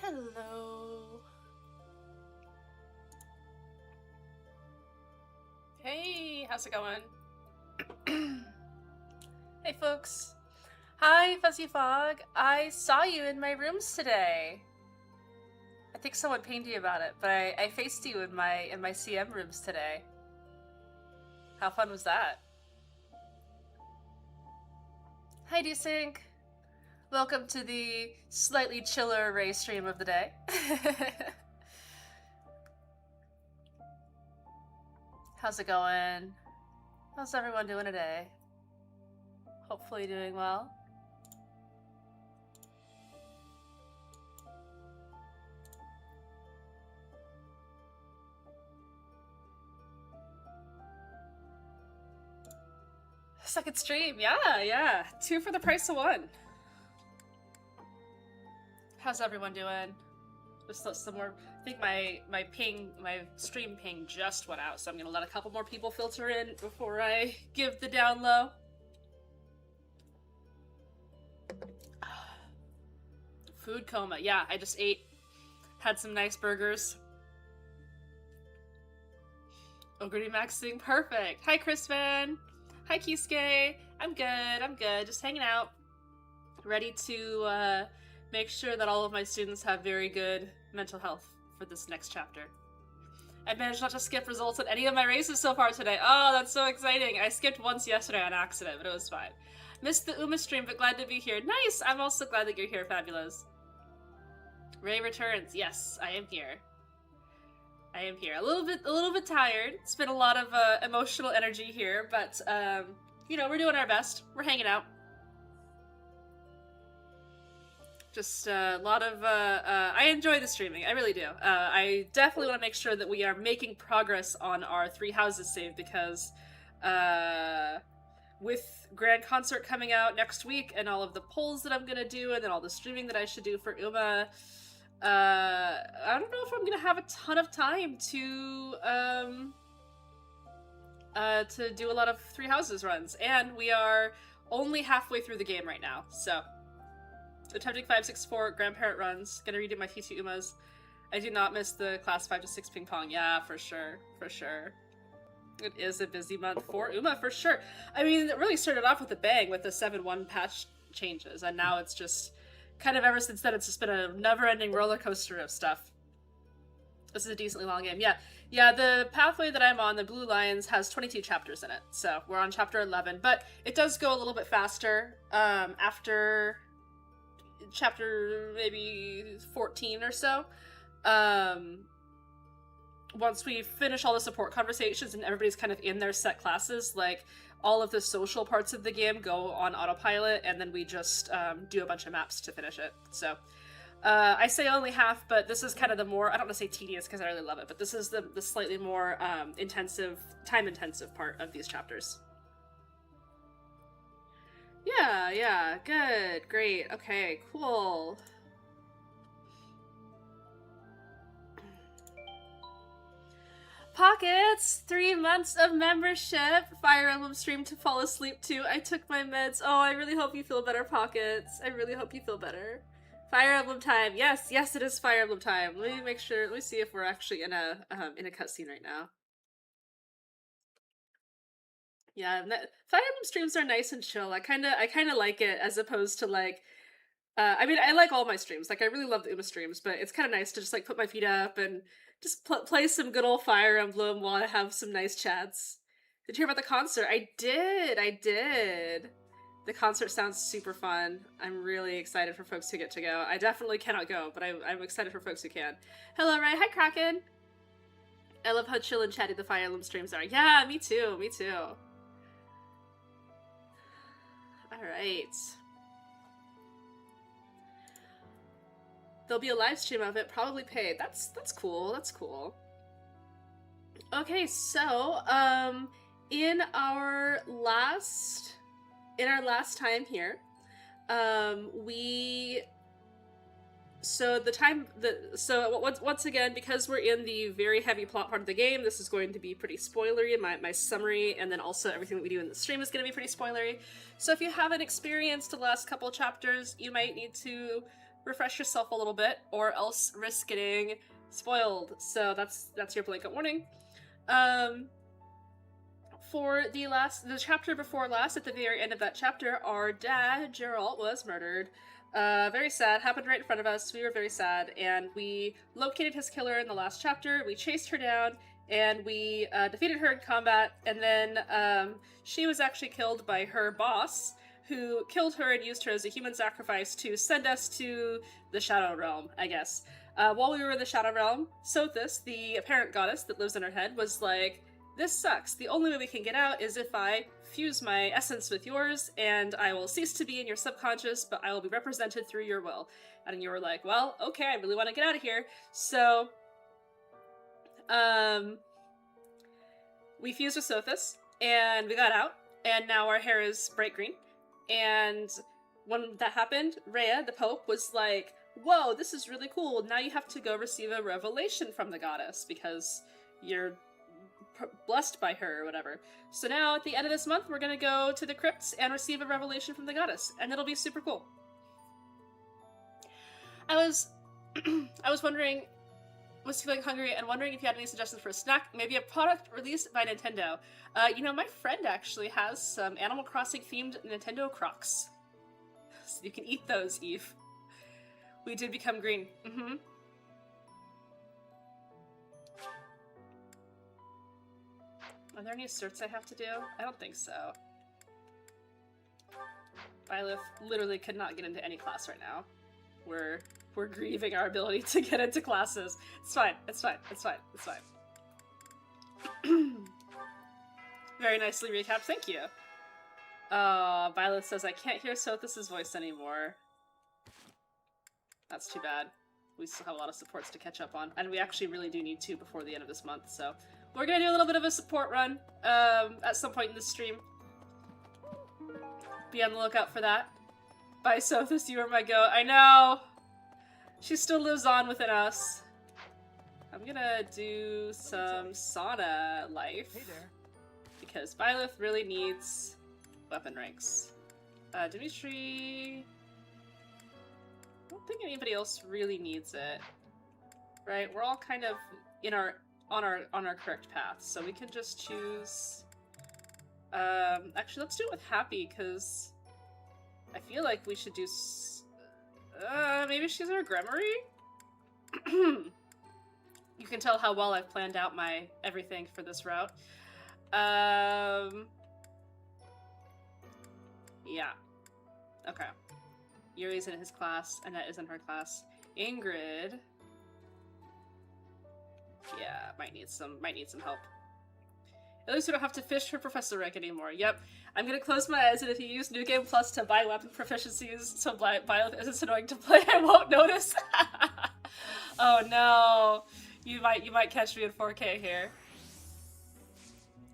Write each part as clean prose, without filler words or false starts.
Hello. Hey, how's it going? Hey, folks. Hi, Fuzzy Fog. I saw you in my rooms today. I think someone pinged you about it, but I faced you in my CM rooms today. How fun was that? Hi, Desync. Welcome to the slightly chiller Ray stream of the day. How's it going? How's everyone doing today? Hopefully doing well. Second stream, yeah. 2 for the price of 1. How's everyone doing? Just some more. I think my stream ping just went out, so I'm gonna let a couple more people filter in before I give the down low. Food coma. Yeah, I just had some nice burgers. Ogre maxing, perfect. Hi, Crispin. Hi, Kisuke. I'm good. Just hanging out. Ready to make sure that all of my students have very good mental health for this next chapter. I've managed not to skip results at any of my races so far today. Oh, that's so exciting. I skipped once yesterday on accident, but it was fine. Missed the Uma stream, but glad to be here. Nice! I'm also glad that you're here, Fabulous. Ray returns. Yes, I am here. I am here. A little bit tired. It's been a lot of emotional energy here, but you know, we're doing our best. We're hanging out. Just a lot of I enjoy the streaming. I really do. I definitely want to make sure that we are making progress on our 3 houses save, because with Grand Concert coming out next week and all of the polls that I'm gonna do and then all the streaming that I should do for Uma, I don't know if I'm gonna have a ton of time to do a lot of 3 houses runs, and we are only halfway through the game right now, so attempting 564 grandparent runs, gonna redo my TT Umas. I do not miss the class 5 to 6 ping pong. Yeah, for sure. It is a busy month for Uma, for sure. I mean, it really started off with a bang with the 7.1 patch changes, and now it's just kind of ever since then, it's just been a never-ending roller coaster of stuff. This is a decently long game. Yeah, the pathway that I'm on, the Blue Lions, has 22 chapters in it, so we're on chapter 11, but it does go a little bit faster after chapter maybe 14 or so. Once we finish all the support conversations and everybody's kind of in their set classes, like, all of the social parts of the game go on autopilot, and then we just do a bunch of maps to finish it. So I say only half, but this is kind of the more, I don't want to say tedious because I really love it, but this is the slightly more time-intensive part of these chapters. Yeah, good, great, okay, cool. Pockets! 3 months of membership! Fire Emblem stream to fall asleep to. I took my meds. Oh, I really hope you feel better, Pockets. I really hope you feel better. Fire Emblem time. Yes, it is Fire Emblem time. Let me make sure, let me see if we're actually in a cutscene right now. Yeah, Fire Emblem streams are nice and chill. I kind of like it, as opposed to, like, I mean, I like all my streams. Like, I really love the Uma streams, but it's kind of nice to just, like, put my feet up and just play some good old Fire Emblem while I have some nice chats. Did you hear about the concert? I did. The concert sounds super fun. I'm really excited for folks who get to go. I definitely cannot go, but I'm excited for folks who can. Hello, Ray. Hi, Kraken. I love how chill and chatty the Fire Emblem streams are. Yeah, me too. Alright. There'll be a live stream of it, probably paid. That's cool. Okay, so in our last time here, once again, because we're in the very heavy plot part of the game, this is going to be pretty spoilery. My summary, and then also everything that we do in the stream is going to be pretty spoilery. So if you haven't experienced the last couple chapters, you might need to refresh yourself a little bit, or else risk getting spoiled. So that's your blanket warning. For the chapter before last, at the very end of that chapter, our dad, Geralt, was murdered. Very sad. Happened right in front of us. We were very sad, and we located his killer in the last chapter. We chased her down, and we defeated her in combat, and then she was actually killed by her boss, who killed her and used her as a human sacrifice to send us to the Shadow Realm, I guess. While we were in the Shadow Realm, Sothis, the apparent goddess that lives in her head, was like, "This sucks. The only way we can get out is if I fuse my essence with yours, and I will cease to be in your subconscious, but I will be represented through your will." And you were like, "Well, okay, I really want to get out of here." So, we fused with Sothis, and we got out, and now our hair is bright green. And when that happened, Rhea, the Pope, was like, "Whoa, this is really cool. Now you have to go receive a revelation from the goddess, because you're blessed by her or whatever." So now at the end of this month, we're gonna go to the crypts and receive a revelation from the goddess, and it'll be super cool. I was feeling hungry and wondering if you had any suggestions for a snack, maybe a product released by Nintendo. My friend actually has some Animal Crossing themed Nintendo Crocs. So you can eat those, Eve. We did become green. Mm-hmm. Are there any certs I have to do? I don't think so. Byleth literally could not get into any class right now. We're grieving our ability to get into classes. It's fine. It's fine. It's fine. It's fine. Very nicely recapped. Thank you. Byleth says, "I can't hear Sothis' voice anymore." That's too bad. We still have a lot of supports to catch up on, and we actually really do need to before the end of this month, so we're gonna do a little bit of a support run at some point in this stream. Be on the lookout for that. Bye, Sothis, you are my goat. I know! She still lives on within us. I'm gonna do some sauna life. Hey there. Because Byleth really needs weapon ranks. Dimitri... I don't think anybody else really needs it. Right? We're all kind of on our correct path, so we can just choose... actually, let's do it with Happy, because I feel like we should do... maybe she's our Gremory? You can tell how well I've planned out my everything for this route. Yeah. Okay. Yuri's in his class, Annette is in her class. Ingrid... yeah, might need some help. At least we don't have to fish for Professor Rick anymore. Yep. I'm gonna close my eyes, and if you use New Game Plus to buy weapon proficiencies so Byleth isn't annoying to play, I won't notice. Oh no. You might catch me in 4K here.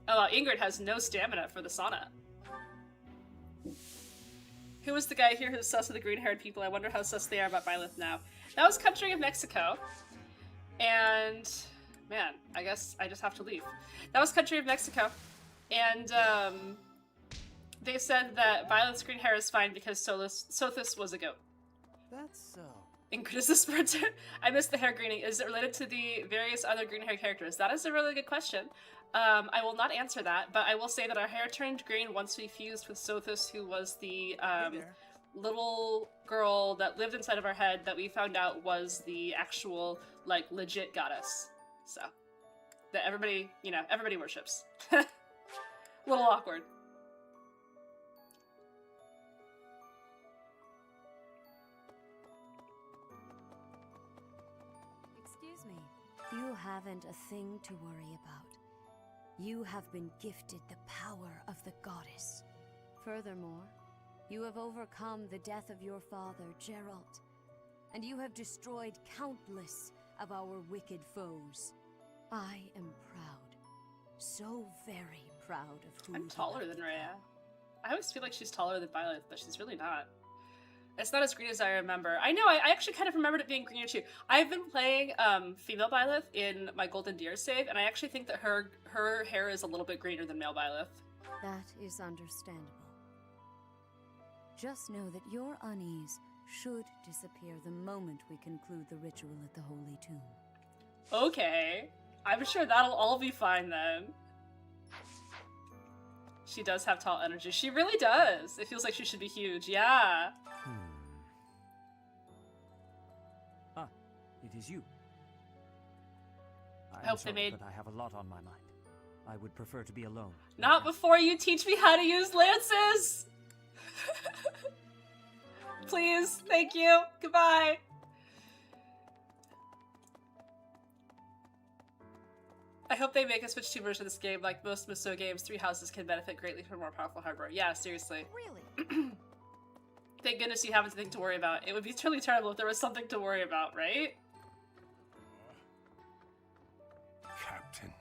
Oh, Ingrid has no stamina for the sauna. Who was the guy here who's sus of the green-haired people? I wonder how sus they are about Byleth now. That was Country of Mexico. And... man, I guess I just have to leave. That was Country of Mexico. And, they said that Byleth's green hair is fine because Sothis was a goat. That's so. Ingrid is a sprinter. I missed the hair greening. Is it related to the various other green hair characters? That is a really good question. I will not answer that, but I will say that our hair turned green once we fused with Sothis, who was the little girl that lived inside of our head that we found out was the actual, like, legit goddess. So, that everybody worships. A little awkward. Excuse me. You haven't a thing to worry about. You have been gifted the power of the goddess. Furthermore, you have overcome the death of your father, Geralt, and you have destroyed countless of our wicked foes. I am proud. So very proud of who I'm you taller have than become. Rhea. I always feel like she's taller than Byleth, but she's really not. It's not as green as I remember. I know, I actually kind of remembered it being greener too. I've been playing female Byleth in my Golden Deer save, and I actually think that her hair is a little bit greener than male Byleth. That is understandable. Just know that your unease should disappear the moment we conclude the ritual at the Holy Tomb. Okay. I'm sure that'll all be fine then. She does have tall energy. She really does. It feels like she should be huge. Yeah. Ah, it is you. I hope they made... but I have a lot on my mind. I would prefer to be alone. Not before you teach me how to use lances! Please, thank you. Goodbye. I hope they make a Switch 2 version of this game. Like most Musou games, 3 houses can benefit greatly from more powerful hardware. Yeah, seriously. Really? Thank goodness you have anything to worry about. It would be truly terrible if there was something to worry about, right? Captain.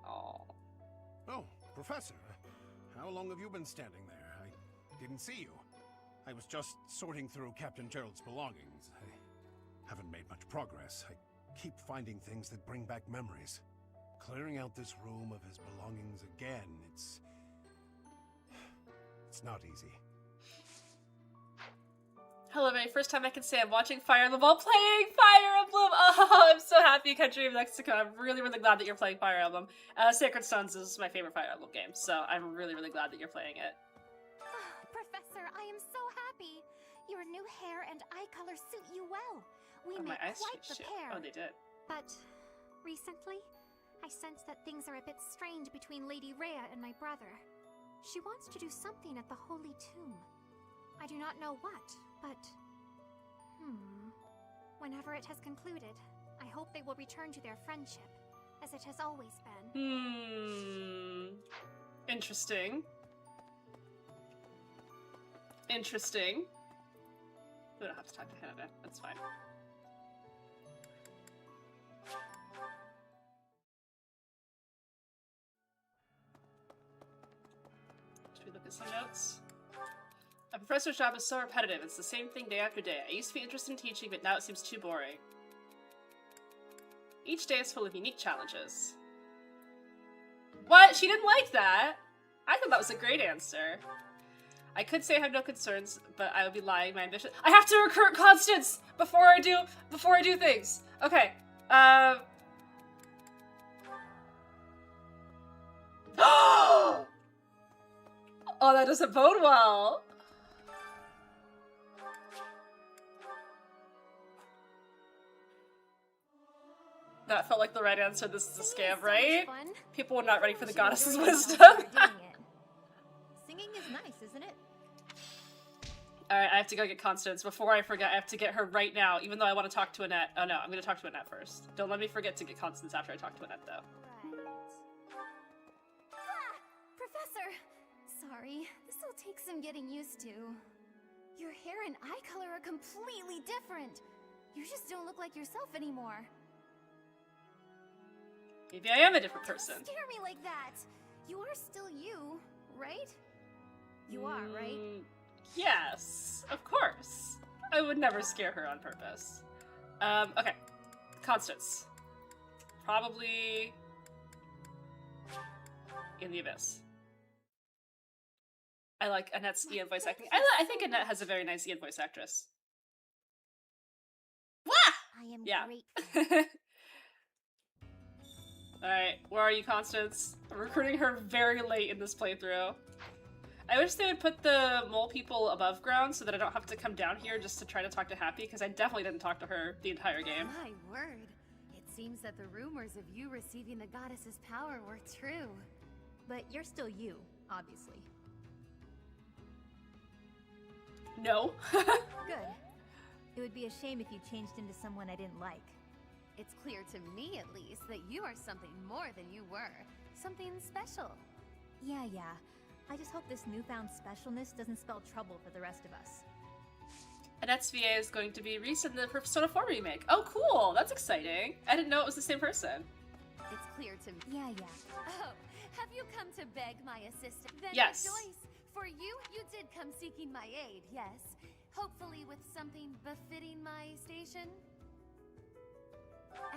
Oh. Oh, Professor. How long have you been standing there? I didn't see you. I was just sorting through Captain Gerald's belongings. I haven't made much progress. I keep finding things that bring back memories. Clearing out this room of his belongings again, it's not easy. Hello, everybody. First time I can say I'm watching Fire Emblem while playing Fire Emblem. Oh, I'm so happy, country of Mexico. I'm really, really glad that you're playing Fire Emblem. Sacred Stones is my favorite Fire Emblem game, so I'm really, really glad that you're playing it. Professor, I am so happy. Your new hair and eye color suit you well. We Oh, my make eyes quite the changed too. pair. Oh, they did. But recently, I sense that things are a bit strange between Lady Rhea and my brother. She wants to do something at the Holy Tomb. I do not know what, but... Whenever it has concluded, I hope they will return to their friendship, as it has always been. Interesting. Interesting. We don't have to talk to Canada. That's fine. Should we look at some notes? A professor's job is so repetitive. It's the same thing day after day. I used to be interested in teaching, but now it seems too boring. Each day is full of unique challenges. What? She didn't like that? I thought that was a great answer. I could say I have no concerns, but I would be lying. My ambition— I have to recruit Constance before I do things. Okay. Oh, that doesn't bode well. That felt like the right answer. This is a scam, right? People were not ready for the goddess's wisdom. Singing is nice, isn't it? Alright, I have to go get Constance. Before I forget, I have to get her right now, even though I want to talk to Annette. Oh no, I'm going to talk to Annette first. Don't let me forget to get Constance after I talk to Annette, though. Right. Ah! Professor! Sorry, this will take some getting used to. Your hair and eye color are completely different. You just don't look like yourself anymore. Maybe I am a different person. Don't scare me like that. You are still you, right? You are, right? Yes, of course. I would never scare her on purpose. Okay. Constance. Probably in the Abyss. I like Annette's Ian voice acting. I think Annette has a very nice Ian voice actress. Wah! I am Yeah. grateful. Alright, where are you, Constance? I'm recruiting her very late in this playthrough. I wish they would put the mole people above ground so that I don't have to come down here just to try to talk to Happy, because I definitely didn't talk to her the entire game. My word. It seems that the rumors of you receiving the goddess's power were true. But you're still you, obviously. No. Good. It would be a shame if you changed into someone I didn't like. It's clear to me, at least, that you are something more than you were. Something special. Yeah. I just hope this newfound specialness doesn't spell trouble for the rest of us. Annette's VA is going to be Reese in the Persona 4 remake. Oh, cool! That's exciting. I didn't know it was the same person. It's clear to me. Yeah. Oh, have you come to beg my assistance? Then Yes. rejoice, for you did come seeking my aid, yes. Hopefully with something befitting my station.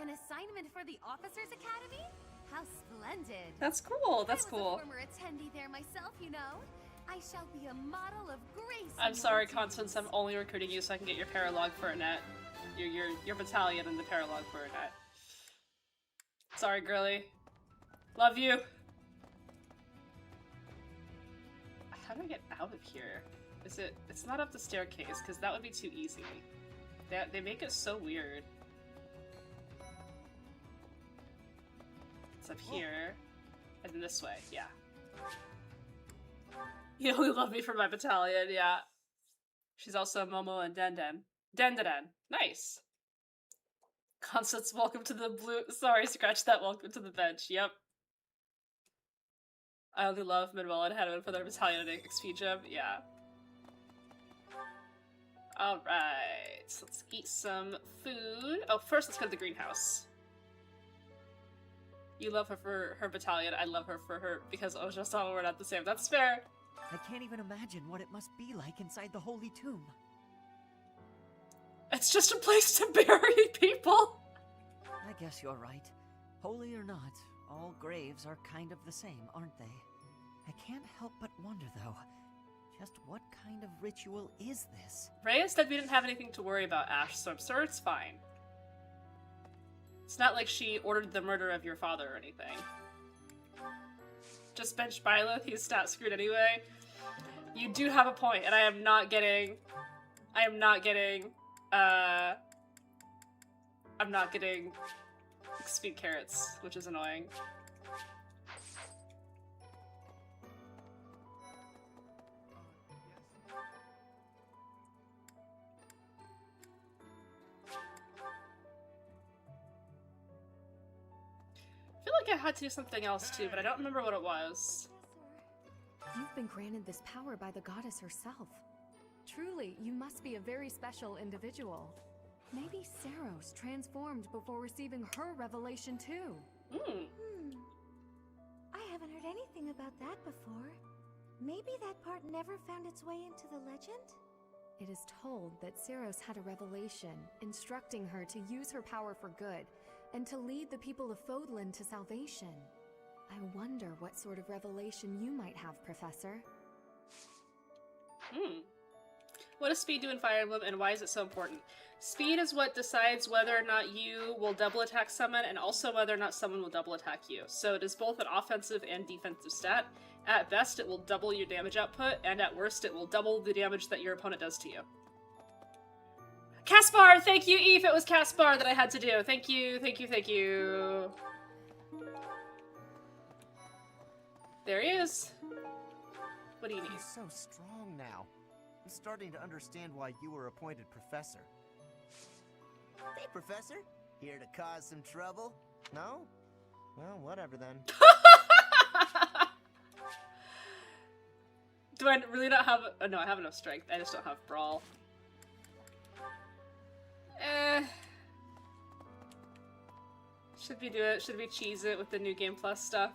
An assignment for the Officers Academy? How splendid. That's cool. That's I was cool. a former attendee there myself, you know. I shall be a model of grace. I'm sorry, Constance, I'm only recruiting you so I can get your paralog for Annette. Your battalion and the paralog for Annette. Sorry, girly. Love you. How do I get out of here? It's not up the staircase, because that would be too easy. They make it so weird. It's up here, and then this way, yeah. You only love me for my battalion, yeah. She's also Momo and Denden. Denden. Nice. Constance, welcome to the blue. Sorry, scratch that. Welcome to the bench. Yep. I only love Manuel and Hedwin for their battalion and XP gem. Yeah. Alright. So let's eat some food. Oh, first let's go to the greenhouse. You love her for her battalion. I love her for her because Ojo-sama were not the same. That's fair. I can't even imagine what it must be like inside the Holy Tomb. It's just a place to bury people. I guess you're right. Holy or not, all graves are kind of the same, aren't they? I can't help but wonder, though, just what kind of ritual is this? Rhea said we didn't have anything to worry about, Ash, so I'm sure it's fine. It's not like she ordered the murder of your father or anything. Just bench Byleth, he's stat screwed anyway. You do have a point, and I'm not getting speed carrots, which is annoying. I feel like I had to do something else too, but I don't remember what it was. You've been granted this power by the goddess herself. Truly, you must be a very special individual. Maybe Saros transformed before receiving her revelation too. I haven't heard anything about that before. Maybe that part never found its way into the legend? It is told that Saros had a revelation, instructing her to use her power for good, and to lead the people of Fodlan to salvation. I wonder what sort of revelation you might have, Professor. What does speed do in Fire Emblem, and why is it so important? Speed is what decides whether or not you will double attack someone, and also whether or not someone will double attack you. So it is both an offensive and defensive stat. At best, it will double your damage output, and at worst, it will double the damage that your opponent does to you. Caspar! Thank you, Eve! It was Caspar that I had to do. Thank you, thank you, thank you. There he is. What do you need? He's so strong now. I'm starting to understand why you were appointed professor. Hey, Professor. Here to cause some trouble? No? Well, whatever then. Do I really not have... Oh, no, I have enough strength. I just don't have brawl. Should we do it? Should we cheese it with the New Game Plus stuff?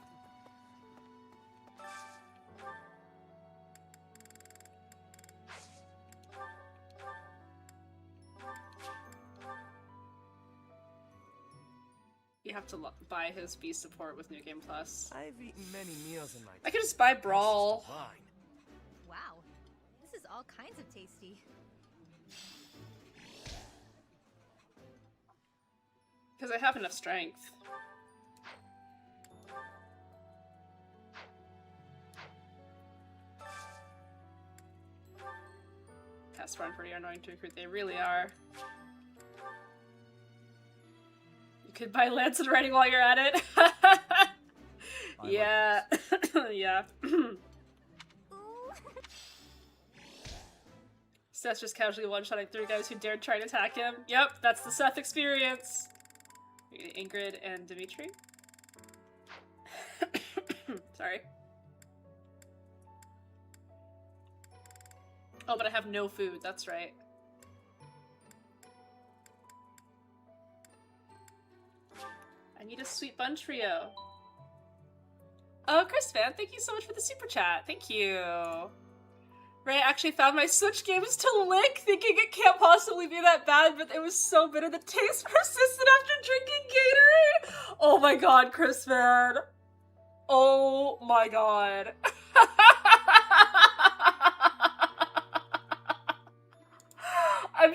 You have to buy his beast support with New Game Plus. I've eaten many meals in my I could just buy Brawl. Wow, this is all kinds of tasty. Because I have enough strength. Caspar and pretty annoying to recruit. They really are. You could buy Lance and Writing while you're at it. Yeah. Yeah. Seth's just casually one-shotting 3 guys who dared try to attack him. Yep, that's the Seth experience. Ingrid and Dimitri. Sorry. Oh, but I have no food, that's right. I need a sweet bun trio. Oh, Chris Fan, thank you so much for the super chat. Thank you. Ray actually found my Switch games to lick, thinking it can't possibly be that bad, but it was so bitter the taste persisted after drinking Gatorade. Oh my god, Chris Fan. Oh my god.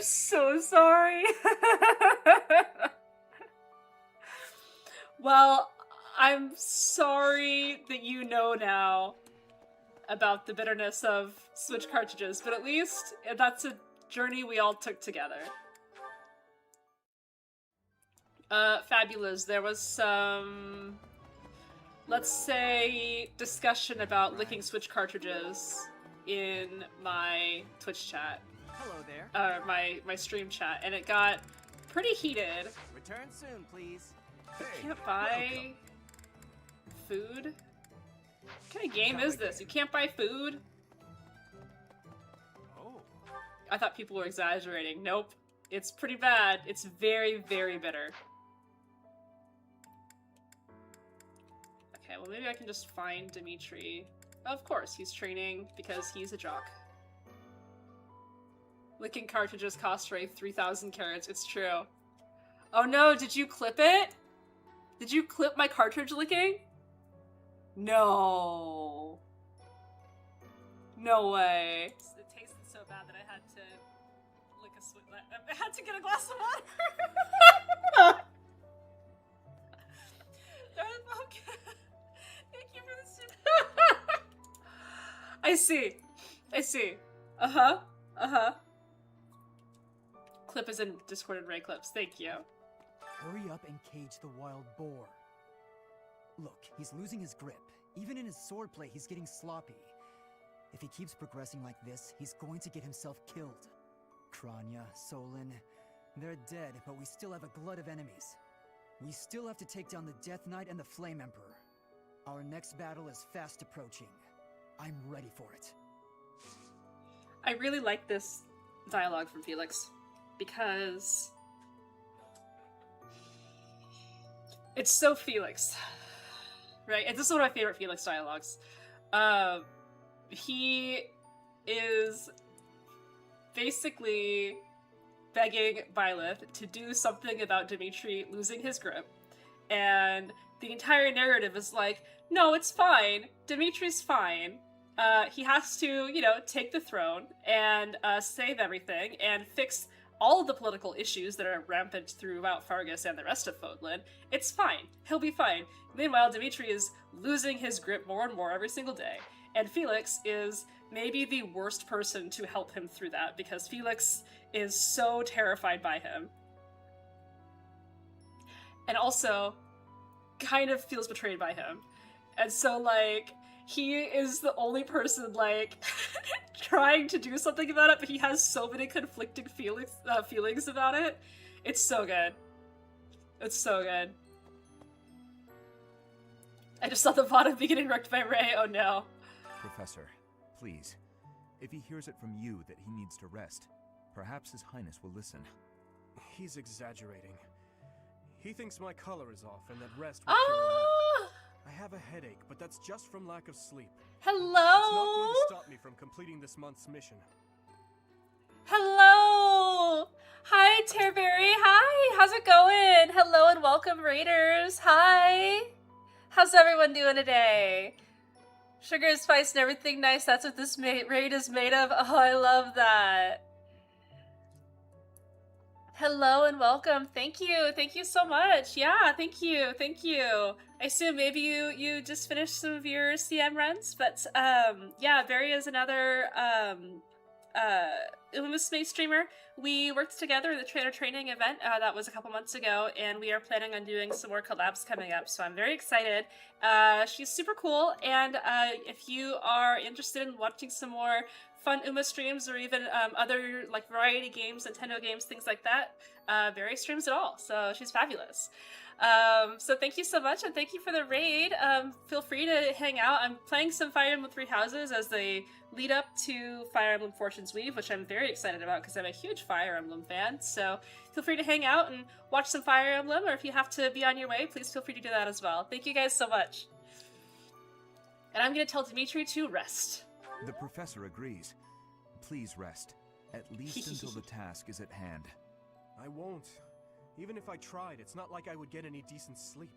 so sorry. Well, I'm sorry that you know now about the bitterness of Switch cartridges, but at least that's a journey we all took together. Fabulous. There was some, let's say, discussion about licking Switch cartridges in my Twitch chat. Hello there. My stream chat, and it got pretty heated. Return soon, please. Hey, Can't buy food? What kind of game is this? You can't buy food? Oh. I thought people were exaggerating. Nope. It's pretty bad. It's very, very bitter. Okay, well maybe I can just find Dimitri. Of course, he's training because he's a jock. Licking cartridges cost Ray 3,000 carats. It's true. Oh no, did you clip it? Did you clip my cartridge licking? No. No way. It tasted so bad that I had to lick a switch. I had to get a glass of water. Thank you for this. I see. I see. Uh-huh. Uh-huh. Clip is in Discord and Ray clips. Thank you. Hurry up and cage the wild boar. Look, he's losing his grip. Even in his swordplay, he's getting sloppy. If he keeps progressing like this, he's going to get himself killed. Kranya, Solon, they're dead, but we still have a glut of enemies. We still have to take down the Death Knight and the Flame Emperor. Our next battle is fast approaching. I'm ready for it. I really like this dialogue from Felix because it's so Felix, right? And this is one of my favorite Felix dialogues. He is basically begging Byleth to do something about Dimitri losing his grip, and the entire narrative is like, no, it's fine. Dimitri's fine. He has to, you know, take the throne and save everything and fix all of the political issues that are rampant throughout Fargus and the rest of Fodlan. It's fine. He'll be fine. Meanwhile, Dimitri is losing his grip more and more every single day. And Felix is maybe the worst person to help him through that because Felix is so terrified by him. And also kind of feels betrayed by him. And so, like, he is the only person, like, trying to do something about it, but he has so many conflicting feelings about it. It's so good. It's so good. I just saw the bottom beginning wrecked by Ray. Oh no. Professor, please. If he hears it from you that he needs to rest, perhaps His Highness will listen. He's exaggerating. He thinks my color is off and that rest will cure all. I have a headache, but that's just from lack of sleep. Hello! It's not going to stop me from completing this month's mission. Hello! Hi, Terberry. Hi! How's it going? Hello and welcome, Raiders. Hi! How's everyone doing today? Sugar, spice, and everything nice. That's what this raid is made of. Oh, I love that. Hello and welcome. Thank you. Thank you so much. Yeah, thank you. Thank you. I assume maybe you just finished some of your CM runs, but yeah, Barry is another Umamusume streamer. We worked together in the trainer training event that was a couple months ago, and we are planning on doing some more collabs coming up, so I'm very excited. She's super cool, and if you are interested in watching some more fun Uma streams or even other like variety games, Nintendo games, things like that, Barry streams it all, so she's fabulous. So thank you so much, and thank you for the raid. Feel free to hang out. I'm playing some Fire Emblem Three Houses as they lead up to Fire Emblem Fortune's Weave, which I'm very excited about because I'm a huge Fire Emblem fan. So feel free to hang out and watch some Fire Emblem, or if you have to be on your way, please feel free to do that as well. Thank you guys so much. And I'm going to tell Dimitri to rest. The professor agrees. Please rest, at least until the task is at hand. I won't. Even if I tried, it's not like I would get any decent sleep.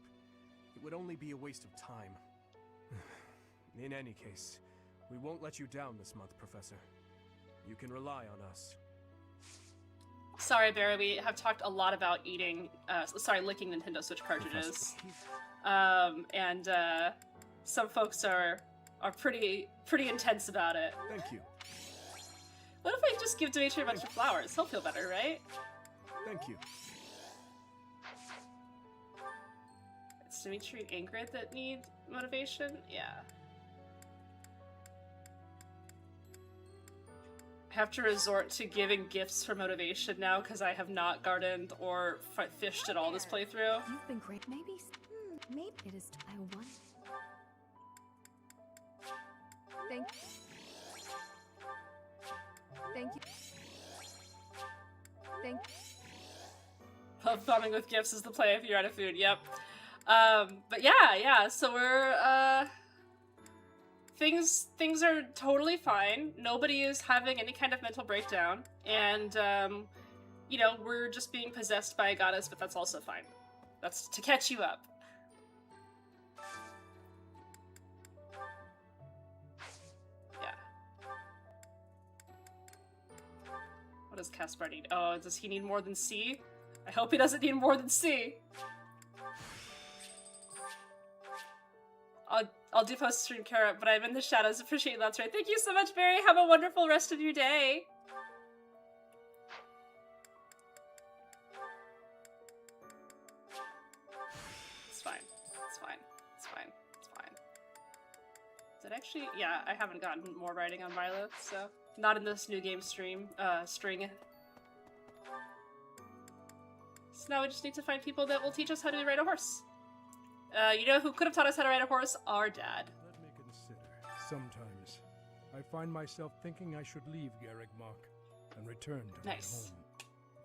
It would only be a waste of time. In any case, we won't let you down this month, Professor. You can rely on us. Sorry, Barry, we have talked a lot about licking Nintendo Switch cartridges. And some folks are pretty intense about it. Thank you. What if I just give Dimitri a bunch of flowers? He'll feel better, right? Thank you. It's Dimitri and Ingrid that need motivation? Yeah. I have to resort to giving gifts for motivation now because I have not gardened or fished at all this playthrough. You've been great. Maybe it is. I want. Thank you. Love bombing with gifts is the play if you're out of food. Yep. But yeah. So we're things are totally fine. Nobody is having any kind of mental breakdown, and you know, we're just being possessed by a goddess, but that's also fine. That's to catch you up. Yeah. What does Caspar need? Oh, does he need more than C? I hope he doesn't need more than C. I'll do post-stream carrot, but I'm in the shadows. Appreciate that's right. Thank you so much, Barry. Have a wonderful rest of your day. It's fine. It's fine. It's fine. It's fine. Did actually? Yeah, I haven't gotten more writing on Violet, so not in this new game string. So now we just need to find people that will teach us how to ride a horse. You know who could have taught us how to ride a horse? Our dad. Let me consider. Sometimes I find myself thinking I should leave Garrigmach and return to my home,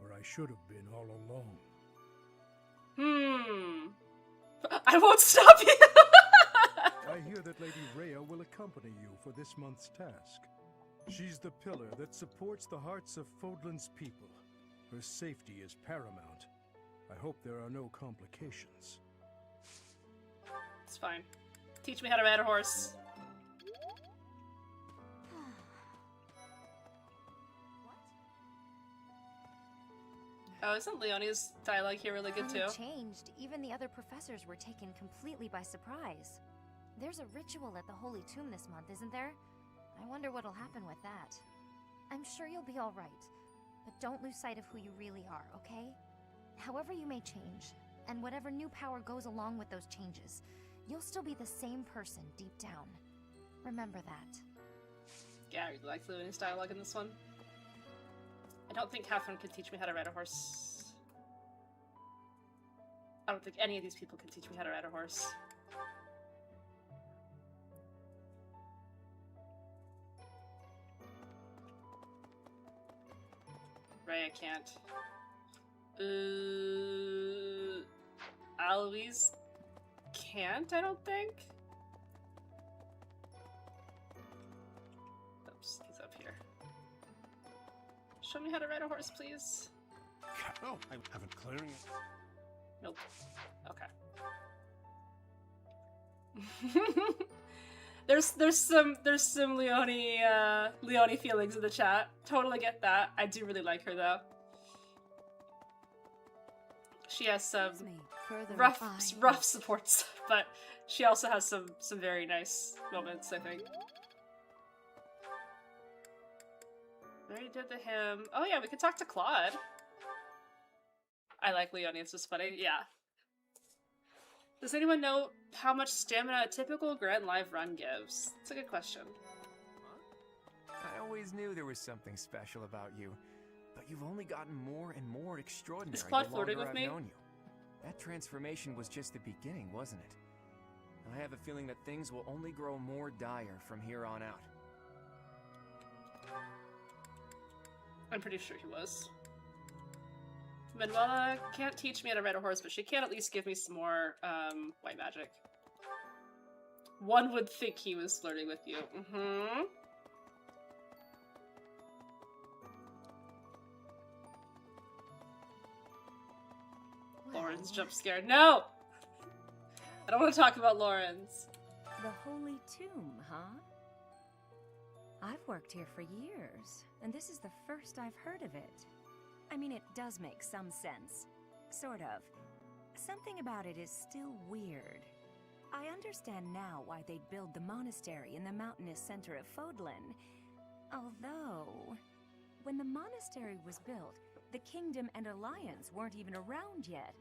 where I should have been all along. I won't stop you! I hear that Lady Rhea will accompany you for this month's task. She's the pillar that supports the hearts of Fodlan's people. Her safety is paramount. I hope there are no complications. It's fine. Teach me how to ride a horse. Oh, isn't Leonie's dialogue here really good too? Changed. Even the other professors were taken completely by surprise. There's a ritual at the Holy Tomb this month, isn't there? I wonder what'll happen with that. I'm sure you'll be all right, but don't lose sight of who you really are, okay? However you may change, and whatever new power goes along with those changes, you'll still be the same person deep down. Remember that. Yeah, I really like Leonie's dialogue in this one. I don't think Catherine could teach me how to ride a horse. I don't think any of these people can teach me how to ride a horse. Right, I can't. Aloise can't, I don't think. Oops, he's up here. Show me how to ride a horse, please. Oh, I haven't clearing it. Nope. Okay. there's some Leonie feelings in the chat. Totally get that. I do really like her though. She has some rough supports, but she also has some very nice moments, I think. I already did the hymn. Oh yeah, we could talk to Claude. I like Leonie, it's just funny. Yeah. Does anyone know how much stamina a typical Grand Live run gives? That's a good question. I always knew there was something special about you, but you've only gotten more and more extraordinary Is Claude the flirting longer with I've me? known you. That transformation was just the beginning, wasn't it? I have a feeling that things will only grow more dire from here on out. I'm pretty sure he was. Manuela can't teach me how to ride a horse, but she can at least give me some more white magic. One would think he was flirting with you. Mm-hmm. Lauren's jump scared. No! I don't want to talk about Lauren's. The Holy Tomb, huh? I've worked here for years, and this is the first I've heard of it. I mean, it does make some sense. Sort of. Something about it is still weird. I understand now why they'd build the monastery in the mountainous center of Fodlan. Although, when the monastery was built, the Kingdom and Alliance weren't even around yet.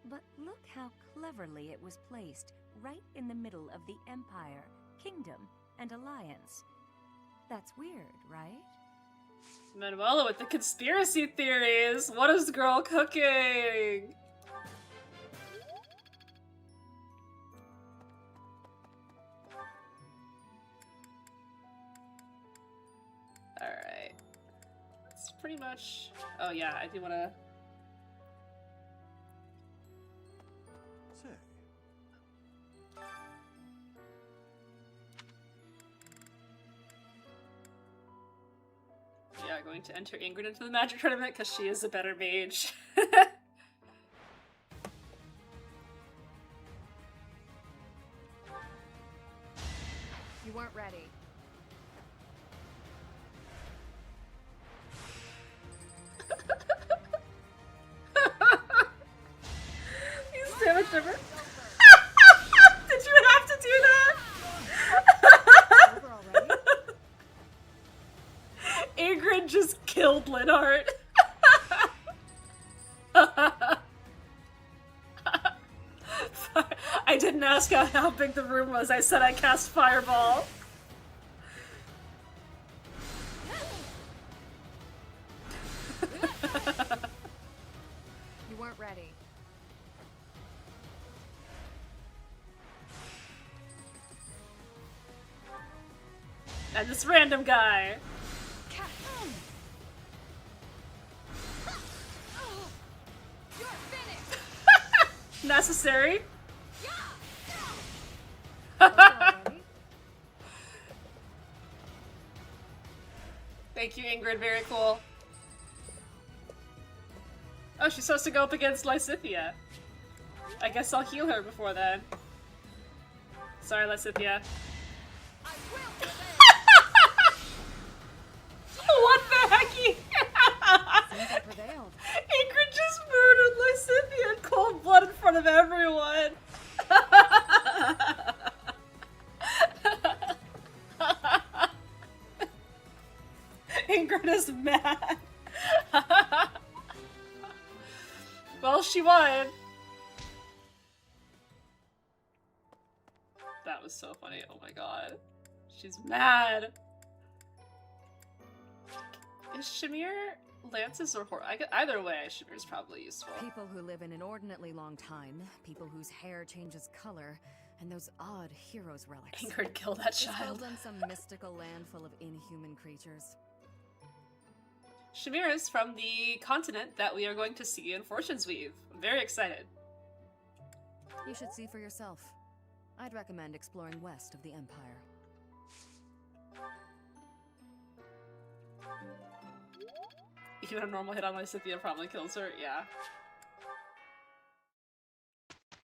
But look how cleverly it was placed, right in the middle of the Empire, Kingdom, and Alliance. That's weird, right? Manuela with the conspiracy theories! What is the girl cooking? Alright. That's pretty much... Oh yeah, I do wanna... Say, Yeah, going to enter Ingrid into the magic tournament because she is a better mage. You weren't ready. You sandwiched over. Did you have to do that? Over already? Ingrid just killed Linhart. I didn't ask how big the room was. I said I cast Fireball. You weren't ready. And this random guy. Necessary. Thank you, Ingrid. Very cool. Oh, she's supposed to go up against Lysithia. I guess I'll heal her before then. Sorry, Lysithia. What the hecky? Seems like prevailed. Ingrid just murdered Lysithia in cold blood in front of everyone. Ingrid is mad. Well, she won. That was so funny. Oh my god. She's mad. Is Shamir lances or horse? Either way, Shamir's probably useful. People who live an inordinately long time, people whose hair changes color, and those odd heroes' relics. Ingrid killed that Is child. Fodlan some mystical land full of inhuman creatures? Shamir is from the continent that we are going to see in Fortune's Weave. I'm very excited. You should see for yourself. I'd recommend exploring west of the Empire. Even a normal hit on Lysithia probably kills her, yeah.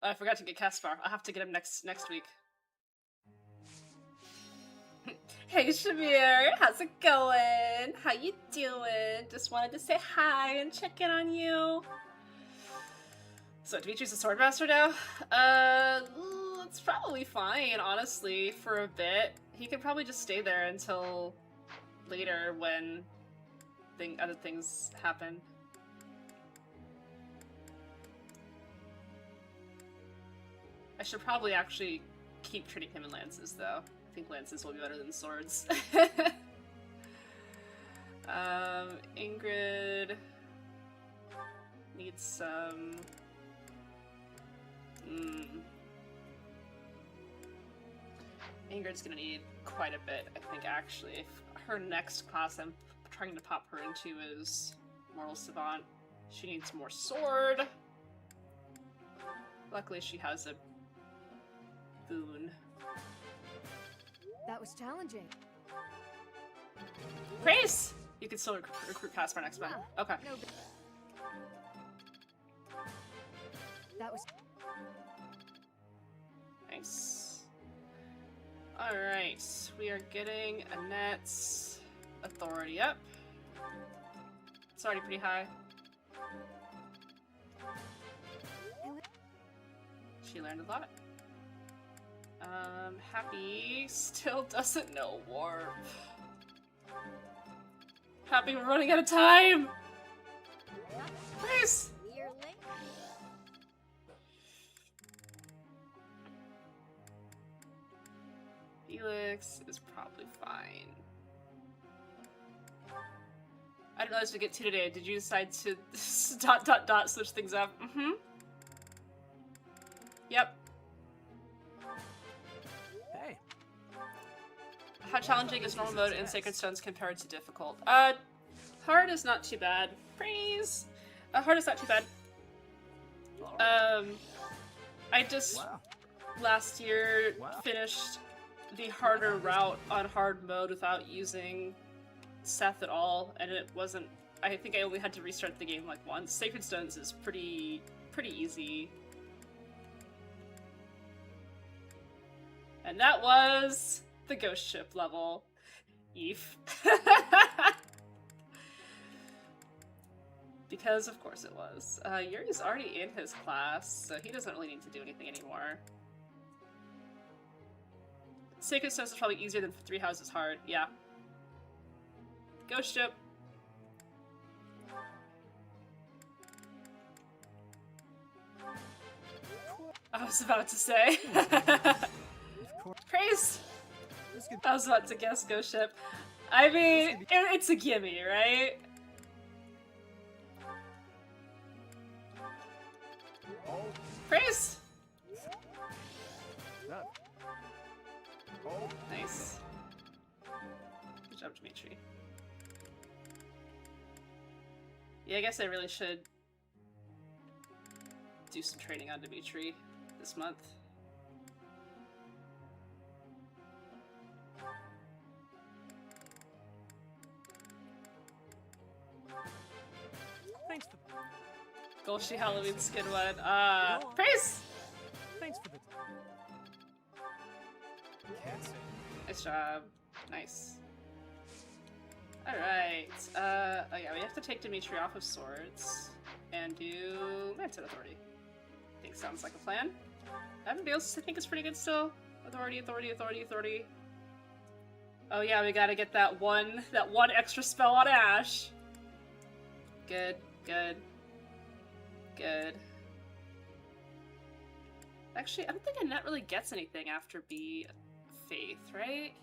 Oh, I forgot to get Caspar. I'll have to get him next week. Hey Shamir, how's it going? How you doing? Just wanted to say hi and check in on you. So Dimitri's a swordmaster now? It's probably fine, honestly, for a bit. He could probably just stay there until later when other things happen. I should probably actually keep treating him in lances, though. I think lances will be better than swords. Ingrid needs some... Ingrid's gonna need quite a bit, I think, actually. Her next class I'm trying to pop her into is Mortal Savant. She needs more sword. Luckily she has a boon. That was challenging. Praise! You can still recruit Caspar next month. Okay. No, that was... Nice. Alright, we are getting Annette's authority up. It's already pretty high. She learned a lot. Happy still doesn't know Warp. Happy, we're running out of time! Please! Felix is probably fine. I didn't realize we get 2 today. Did you decide to switch things up? Mm-hmm. Yep. Hey. How challenging is normal mode in Sacred Stones compared to difficult? Hard is not too bad. Praise! Hard is not too bad. I just last year finished the harder route on hard mode without using Seth at all, and it wasn't. I think I only had to restart the game like once. Sacred Stones is pretty easy. And that was the ghost ship level. Eve. Because of course it was. Yuri's already in his class, so he doesn't really need to do anything anymore. Sacred Stones is probably easier than 3 Houses Hard, yeah. Ghost ship. I was about to say. Praise! I was about to guess Ghost ship. I mean, it's a gimme, right? Praise! Nice. Good job, Dimitri. Yeah, I guess I really should do some training on Dimitri this month. Thanks for Golshi Halloween skin one. Praise! Thanks for the can't say. Nice job. Nice. Alright. Oh yeah, we have to take Dimitri off of swords and do Mindset Authority. I think sounds like a plan. Everybody else I think is pretty good still. Authority, authority, authority, authority. Oh yeah, we gotta get that one extra spell on Ash. Good, good. Good. Actually, I don't think Annette really gets anything after B Faith, right?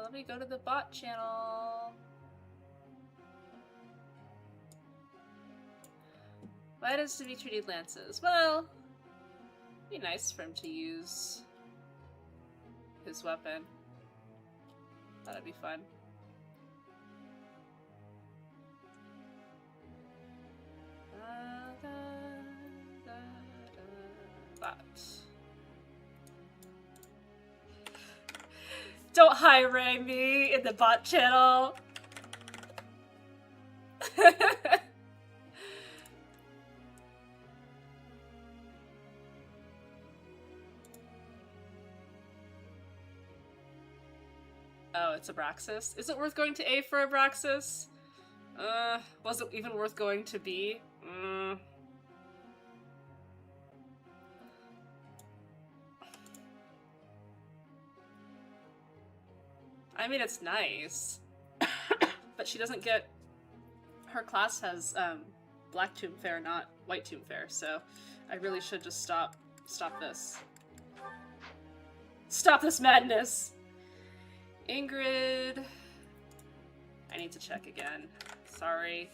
Let me go to the bot channel. Why does Dimitri need lances? Well, it'd be nice for him to use his weapon. That'd be fun. Bot. Don't high me in the bot channel. Oh, it's Abraxas. Is it worth going to A for Abraxas? Was it even worth going to B? I mean, it's nice, but she doesn't get. Her class has Black Tomb Fair, not White Tomb Fair, so I really should just stop this. Stop this madness! Ingrid. I need to check again. Sorry.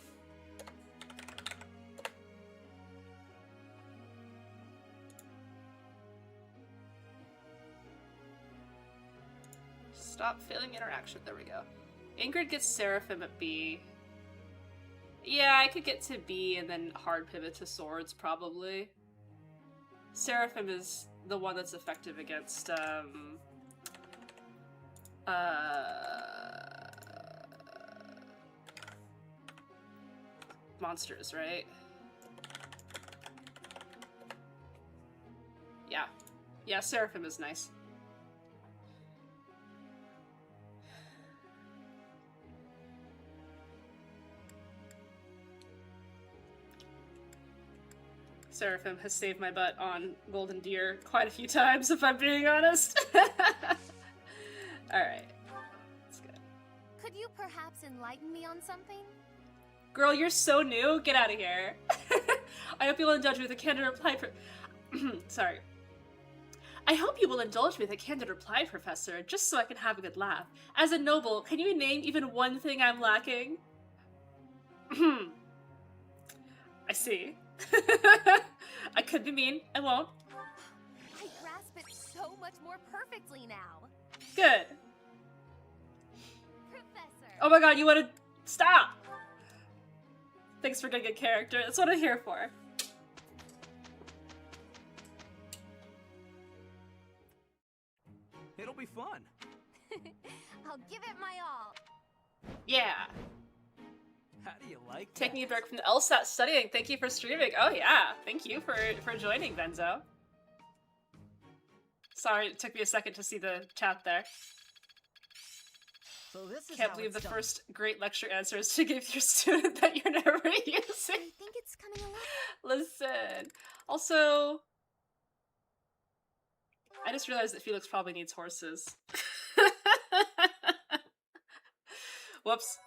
Stop failing interaction. There we go. Ingrid gets Seraphim at B. Yeah, I could get to B and then hard pivot to swords, probably. Seraphim is the one that's effective against, monsters, right? Yeah. Yeah, Seraphim is nice. Seraphim has saved my butt on Golden Deer quite a few times, if I'm being honest. Alright. That's good. Could you perhaps enlighten me on something? Girl, you're so new. Get out of here. I hope you will indulge me with a candid reply. Sorry. I hope you will indulge me with a candid reply, Professor, just so I can have a good laugh. As a noble, can you name even one thing I'm lacking? I see. I could be mean. I won't. I grasp it so much more perfectly now. Good. Professor. Oh my god, you want to stop? Thanks for getting a character. That's what I'm here for. It'll be fun. I'll give it my all. Yeah. How do you like Taking a break from the LSAT studying. Thank you for streaming. Oh yeah. Thank you for joining, Benzo. Sorry, it took me a second to see the chat there. So this is Can't how believe it's the done. first great lecture answer is to give your student that you're never using. I think it's coming along. Listen. Also, I just realized that Felix probably needs horses. Whoops.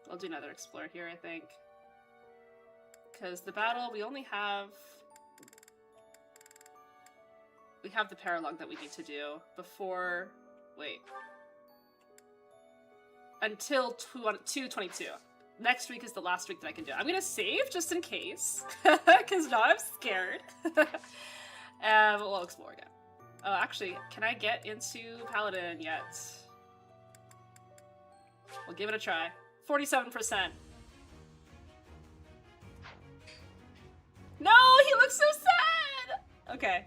I'll do another explore here, I think. Because the battle, we only have... We have the paralogue that we need to do before... Wait. Until 2/22. Next week is the last week that I can do it. I'm gonna save just in case. Because now I'm scared. But we'll explore again. Oh, actually, can I get into Paladin yet? We'll give it a try. 47%. No, he looks so sad! Okay.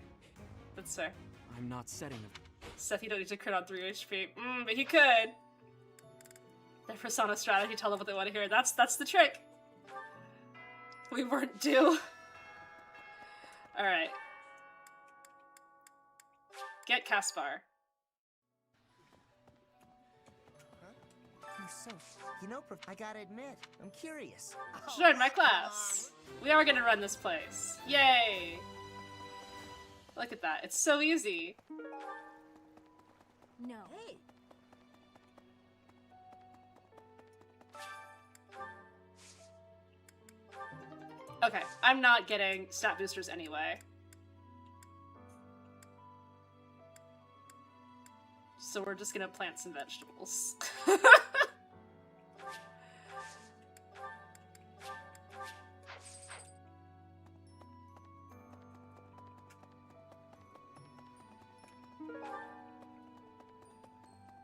That's fair. I'm not setting it. Seth, you don't need to crit on 3 HP. But he could. Their persona strategy, tell them what they want to hear. That's the trick. We weren't due. Alright. Get Caspar. You're so... You know, I gotta admit, I'm curious. Join my class. We are gonna run this place. Yay! Look at that. It's so easy. No. Hey! Okay, I'm not getting stat boosters anyway. So we're just gonna plant some vegetables.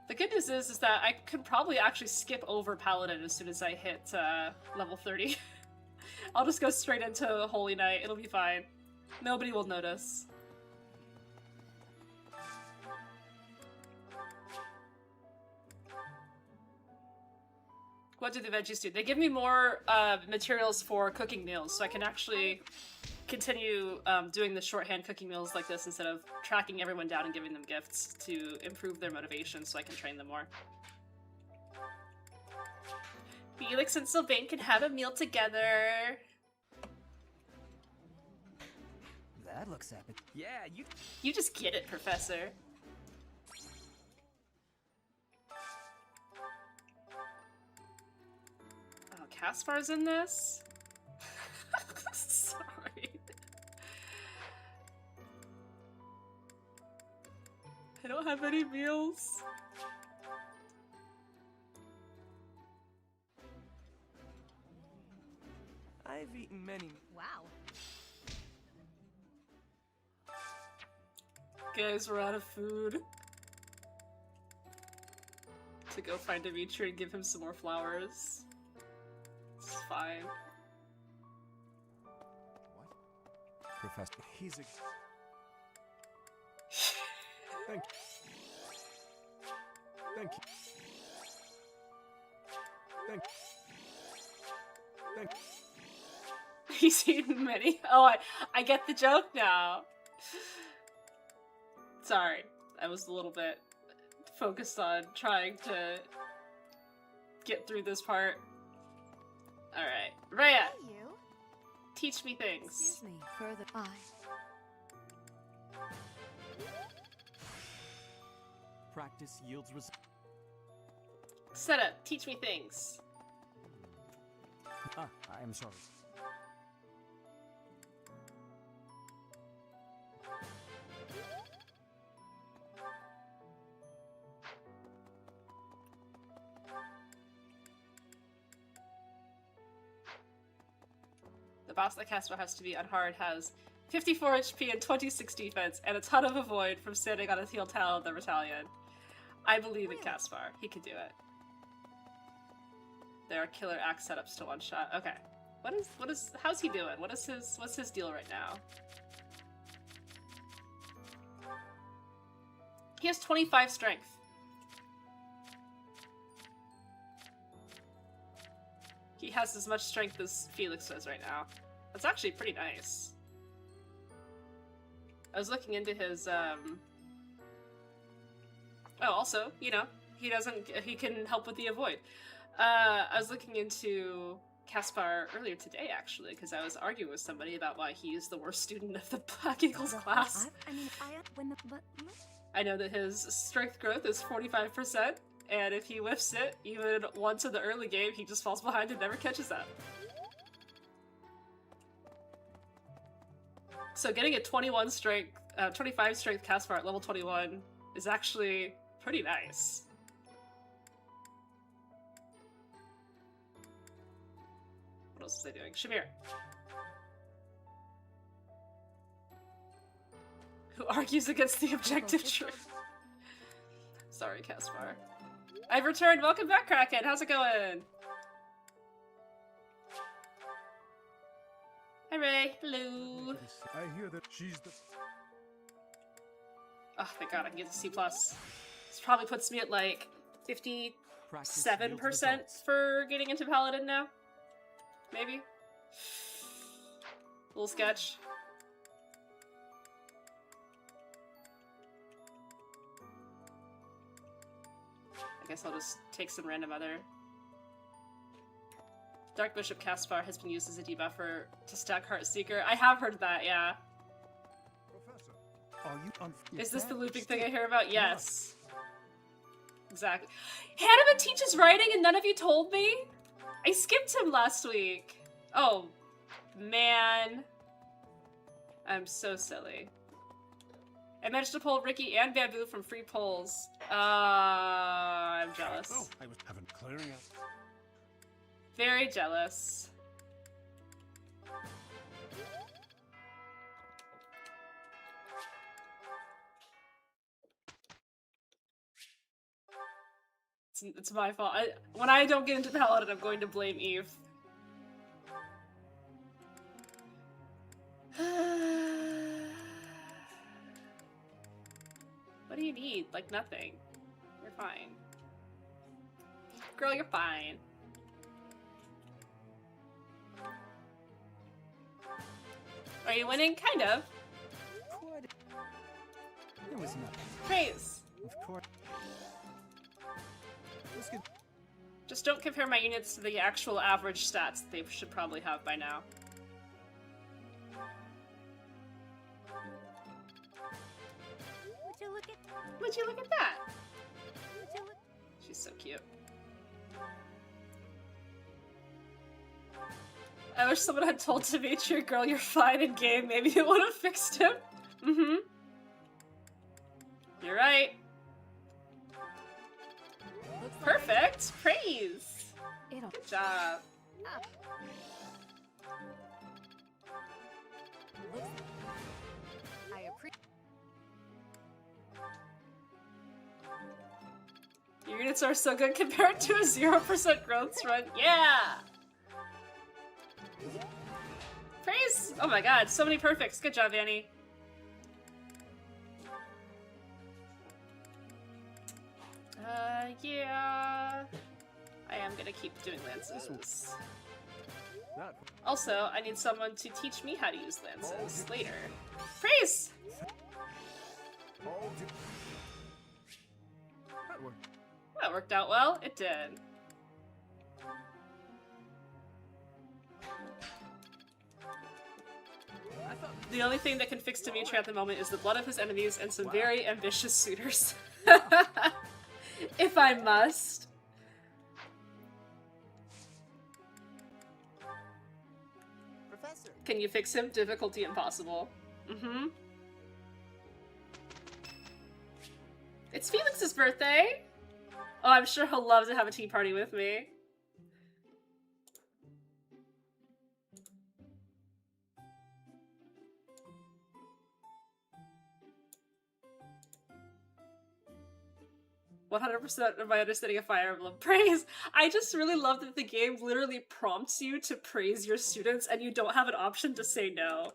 The good news is that I could probably actually skip over Paladin as soon as I hit level 30. I'll just go straight into Holy Night. It'll be fine. Nobody will notice. What do the veggies do? They give me more materials for cooking meals, so I can actually continue doing the shorthand cooking meals like this instead of tracking everyone down and giving them gifts to improve their motivation so I can train them more. Felix and Sylvain can have a meal together. That looks epic. Yeah, You just get it, Professor. Oh, Caspar's in this? Sorry. I don't have any meals. I've eaten many. Wow. Guys, we're out of food. To go find Dimitri and give him some more flowers. It's fine. Professor. He's a... Thank you. Thank you. Thank you. Thank you. He's eaten many. Oh, I get the joke now. Sorry, I was a little bit focused on trying to get through this part. Alright. Rhea! Hey, you. Teach me things. Excuse me, further. Practice yields results. Setup, teach me things. Ah, I am sorry. The boss that Caspar has to be on hard has 54 HP and 26 defense, and a ton of avoid from standing on a heel tile of the battalion. I believe in Caspar. He can do it. There are killer axe setups to one shot. Okay. How's he doing? What's his deal right now? He has 25 strength. He has as much strength as Felix does right now. That's actually pretty nice. I was looking into his, Oh, also, you know, he can help with the avoid. I was looking into Caspar earlier today, actually, because I was arguing with somebody about why he is the worst student of the Black Eagles class. I know that his strength growth is 45%, and if he whiffs it, even once in the early game, he just falls behind and never catches up. So getting a 25 strength Caspar at level 21 is actually pretty nice. What else is they doing? Shamir. Who argues against the objective truth. Sorry, Caspar. I've returned! Welcome back, Kraken! How's it going? Hi, Ray. Hello. I hear that she's the... Oh, thank god, I can get to C+. This probably puts me at like 57% for getting into Paladin now. Maybe? Little sketch. I guess I'll just take some random other... Dark Bishop Caspar has been used as a debuffer to stack Heartseeker. I have heard that, yeah. Is this the looping thing I hear about? Yes. Exactly. Hanneman teaches writing and none of you told me? I skipped him last week. Oh, man. I'm so silly. I managed to pull Ricky and Bamboo from free polls. I'm jealous. Oh, I was having clearing out. Very jealous. It's my fault. When I don't get into Paladin, I'm going to blame Eve. What do you need? Like, nothing. You're fine. Girl, you're fine. Are you winning? Kind of. There was nothing. Praise. Of course. Just don't compare my units to the actual average stats that they should probably have by now. Would you look at that? She's so cute. I wish someone had told Dimitri, girl, you're fine in game. Maybe it would have fixed him. Mm-hmm. You're right. Perfect! Praise! Good job. I appreciate. Your units are so good compared to a 0% growth run. Yeah! Praise! Oh my god, so many perfects. Good job, Annie. Yeah. I am gonna keep doing lances. Also, I need someone to teach me how to use lances later. Praise! That worked out well. It did. The only thing that can fix Dimitri at the moment is the blood of his enemies and some very ambitious suitors. If I must. Professor. Can you fix him? Difficulty impossible. Mm-hmm. It's Felix's birthday! Oh, I'm sure he'll love to have a tea party with me. "100% of my understanding of Fire Emblem." Praise! I just really love that the game literally prompts you to praise your students and you don't have an option to say no.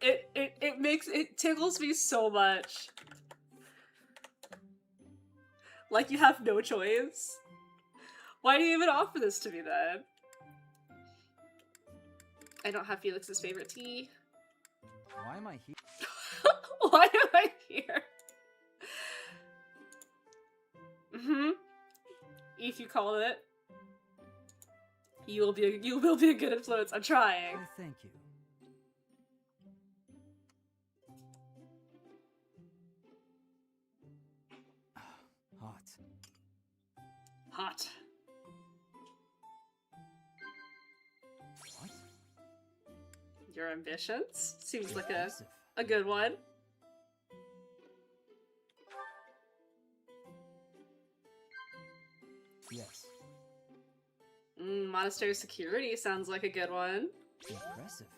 It tickles me so much. Like you have no choice. Why do you even offer this to me then? I don't have Felix's favorite tea. Why am I here? Why am I here? Mm-hmm. If you call it. You will be a good influence. I'm trying. Thank you. Hot. Hot. What? Your ambitions? Seems like a good one. Yes. Monastery security sounds like a good one. Impressive.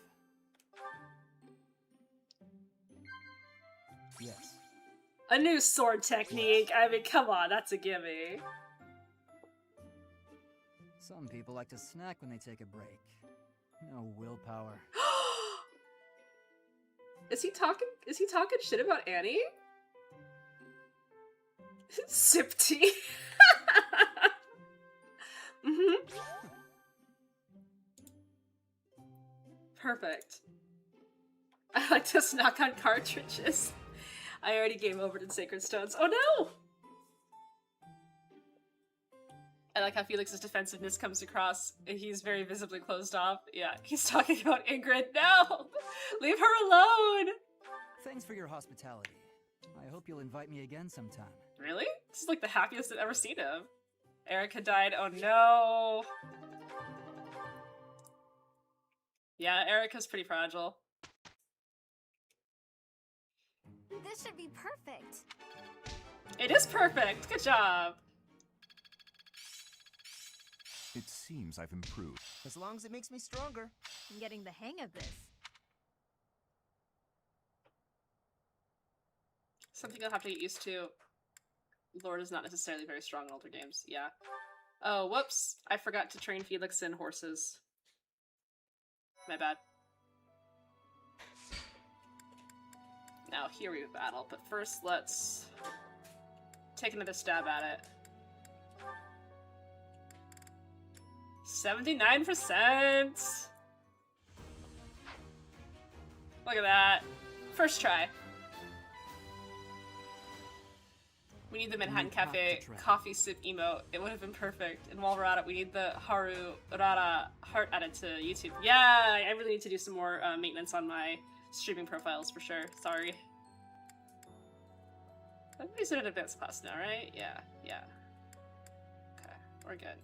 Yes. A new sword technique. I mean, come on, that's a gimme. Some people like to snack when they take a break. No willpower. Is he talking shit about Annie? Sip tea. Mm-hmm. Perfect. I like to snack on cartridges. I already game over in Sacred Stones. Oh no! I like how Felix's defensiveness comes across, and he's very visibly closed off. Yeah, he's talking about Ingrid. No! Leave her alone! Thanks for your hospitality. I hope you'll invite me again sometime. Really? This is like the happiest I've ever seen him. Erica died. Oh no! Yeah, Erica's pretty fragile. This should be perfect. It is perfect! Good job! It seems I've improved. As long as it makes me stronger. I'm getting the hang of this. Something I'll have to get used to. Lord is not necessarily very strong in older games. Yeah. Oh, whoops. I forgot to train Felix in horses. My bad. Now, here we battle, but first let's take another stab at it. 79%! Look at that. First try. We need the Manhattan Cafe coffee sip emote. It would have been perfect. And while we're at it, we need the Haru Urara heart added to YouTube. Yeah, I really need to do some more maintenance on my streaming profiles for sure. Sorry. Everybody's in an advanced class now, right? Yeah, yeah. Okay, we're good.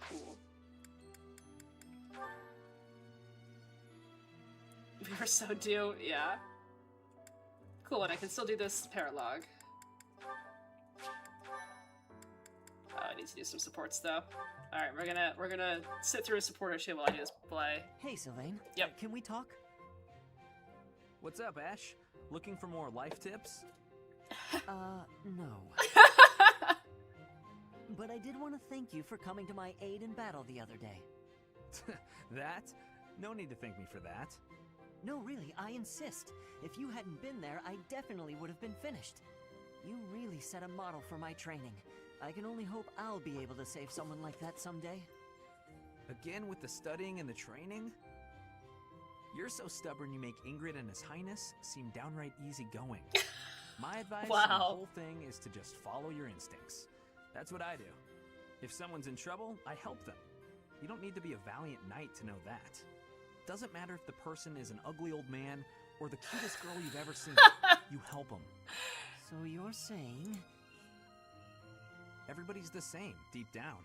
Cool. We were so due, yeah. Cool, and I can still do this paralog. I need to do some supports though. Alright, we're gonna sit through a supporter too while I do this play. Hey, Sylvain. Yep. Can we talk? What's up, Ash? Looking for more life tips? No. But I did want to thank you for coming to my aid in battle the other day. That? No need to thank me for that. No, really, I insist. If you hadn't been there, I definitely would have been finished. You really set a model for my training. I can only hope I'll be able to save someone like that someday. Again with the studying and the training? You're so stubborn you make Ingrid and His Highness seem downright easygoing. My advice on the Wow. whole thing is to just follow your instincts. That's what I do. If someone's in trouble, I help them. You don't need to be a valiant knight to know that. Doesn't matter if the person is an ugly old man or the cutest girl you've ever seen. You help them. So you're saying... Everybody's the same, deep down.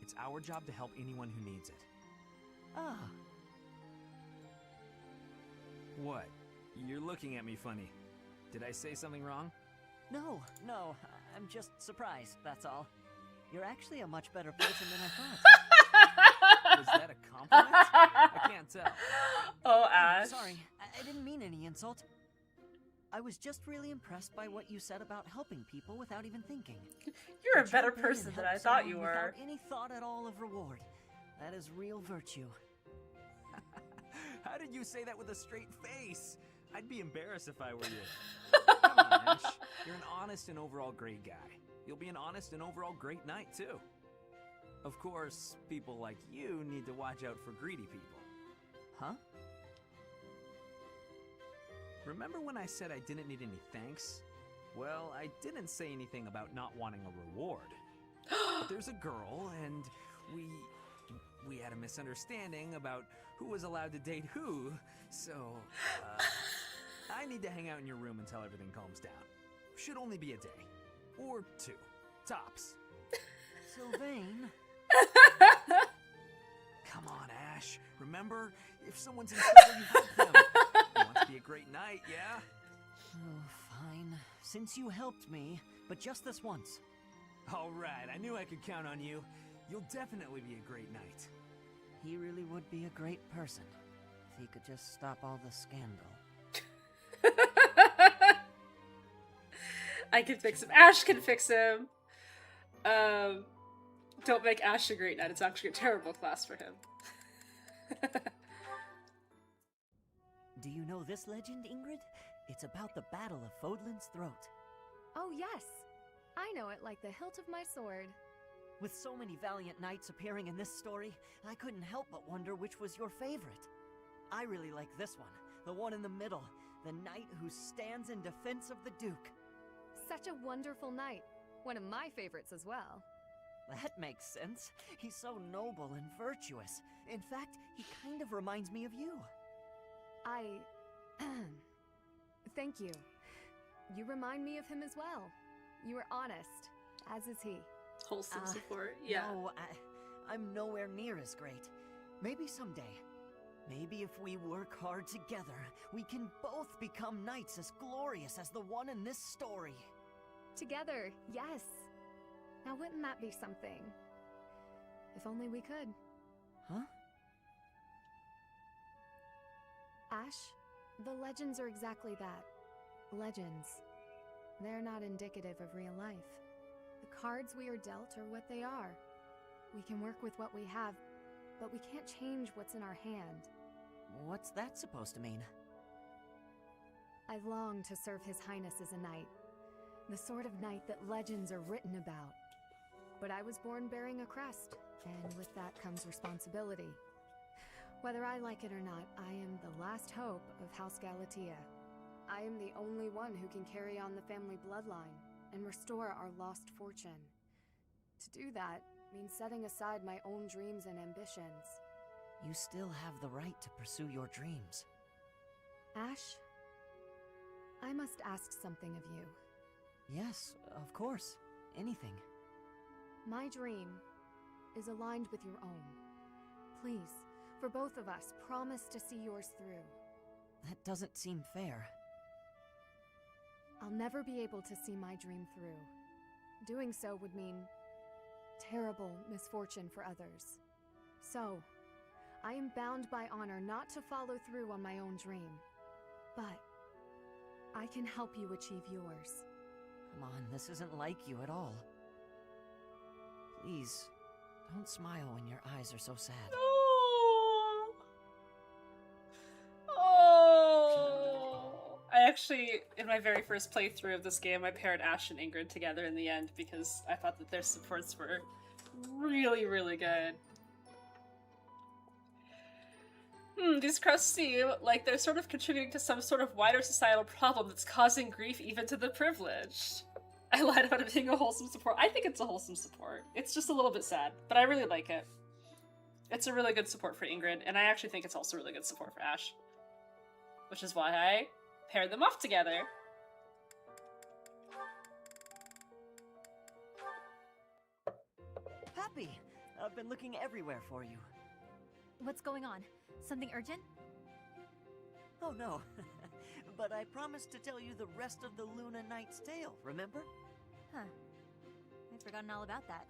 It's our job to help anyone who needs it. Ah. What? You're looking at me funny. Did I say something wrong? No, I'm just surprised, that's all. You're actually a much better person than I thought. Was that a compliment? I can't tell. Oh, Ash. Sorry, I didn't mean any insult. I was just really impressed by what you said about helping people without even thinking. You're a To better jump in and person than help I thought you someone were. Without any thought at all of reward. That is real virtue. How did you say that with a straight face? I'd be embarrassed if I were you. Come on, Ash. You're an honest and overall great guy. You'll be an honest and overall great knight, too. Of course, people like you need to watch out for greedy people. Huh? Remember when I said I didn't need any thanks? Well, I didn't say anything about not wanting a reward. But there's a girl, and we had a misunderstanding about who was allowed to date who, so, I need to hang out in your room until everything calms down. Should only be a day. Or 2. Tops. Sylvain? Come on, Ash. Remember, if someone's in trouble, you help them. You want to be a great knight, yeah? Oh, fine. Since you helped me, but just this once. All right, I knew I could count on you. You'll definitely be a great knight. He really would be a great person if he could just stop all the scandal. I can fix him. Ash can fix him. Don't make Ash a great knight. It's actually a terrible class for him. Do you know this legend, Ingrid? It's about the Battle of Fodlan's Throat. Oh, yes. I know it like the hilt of my sword. With so many valiant knights appearing in this story, I couldn't help but wonder which was your favorite. I really like this one, the one in the middle, the knight who stands in defense of the Duke. Such a wonderful knight. One of my favorites as well. That makes sense. He's so noble and virtuous. In fact, he kind of reminds me of you. Thank you. You remind me of him as well. You are honest, as is he. Wholesome support, yeah. No, I'm nowhere near as great. Maybe someday. Maybe if we work hard together, we can both become knights as glorious as the one in this story. Together, yes. Now wouldn't that be something? If only we could. Huh? Ash, the legends are exactly that. Legends. They're not indicative of real life. The cards we are dealt are what they are. We can work with what we have, but we can't change what's in our hand. What's that supposed to mean? I long to serve His Highness as a knight. The sort of knight that legends are written about. But I was born bearing a crest, and with that comes responsibility. Whether I like it or not, I am the last hope of House Galatea. I am the only one who can carry on the family bloodline and restore our lost fortune. To do that means setting aside my own dreams and ambitions. You still have the right to pursue your dreams. Ash, I must ask something of you. Yes, of course. Anything. My dream is aligned with your own. Please, for both of us, promise to see yours through. That doesn't seem fair. I'll never be able to see my dream through. Doing so would mean terrible misfortune for others. So, I am bound by honor not to follow through on my own dream. But I can help you achieve yours. Come on, this isn't like you at all. Please, don't smile when your eyes are so sad. Oh! I actually, in my very first playthrough of this game, I paired Ash and Ingrid together in the end because I thought that their supports were really, really good. these crusts seem like they're sort of contributing to some sort of wider societal problem that's causing grief even to the privileged. I lied about it being a wholesome support. I think it's a wholesome support. It's just a little bit sad, but I really like it. It's a really good support for Ingrid, and I actually think it's also really good support for Ash. Which is why I paired them off together. Happy! I've been looking everywhere for you. What's going on? Something urgent? Oh no, but I promised to tell you the rest of the Luna Knight's tale, remember? Huh. I'd forgotten all about that.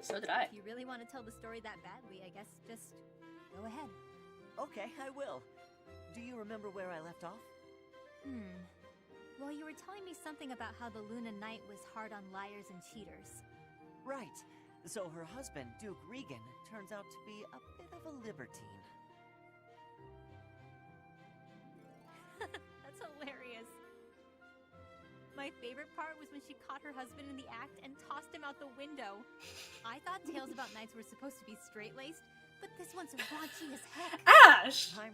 So did I. If you really want to tell the story that badly, I guess just go ahead. Okay, I will. Do you remember where I left off? Well, you were telling me something about how the Luna Knight was hard on liars and cheaters. Right. So her husband, Duke Regan, turns out to be a bit of a libertine. That's hilarious. My favorite part was when she caught her husband in the act and tossed him out the window. I thought tales about knights were supposed to be straight-laced, but this one's raunchy as heck. Ash! I'm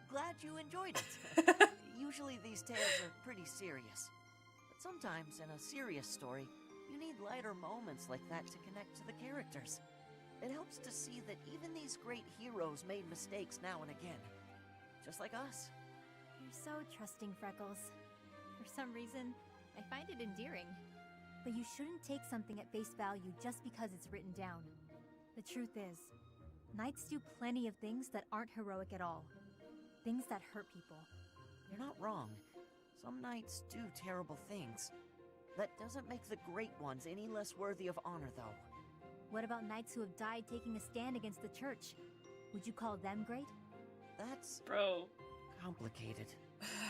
glad you enjoyed it. Usually these tales are pretty serious. But sometimes in a serious story, you need lighter moments like that to connect to the characters. It helps to see that even these great heroes made mistakes now and again. Just like us. You're so trusting, Freckles. For some reason, I find it endearing. But you shouldn't take something at face value just because it's written down. The truth is, knights do plenty of things that aren't heroic at all. Things that hurt people. You're not wrong. Some knights do terrible things. That doesn't make the great ones any less worthy of honor, though. What about knights who have died taking a stand against the church? Would you call them great? That's... Bro. complicated.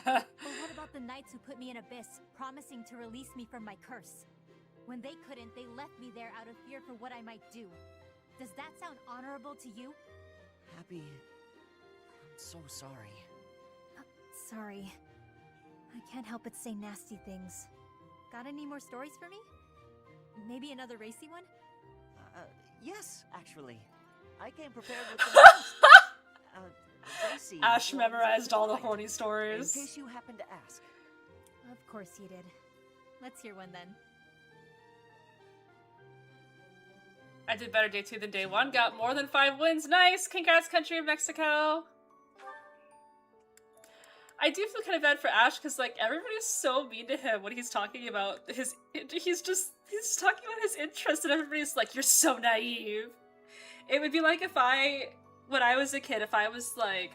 Or what about the knights who put me in Abyss, promising to release me from my curse? When they couldn't, they left me there out of fear for what I might do. Does that sound honorable to you? Happy... I'm so sorry. Sorry. I can't help but say nasty things. Got any more stories for me? Maybe another racy one? Yes, actually. I came prepared with the most, racy Ash ones memorized all the right, horny stories. in case you happen to ask. Of course you did. Let's hear one then. I did better day 2 than day 1. Got more than 5 wins. Nice! Congrats, country of Mexico! I do feel kind of bad for Ash because, like, everybody's so mean to him when he's talking about his... He's talking about his interest and everybody's like, you're so naive. It would be like if when I was a kid, if I was, like,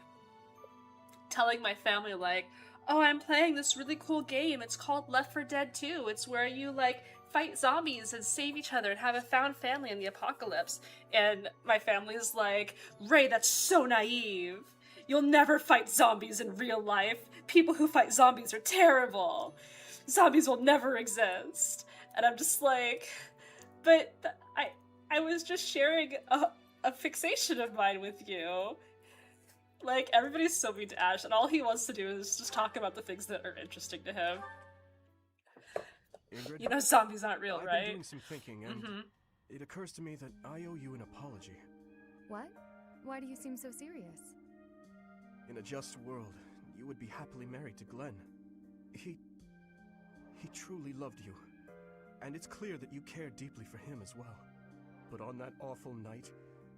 telling my family, like, oh, I'm playing this really cool game. It's called Left 4 Dead 2. It's where you, like, fight zombies and save each other and have a found family in the apocalypse. And my family's like, Ray, that's so naive. You'll never fight zombies in real life. People who fight zombies are terrible. Zombies will never exist. And I'm just like, but I was just sharing a fixation of mine with you. Like, everybody's so mean to Ash, and all he wants to do is just talk about the things that are interesting to him. Ingrid, you know zombies aren't real, I've right? I've been doing some thinking, and it occurs to me that I owe you an apology. What? Why do you seem so serious? In a just world, you would be happily married to Glenn. He truly loved you. And it's clear that you care deeply for him as well. But on that awful night,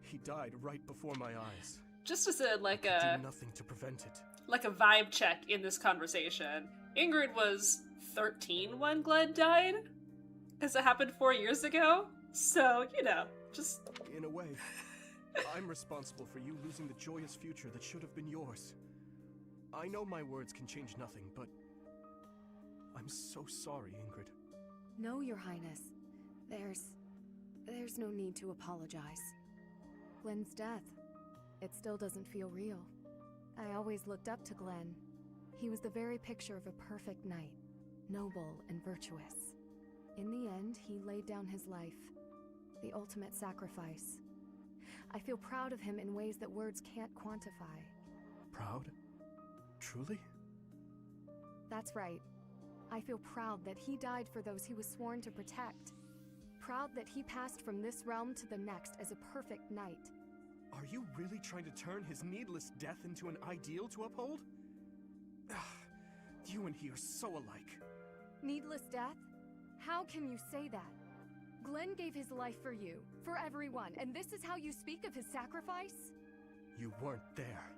he died right before my eyes. Just as a, like I did nothing to prevent it. Like a vibe check in this conversation. Ingrid was 13 when Glenn died. Because it happened 4 years ago. So, you know, just... In a way, I'm responsible for you losing the joyous future that should have been yours. I know my words can change nothing, but... I'm so sorry, Ingrid. No, Your Highness. There's no need to apologize. Glenn's death, it still doesn't feel real. I always looked up to Glenn. He was the very picture of a perfect knight, noble and virtuous. In the end, he laid down his life, the ultimate sacrifice. I feel proud of him in ways that words can't quantify. Proud? Truly? That's right. I feel proud that he died for those he was sworn to protect. Proud that he passed from this realm to the next as a perfect knight. Are you really trying to turn his needless death into an ideal to uphold? You and he are so alike. Needless death? How can you say that? Glenn gave his life for you, for everyone, and this is how you speak of his sacrifice? You weren't there.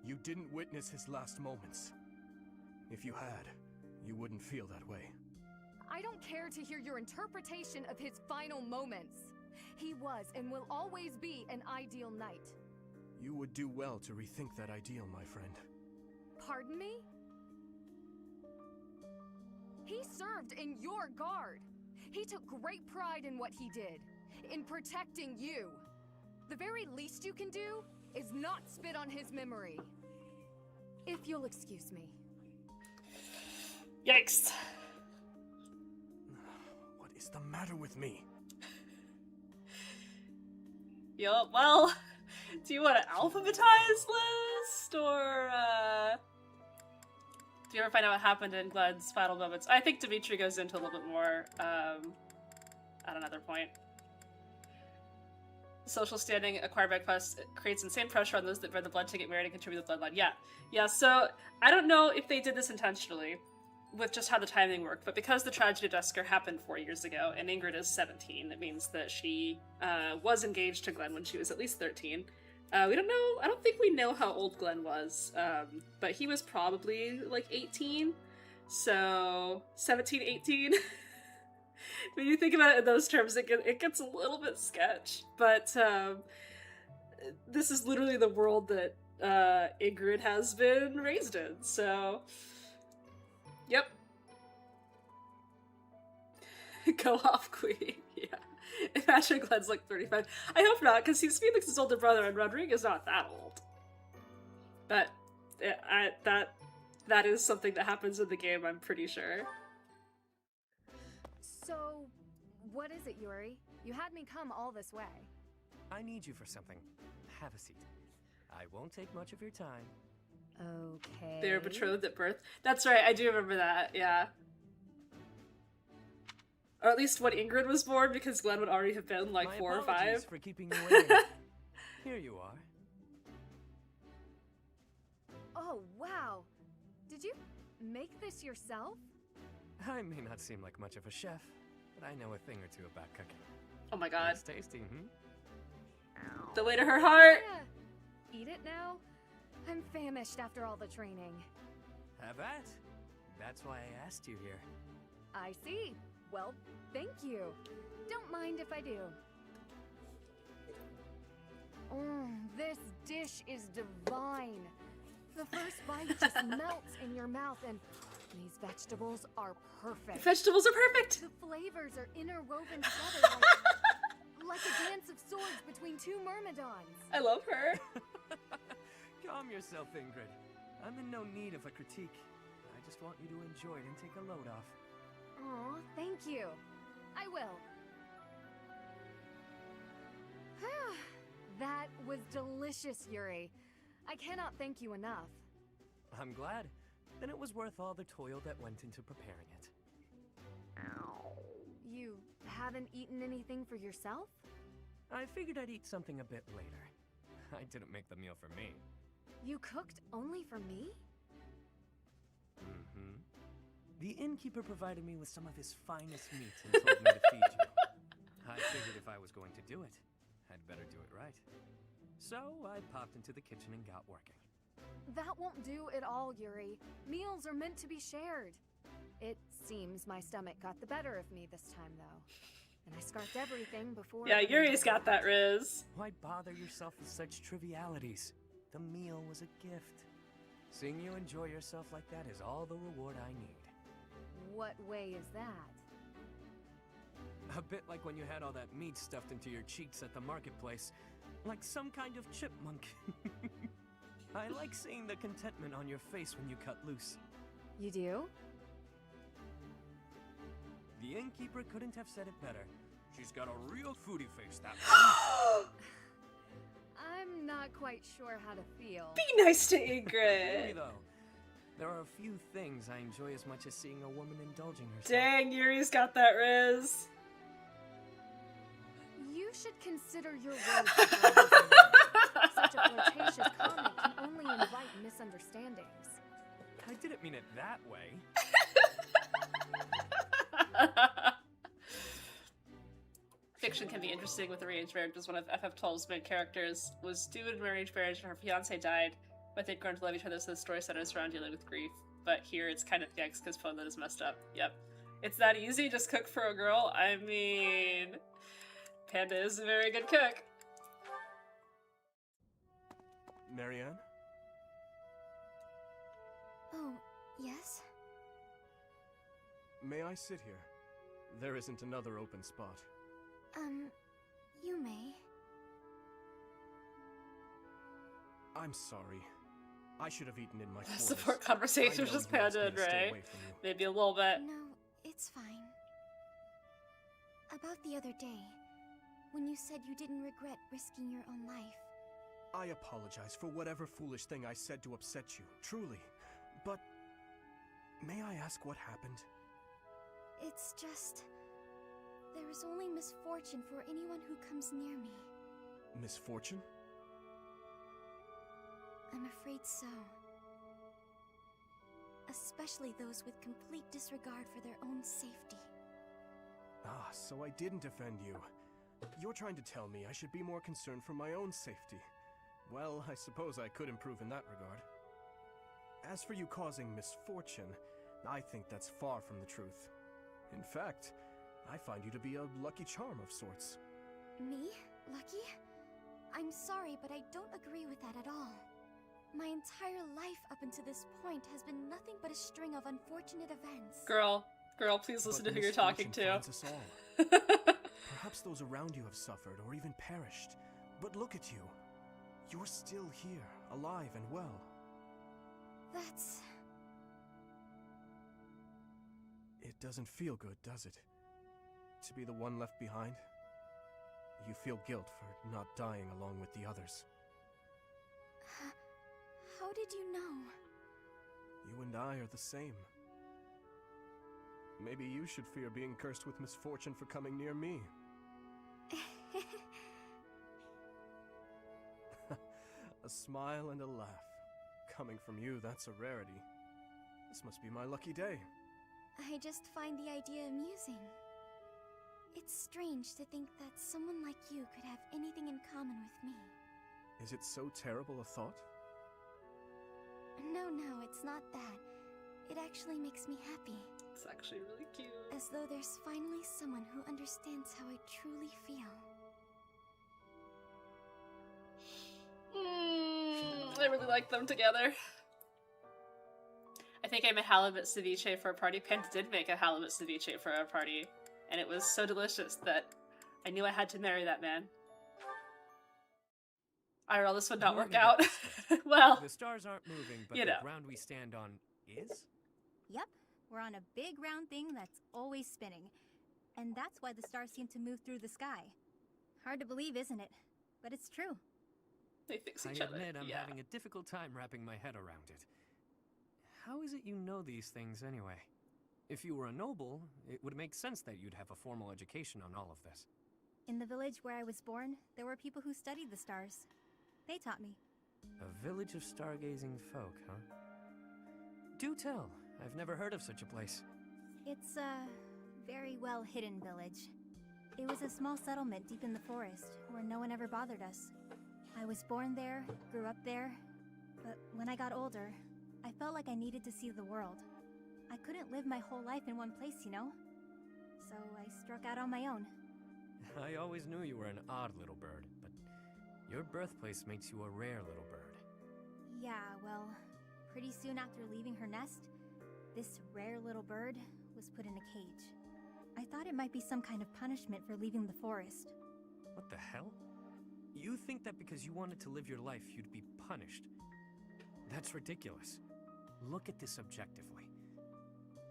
You didn't witness his last moments. If you had, you wouldn't feel that way. I don't care to hear your interpretation of his final moments. He was and will always be an ideal knight. You would do well to rethink that ideal, my friend. Pardon me? He served in your guard. He took great pride in what he did, in protecting you. The very least you can do is not spit on his memory. If you'll excuse me. Yikes. What is the matter with me? Yo, well, do you want an alphabetized list, or, do you ever find out what happened in Glenn's final moments? I think Dimitri goes into a little bit more, at another point. Social standing acquired by quest creates insane pressure on those that bear the blood to get married and contribute to the bloodline. Yeah, so I don't know if they did this intentionally, with just how the timing worked, but because the tragedy of Dusker happened 4 years ago, and Ingrid is 17, it means that she was engaged to Glenn when she was at least 13. We don't know, I don't think we know how old Glenn was, but he was probably like 18, so 17, 18. When you think about it in those terms, it gets a little bit sketch, but this is literally the world that Ingrid has been raised in, so... Yep. Go off, Queen. Yeah. Imagine Glenn's like 35. I hope not, because he's Felix's his older brother, and Rodriguez's not that old. But that is something that happens in the game, I'm pretty sure. So, what is it, Yuri? You had me come all this way. I need you for something. Have a seat. I won't take much of your time. Okay. They were betrothed at birth. That's right, I do remember that, yeah. Or at least when Ingrid was born, because Glenn would already have been like 4 or 5. For keeping you waiting. Here you are. Oh, wow. Did you make this yourself? I may not seem like much of a chef, but I know a thing or two about cooking. Oh my god. It's tasty, The way to her heart! Yeah. Eat it now? I'm famished after all the training. Have at. That's why I asked you here. I see. Well, thank you. Don't mind if I do. This dish is divine. The first bite just melts in your mouth, and these vegetables are perfect. Vegetables are perfect! The flavors are interwoven together like a dance of swords between two myrmidons. I love her. Calm yourself, Ingrid. I'm in no need of a critique. I just want you to enjoy it and take a load off. Aw, thank you. I will. That was delicious, Yuri. I cannot thank you enough. I'm glad. Then it was worth all the toil that went into preparing it. You haven't eaten anything for yourself? I figured I'd eat something a bit later. I didn't make the meal for me. You cooked only for me? Mm-hmm. The innkeeper provided me with some of his finest meat and told me to feed you. I figured if I was going to do it, I'd better do it right. So I popped into the kitchen and got working. That won't do at all, Yuri. Meals are meant to be shared. It seems my stomach got the better of me this time, though. And I scarfed everything before... Yeah, Yuri's got that Riz. Why bother yourself with such trivialities? The meal was a gift. Seeing you enjoy yourself like that is all the reward I need. What way is that? A bit like when you had all that meat stuffed into your cheeks at the marketplace. Like some kind of chipmunk. I like seeing the contentment on your face when you cut loose. You do? The innkeeper couldn't have said it better. She's got a real foodie face, that one. I'm not quite sure how to feel. Be nice to Ingrid! Really, though. There are a few things I enjoy as much as seeing a woman indulging herself. Dang, Yuri's got that Riz. You should consider your words. Such a flirtatious comment can only invite misunderstandings. I didn't mean it that way. Fiction can be interesting with arranged marriages. One of FF12's main characters was due in an arranged marriage and her fiance died, but they'd grown to love each other, so the story centers around dealing with grief. But here it's kind of yikes because Phoneland is messed up. Yep. It's that easy, just cook for a girl? I mean, Panda is a very good cook. Marianne? Oh, yes? May I sit here? There isn't another open spot. You may. I'm sorry. I should have eaten in my quarters. Support conversation with just Panda and Ray. Maybe a little bit. No, it's fine. About the other day, when you said you didn't regret risking your own life. I apologize for whatever foolish thing I said to upset you, truly. But may I ask what happened? It's just... there is only misfortune for anyone who comes near me. Misfortune? I'm afraid so. Especially those with complete disregard for their own safety. Ah, so I didn't offend you. You're trying to tell me I should be more concerned for my own safety. Well, I suppose I could improve in that regard. As for you causing misfortune, I think that's far from the truth. In fact, I find you to be a lucky charm of sorts. Me? Lucky? I'm sorry, but I don't agree with that at all. My entire life up until this point has been nothing but a string of unfortunate events. Girl, please listen to who you're talking to. Us all. Perhaps those around you have suffered or even perished. But look at you. You're still here, alive and well. That's... It doesn't feel good, does it? To be the one left behind? You feel guilt for not dying along with the others. How did you know? You and I are the same. Maybe you should fear being cursed with misfortune for coming near me. A smile and a laugh. Coming from you, that's a rarity. This must be my lucky day. I just find the idea amusing. It's strange to think that someone like you could have anything in common with me. Is it so terrible a thought? No, it's not that. It actually makes me happy. It's actually really cute. As though there's finally someone who understands how I truly feel. I really like them together. I think I made halibut ceviche for a party. Panda did make a halibut ceviche for our party, and it was so delicious that I knew I had to marry that man. IRL, this would not work out. Well, the stars aren't moving, but you the know. ground we stand on is? Yep, we're on a big round thing that's always spinning. And that's why the stars seem to move through the sky. Hard to believe, isn't it? But it's true. They fix I each other. admit I'm Yeah. having a difficult time wrapping my head around it. How is it you know these things anyway? If you were a noble, it would make sense that you'd have a formal education on all of this. In the village where I was born, there were people who studied the stars. They taught me. A village of stargazing folk, huh? Do tell. I've never heard of such a place. It's a very well hidden village. It was a small settlement deep in the forest where no one ever bothered us. I was born there, grew up there, but when I got older, I felt like I needed to see the world. I couldn't live my whole life in one place, you know? So I struck out on my own. I always knew you were an odd little bird, but your birthplace makes you a rare little bird. Yeah, well, pretty soon after leaving her nest, this rare little bird was put in a cage. I thought it might be some kind of punishment for leaving the forest. What the hell? You think that because you wanted to live your life, you'd be punished? That's ridiculous. Look at this objectively.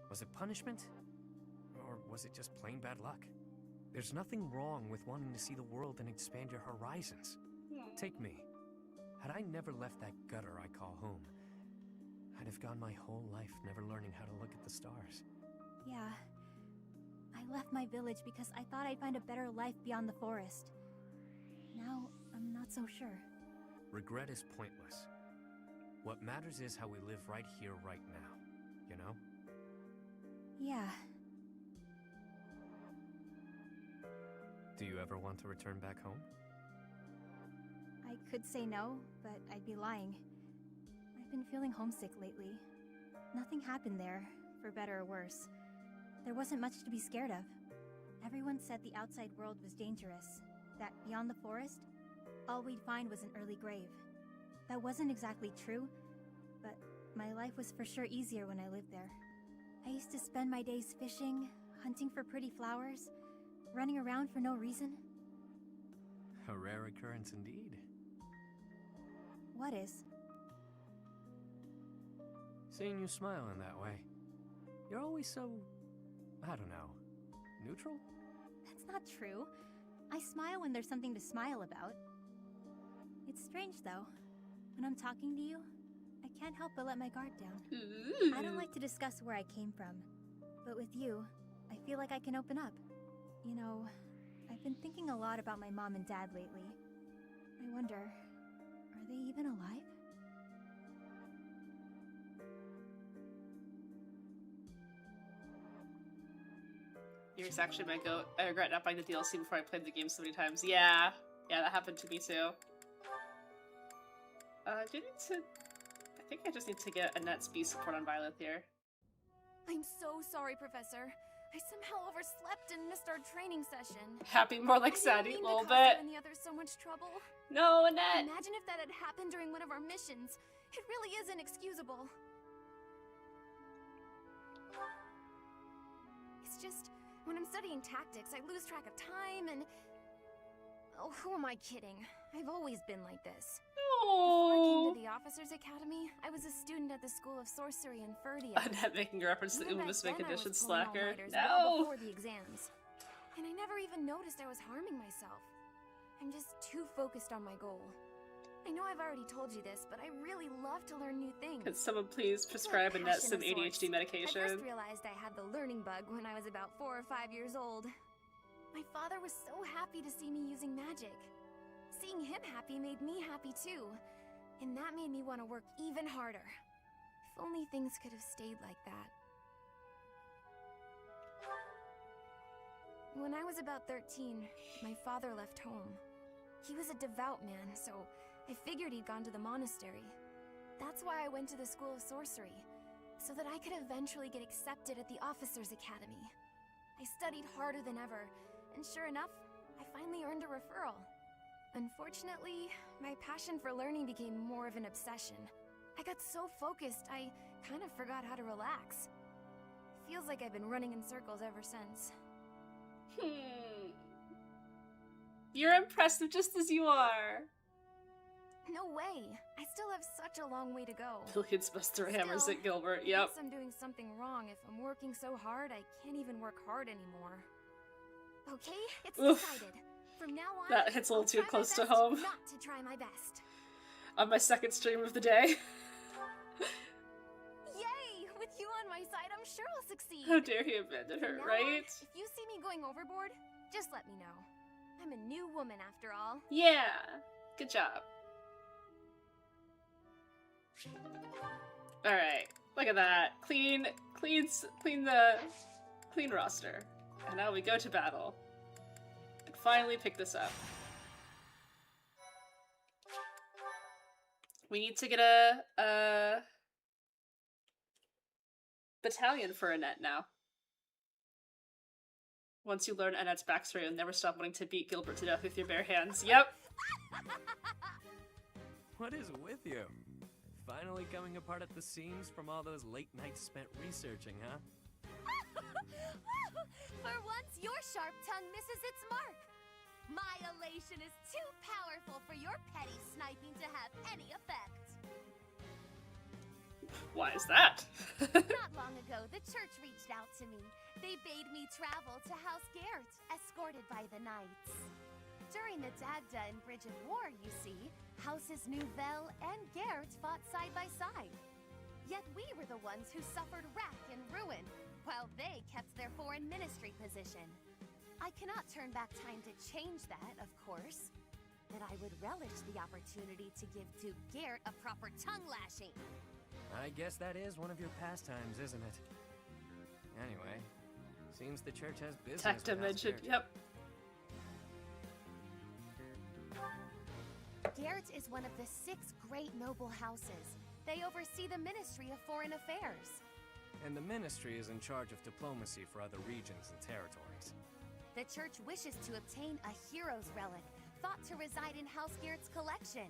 Was it punishment? Or was it just plain bad luck? There's nothing wrong with wanting to see the world and expand your horizons. Take me. Had I never left that gutter I call home, I'd have gone my whole life never learning how to look at the stars. Yeah. I left my village because I thought I'd find a better life beyond the forest. Now, I'm not so sure. Regret is pointless. What matters is how we live right here, right now. You know? Yeah. Do you ever want to return back home? I could say no, but I'd be lying. I've been feeling homesick lately. Nothing happened there, for better or worse. There wasn't much to be scared of. Everyone said the outside world was dangerous, that beyond the forest, all we'd find was an early grave. That wasn't exactly true, but my life was for sure easier when I lived there. I used to spend my days fishing, hunting for pretty flowers, running around for no reason. A rare occurrence indeed. What is? Seeing you smile in that way. You're always so, I don't know, neutral? That's not true. I smile when there's something to smile about. It's strange, though. When I'm talking to you, I can't help but let my guard down. I don't like to discuss where I came from, but with you, I feel like I can open up. You know, I've been thinking a lot about my mom and dad lately. I wonder, are they even alive? Here's actually my goat. I regret not buying the DLC before I played the game so many times. Yeah, that happened to me too. Do you need to... I think I just need to get Annette's B support on Violet here. I'm so sorry, Professor. I somehow overslept and missed our training session. Happy more like Sadie, a little bit. And the others so much trouble. No, Annette! Imagine if that had happened during one of our missions. It really is inexcusable. It's just, when I'm studying tactics, I lose track of time and... Oh, who am I kidding? I've always been like this. Before I came to the Officers Academy, I was a student at the School of Sorcery in Ferdia. Annette making a reference to Uma's make edition slacker. Well before the exams. And I never even noticed I was harming myself. I'm just too focused on my goal. I know I've already told you this, but I really love to learn new things. Could someone please prescribe Annette some ADHD medication? I first realized I had the learning bug when I was about 4 or 5 years old. My father was so happy to see me using magic. Seeing him happy made me happy too. And that made me want to work even harder. If only things could have stayed like that. When I was about 13, my father left home. He was a devout man, so I figured he'd gone to the monastery. That's why I went to the School of Sorcery, so that I could eventually get accepted at the Officers Academy. I studied harder than ever, and sure enough, I finally earned a referral. Unfortunately, my passion for learning became more of an obsession. I got so focused, I kind of forgot how to relax. Feels like I've been running in circles ever since. You're impressive just as you are. No way! I still have such a long way to go. Billions must throw hammers at Gilbert, yep. I guess I'm doing something wrong if I'm working so hard I can't even work hard anymore. Okay, it's decided. From now on, that hits a little too close to home. Not to try my best. On my second stream of the day. Yay! With you on my side, I'm sure I'll succeed. How dare he abandon her, right? If you see me going overboard, just let me know. I'm a new woman after all. Yeah. Good job. Alright. Look at that. Clean roster. And now we go to battle. And finally pick this up. We need to get a battalion for Annette now. Once you learn Annette's backstory, you'll never stop wanting to beat Gilbert to death with your bare hands. Yep. What is with you? Finally coming apart at the seams from all those late nights spent researching, huh? For once, your sharp tongue misses its mark. My elation is too powerful for your petty sniping to have any effect. Why is that? Not long ago, the church reached out to me. They bade me travel to House Garrett, escorted by the knights. During the Dagda and Bridge of War, you see, Houses Nouvelle and Garrett fought side by side. Yet we were the ones who suffered wreck and ruin, while they kept their foreign ministry position. I cannot turn back time to change that, of course. that I would relish the opportunity to give Duke Garrett a proper tongue lashing. I guess that is one of your pastimes, isn't it? Anyway, seems the church has business Tech with House dimension. Garrett. Yep. Garrett is one of the 6 great noble houses. They oversee the Ministry of Foreign Affairs. And the ministry is in charge of diplomacy for other regions and territories. The church wishes to obtain a hero's relic, thought to reside in House Garrett's collection.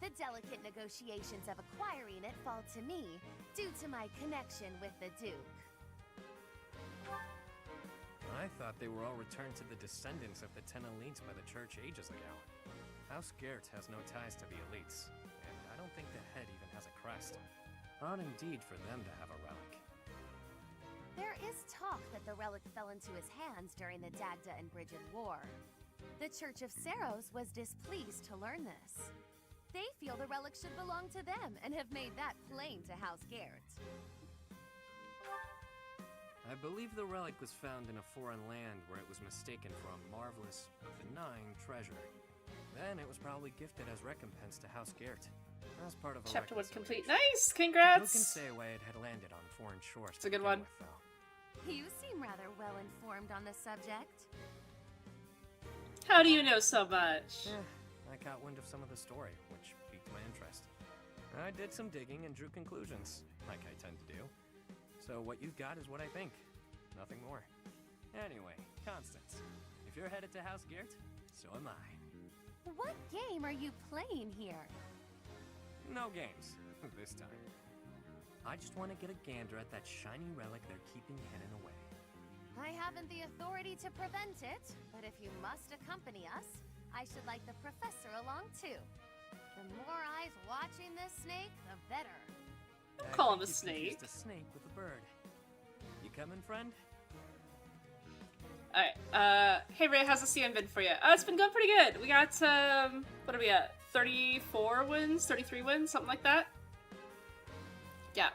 The delicate negotiations of acquiring it fall to me, due to my connection with the Duke. I thought they were all returned to the descendants of the 10 elites by the church ages ago. House Garrett has no ties to the elites, and I don't think the head even has a crest. Odd indeed for them to have a relic. There is talk that the relic fell into his hands during the Dagda and Brigid War. The Church of Saros was displeased to learn this. They feel the relic should belong to them and have made that plain to House Garrett. I believe the relic was found in a foreign land where it was mistaken for a marvelous, benign treasure. Then it was probably gifted as recompense to House Garrett. As part of a Chapter 1 complete. reconciliation. Nice! Congrats! Who can say why it had landed on foreign shores? It's a good one. You seem rather well informed on the subject. How do you know so much? I caught wind of some of the story, which piqued my interest. I did some digging and drew conclusions, like I tend to do. So what you've got is what I think. Nothing more. Anyway, Constance, if you're headed to House Garrett, so am I. What game are you playing here? No games, this time. I just want to get a gander at that shiny relic they're keeping hidden away. I haven't the authority to prevent it, but if you must accompany us, I should like the professor along too. The more eyes watching this snake, the better. Don't call him a snake. Just a snake with a bird. You coming, friend? Alright, hey Ray, how's the CM been for you? It's been going pretty good. We got, what are we at? 34 wins? 33 wins? Something like that? Yeah.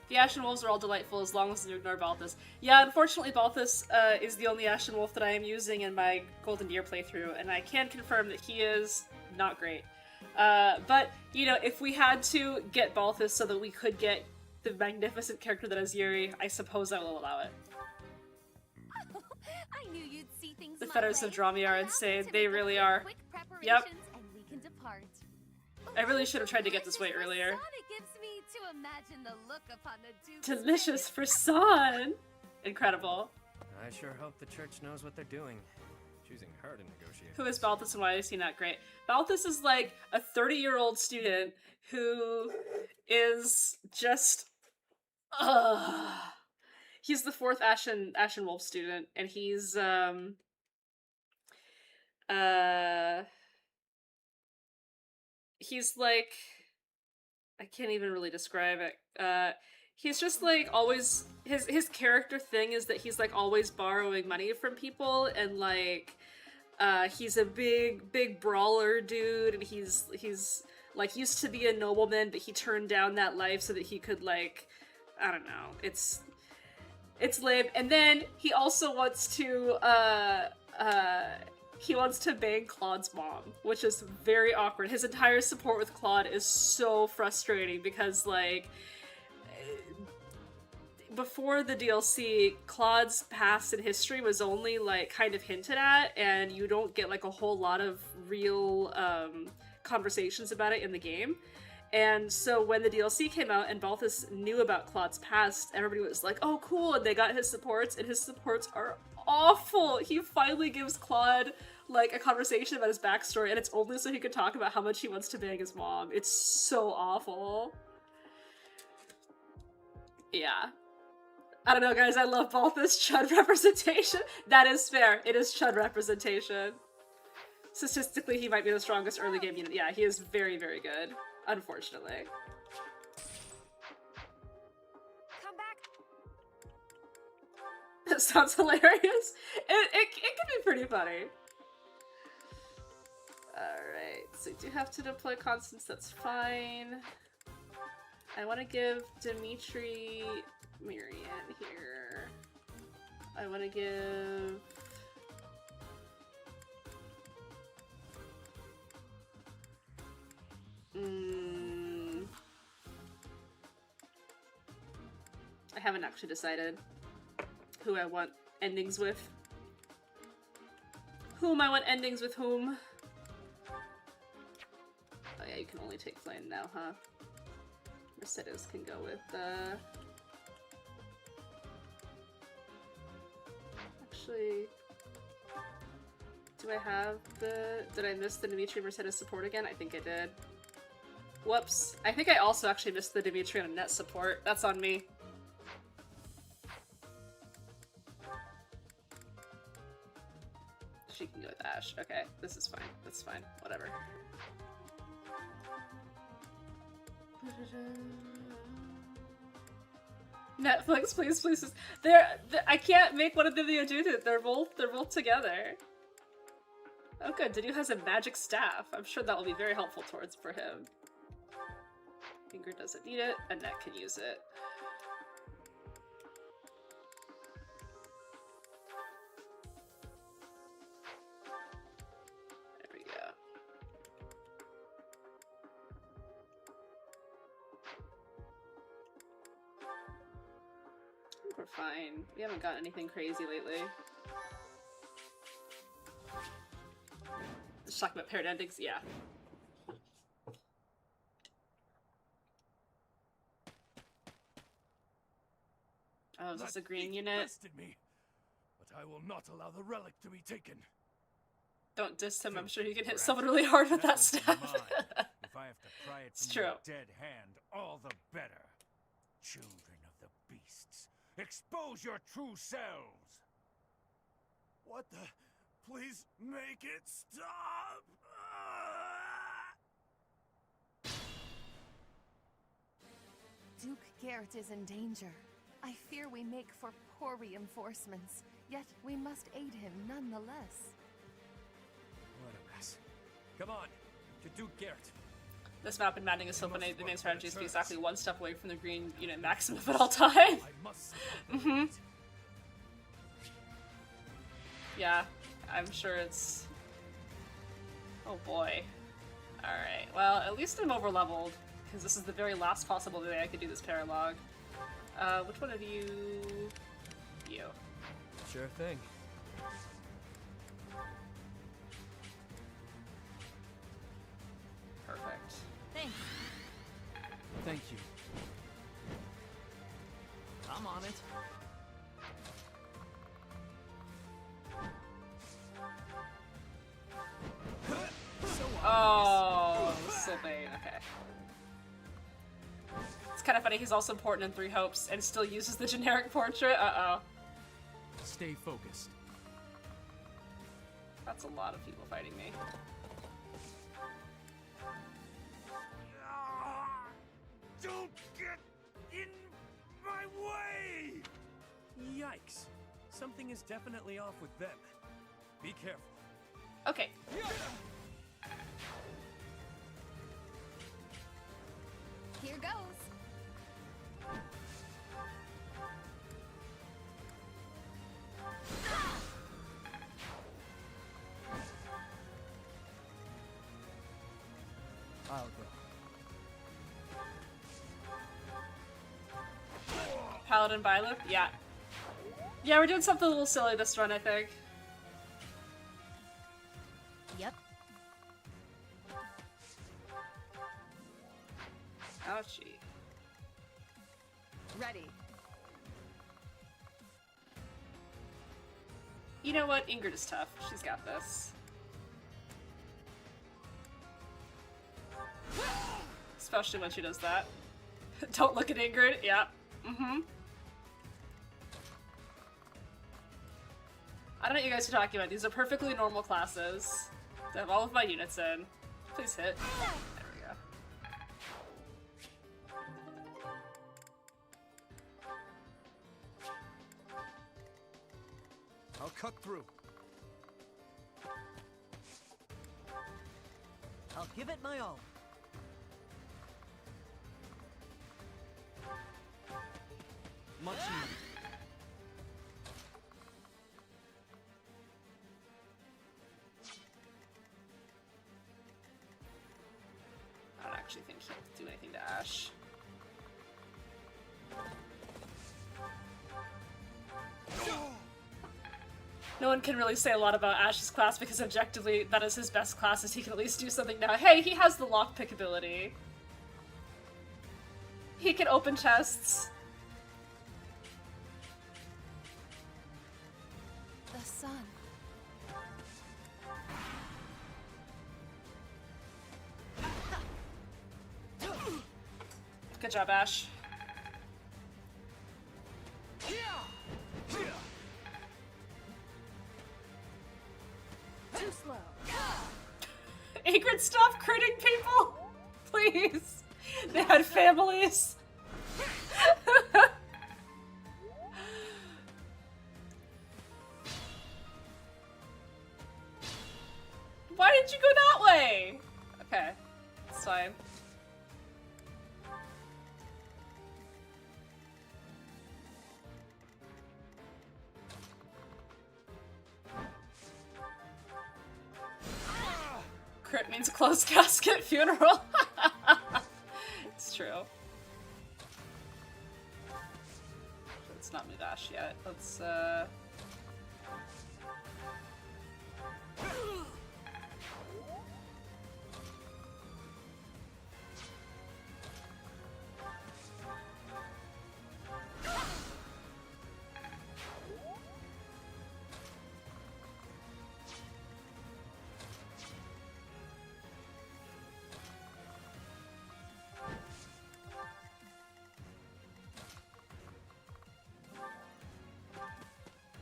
The Ashen Wolves are all delightful as long as you ignore Balthus. Yeah, unfortunately Balthus is the only Ashen Wolf that I am using in my Golden Deer playthrough, and I can confirm that he is not great. But, you know, if we had to get Balthus so that we could get the magnificent character that is Yuri, I suppose I will allow it. I knew you'd see things The my Fetters way. of Dromir are insane. They really Allow me are. to make a quick Yep. preparations and we can depart. I really should have tried to get this way earlier. It gives me to imagine the look upon the Duke's Delicious for San! Incredible. I sure hope the church knows what they're doing. Choosing her to negotiate. Who is Balthus and why is he not great? Balthus is like a 30-year-old student who is just... He's the 4th Ashen Wolf student, and he's, he's like... I can't even really describe it. He's just like always... His character thing is that he's like always borrowing money from people, and like... he's a big brawler dude, and he's like used to be a nobleman, but he turned down that life so that he could like, I don't know, it's lame. And then he also wants to bang Claude's mom, which is very awkward. His entire support with Claude is so frustrating because like before the DLC, Claude's past and history was only like kind of hinted at, and you don't get like a whole lot of real conversations about it in the game. And so when the DLC came out and Balthus knew about Claude's past, everybody was like, oh cool, and they got his supports, and his supports are awful. He finally gives Claude like a conversation about his backstory, and it's only so he could talk about how much he wants to bang his mom. It's so awful. Yeah. I don't know, guys, I love Balthus Chud representation. That is fair. It is Chud representation. Statistically, he might be the strongest early game unit. Yeah, he is very, very good. Unfortunately. Come back. That sounds hilarious. It can be pretty funny. Alright, so you do have to deploy Constance, that's fine. I want to give Dimitri Marianne here. I want to give... I haven't actually decided who I want endings with. Whom I want endings with whom. Oh yeah, you can only take Flame now, huh? Mercedes can go with, Actually... Do I have the... Did I miss the Dimitri Mercedes support again? I think I did. Whoops. I think I also actually missed the Dimitri on net support. That's on me. She can go with Ash. Okay, this is fine. That's fine. Whatever. Netflix, please, please. I can't make one of the video do it. They're both together. Oh good, Danu has a magic staff. I'm sure that will be very helpful for him. Ingrid doesn't need it, Annette can use it. There we go. I think we're fine. We haven't gotten anything crazy lately. Just talking about paired endings, yeah. Oh, is this a green unit? Me, but I will not allow the relic to be taken. Don't diss him, I'm sure you can hit someone really hard with that staff. If I have to pry it from your dead hand, all the better. Children of the beasts, expose your true selves! What the... Please make it stop! Duke Garrett is in danger. I fear we make for poor reinforcements, yet we must aid him nonetheless. What a mess. Come on, to Duke Garrett. This map in Maddening is so funny. The main strategy is to be exactly one step away from the green unit maximum at all time. Yeah, I'm sure it's... Oh boy. Alright, well, at least I'm over-leveled, because this is the very last possible way I could do this paralog. Which one of you... You. Sure thing. Perfect. Thanks. Thank you. I'm on it. Oh, Sylvain, okay. It's kind of funny, he's also important in Three Hopes and still uses the generic portrait. Uh-oh. Stay focused. That's a lot of people fighting me. Don't get in my way! Yikes. Something is definitely off with them. Be careful. Okay. Here goes. I'll go. Paladin Byleth? Yeah. Yeah, we're doing something a little silly this run, I think. Yep. Ouchie. Ready. You know what? Ingrid is tough. She's got this. Especially when she does that. Don't look at Ingrid. Yeah. Mm-hmm. I don't know what you guys are talking about. These are perfectly normal classes. I have all of my units in. Please hit. There we go. I'll cut through. I'll give it my all. Much needed. actually think he'll do anything to Ash. No one can really say a lot about Ash's class because objectively that is his best class, as he can at least do something now. Hey, he has the lockpick ability. He can open chests. The sun. Good job, Ash. Too slow. Ingrid, stop critting people! Please! They had families! Why did you go that way? Okay, it's fine. Crit means closed casket funeral. It's true. Let's not move Ash yet. Let's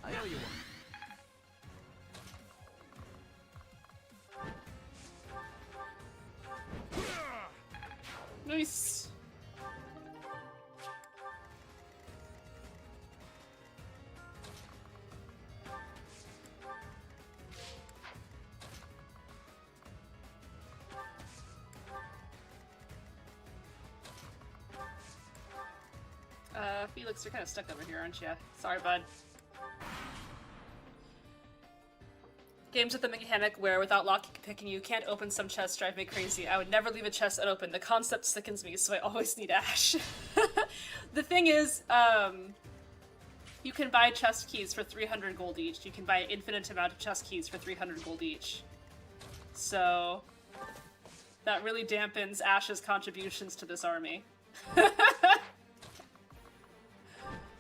I owe you one. Nice. Felix, you're kind of stuck over here, aren't you? Sorry, bud. Games with the mechanic where without lockpicking you can't open some chests drive me crazy. I would never leave a chest unopened. The concept sickens me, so I always need Ash. The thing is, you can buy chest keys for 300 gold each. You can buy an infinite amount of chest keys for 300 gold each. So, that really dampens Ash's contributions to this army.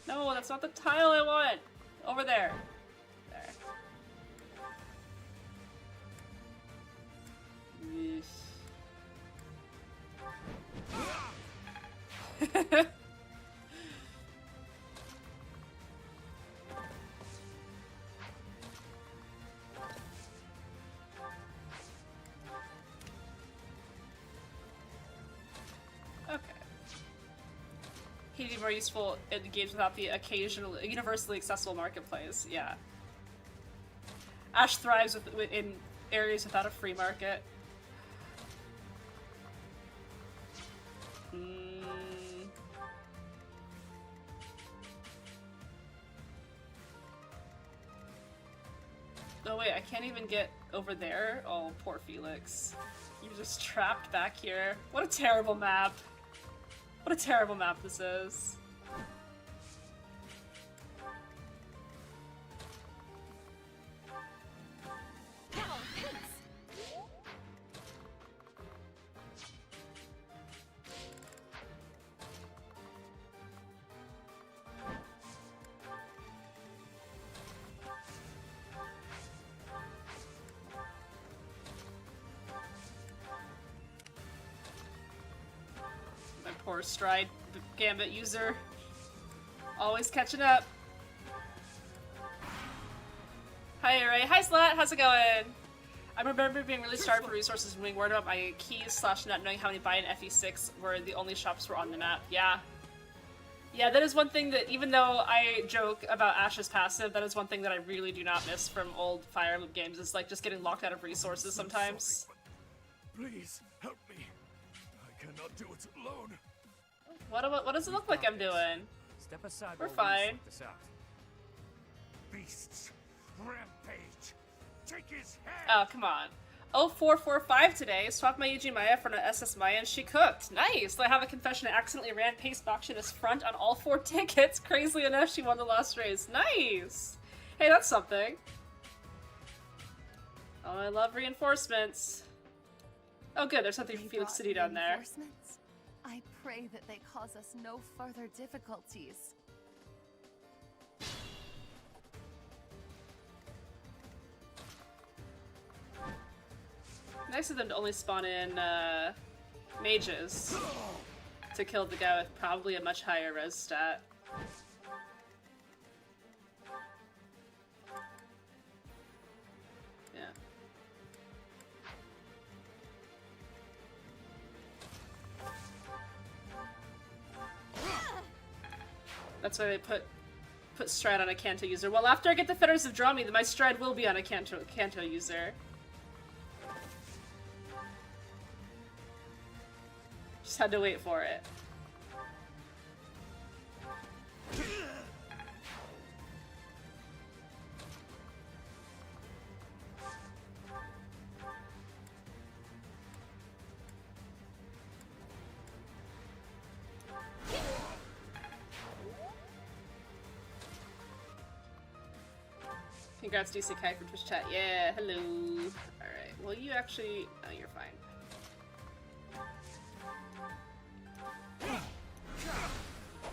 No, that's not the tile I want! Over there. There. Okay. He'd be more useful in games without the occasional, universally accessible marketplace. Yeah. Ash thrives in areas without a free market. Oh wait, I can't even get over there? Oh, poor Felix. You're just trapped back here. What a terrible map. What a terrible map this is. Poor Stride, the Gambit user. Always catching up. Hi Ray, hi Slat, how's it going? I remember being really starved for resources and being worried about my keys / not knowing how many buy in FE6 where the only shops were on the map. Yeah. Yeah, that is one thing that, even though I joke about Ash's passive, that is one thing that I really do not miss from old Fire Emblem games, is like just getting locked out of resources sometimes. Sorry, please, help me. I cannot do it alone. What does it look like I'm doing? Step aside. We're fine. This out. Beasts, rampage, take his head. Oh, come on. 0445 today. Swapped my UG Maya for an SS Maya and she cooked. Nice! I have a confession. I accidentally ran paste auctionist front on all 4 tickets. Crazily enough, she won the last race. Nice! Hey, that's something. Oh, I love reinforcements. Oh good, there's something from Felix City down there. I pray that they cause us no further difficulties. Nice of them to only spawn in mages to kill the guy with probably a much higher res stat. Yeah. That's why they put Stride on a Kanto user. Well, after I get the Fetters of Drami, then my Stride will be on a Kanto user. Just had to wait for it. Congrats, DC Kai, for Twitch chat. Yeah, hello. Alright, well, you actually... Oh, you're fine.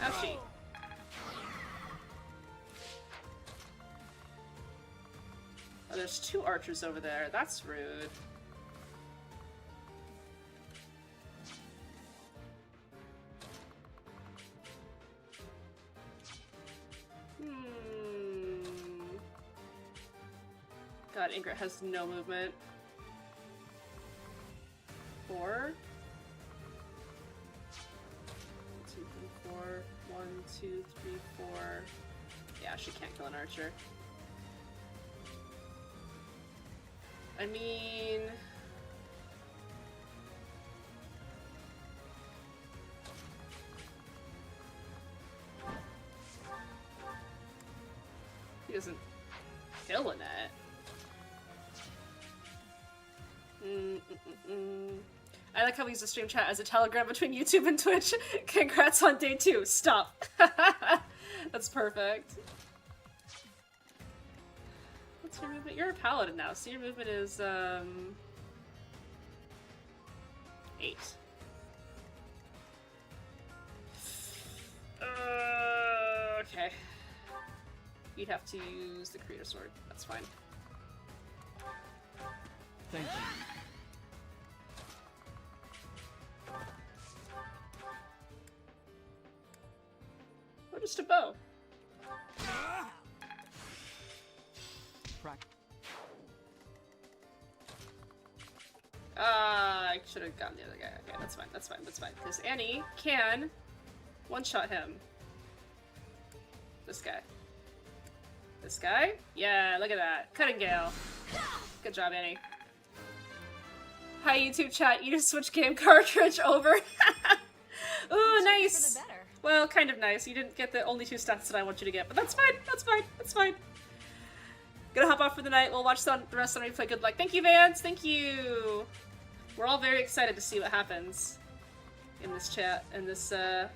Ouchie. Oh, there's 2 archers over there. That's rude. God, Ingrid has no movement. 4? 2, 3, 4. 1, 2, 3, 4. Yeah, she can't kill an archer. I mean... He doesn't kill Annette. I like how we use the stream chat as a telegram between YouTube and Twitch. Congrats on day 2. Stop. That's perfect. What's your movement? You're a paladin now, so your movement is 8. Okay. You'd have to use the creator sword. That's fine. Thank you. Or just a bow. I should have gotten the other guy. Okay, that's fine, that's fine, that's fine. Because Annie can one-shot him. This guy. This guy? Yeah, look at that. Cutting Gale. Good job, Annie. Hi, YouTube chat. You just switch game cartridge over. Ooh, nice. Well, kind of nice. You didn't get the only 2 stats that I want you to get, but that's fine. That's fine. That's fine. Gonna hop off for the night. We'll watch the rest on replay. Good luck. Thank you, Vance. Thank you. We're all very excited to see what happens in this chat, in this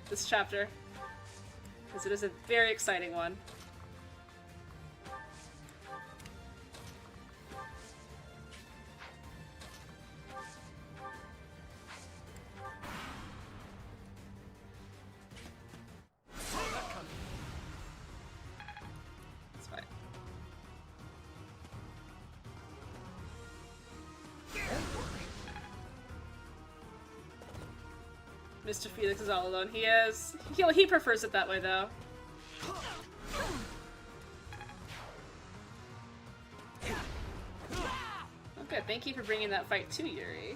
this chapter, because it is a very exciting one. Mr. Felix is all alone. He is. He prefers it that way, though. Okay, thank you for bringing that fight to Yuri.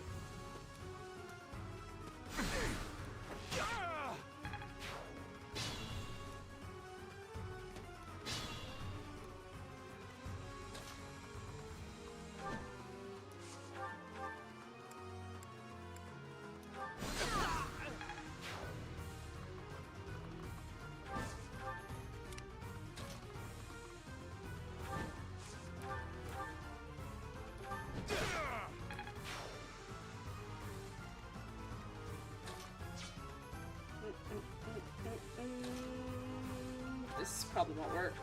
Probably won't work.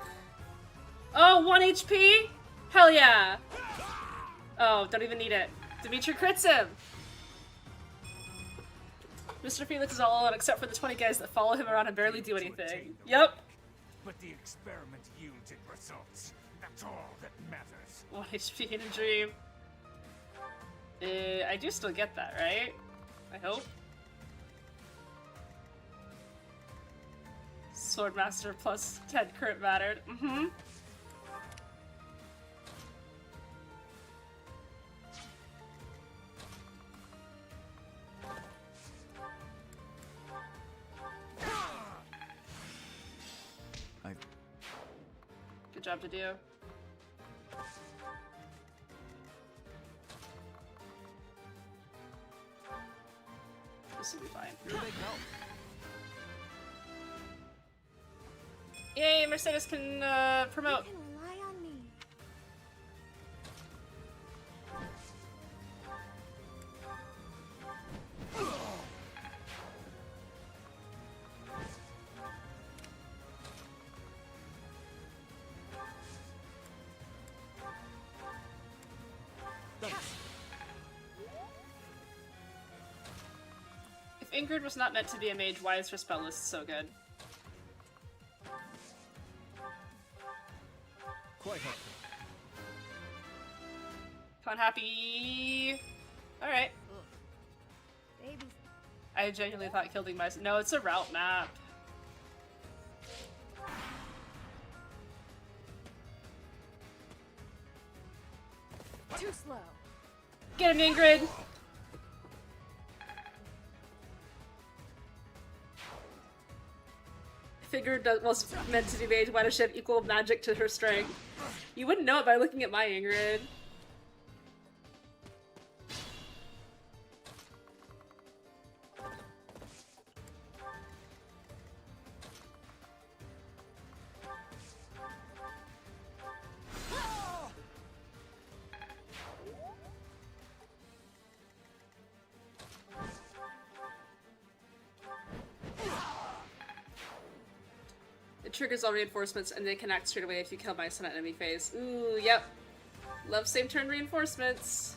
Oh, 1 HP? Hell yeah! Oh, don't even need it. Dimitri crits him! Mr. Felix is all alone except for the 20 guys that follow him around and barely do anything. Yep. But the experiment yielded results. That's all that matters. 1 HP in a dream. I do still get that, right? I hope. Swordmaster plus 10 crit mattered. Mm-hmm. Good job to do. This will be fine. You're a big help. Yay, Mercedes can promote. You can rely on me. If Ingrid was not meant to be a mage, why is her spell list so good? Quite helpful. Come on, happy. Alright. Babies. I genuinely thought killing my. No, it's a route map. Too slow. Get him, Ingrid! Figured that was meant to be made. Why does she have equal magic to her strength? You wouldn't know it by looking at my Ingrid. It triggers all reinforcements and they can act straight away if you kill mice on an enemy phase. Ooh, yep. Love same turn reinforcements.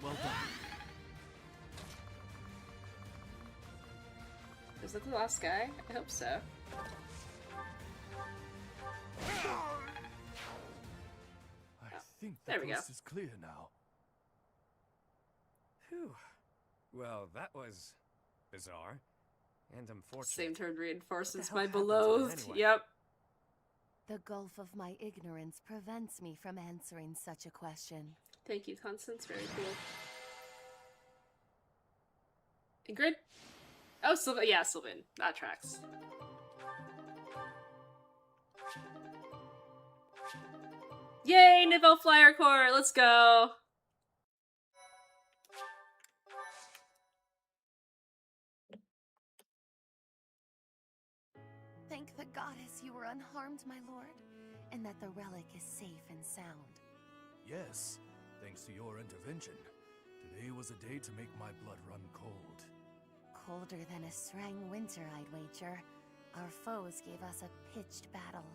Well done. Is that the last guy? I hope so. I think There the we go. coast is clear now. Whew. Well, that was bizarre. And unfortunate. Same turn reinforcements What my the hell beloved. happened anyway? Yep. The gulf of my ignorance prevents me from answering such a question. Thank you, Constance. Very cool. Ingrid? Oh, Sylvan. Yeah, Sylvan. That tracks. Yay, Nivelle Flyer Corps! Let's go! Thank the goddess you were unharmed, my lord, and that the relic is safe and sound. Yes, thanks to your intervention. Today was a day to make my blood run cold. Colder than a Srang winter, I'd wager. Our foes gave us a pitched battle.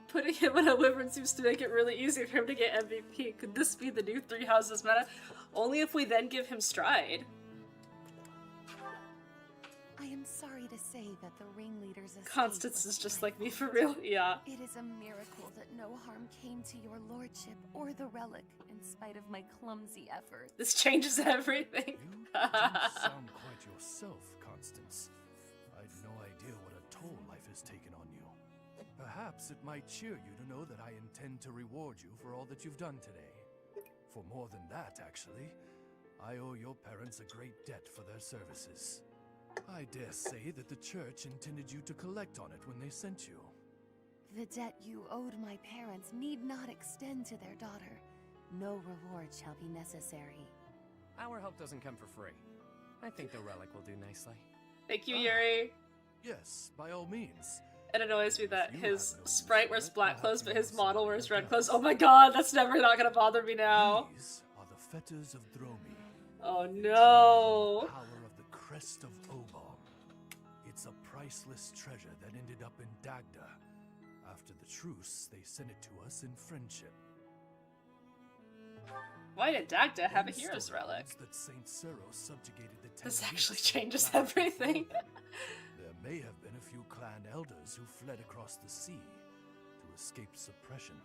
Putting him in a wyvern seems to make it really easy for him to get MVP. Could this be the new Three Houses meta? Only if we then give him Stride. I am sorry to say that the ringleader's escape Constance was is just like me for real. Yeah. It is a miracle that no harm came to your lordship or the relic, in spite of my clumsy efforts. This changes everything. You don't sound quite yourself, Constance. I'd no idea what a toll life has taken on you. Perhaps it might cheer you to know that I intend to reward you for all that you've done today. For more than that, actually. I owe your parents a great debt for their services. I dare say that the church intended you to collect on it when they sent you. The debt you owed my parents need not extend to their daughter. No reward shall be necessary. Our help doesn't come for free. I think the relic will do nicely. Thank you, Yuri. Yes, by all means. It annoys me that his sprite wears black clothes, but his model wears red clothes. Oh my god, that's never not gonna bother me now. These are the fetters of Dromi. Oh no. Power of the crest of Obon. Its It's a priceless treasure that ended up in Dagda. After the truce, they sent it to us in friendship. Why did Dagda have a hero's relic? That Saint Cero subjugated the This Ten actually Beasts changes of Black everything. There may have been a few clan elders who fled across the sea to escape suppression.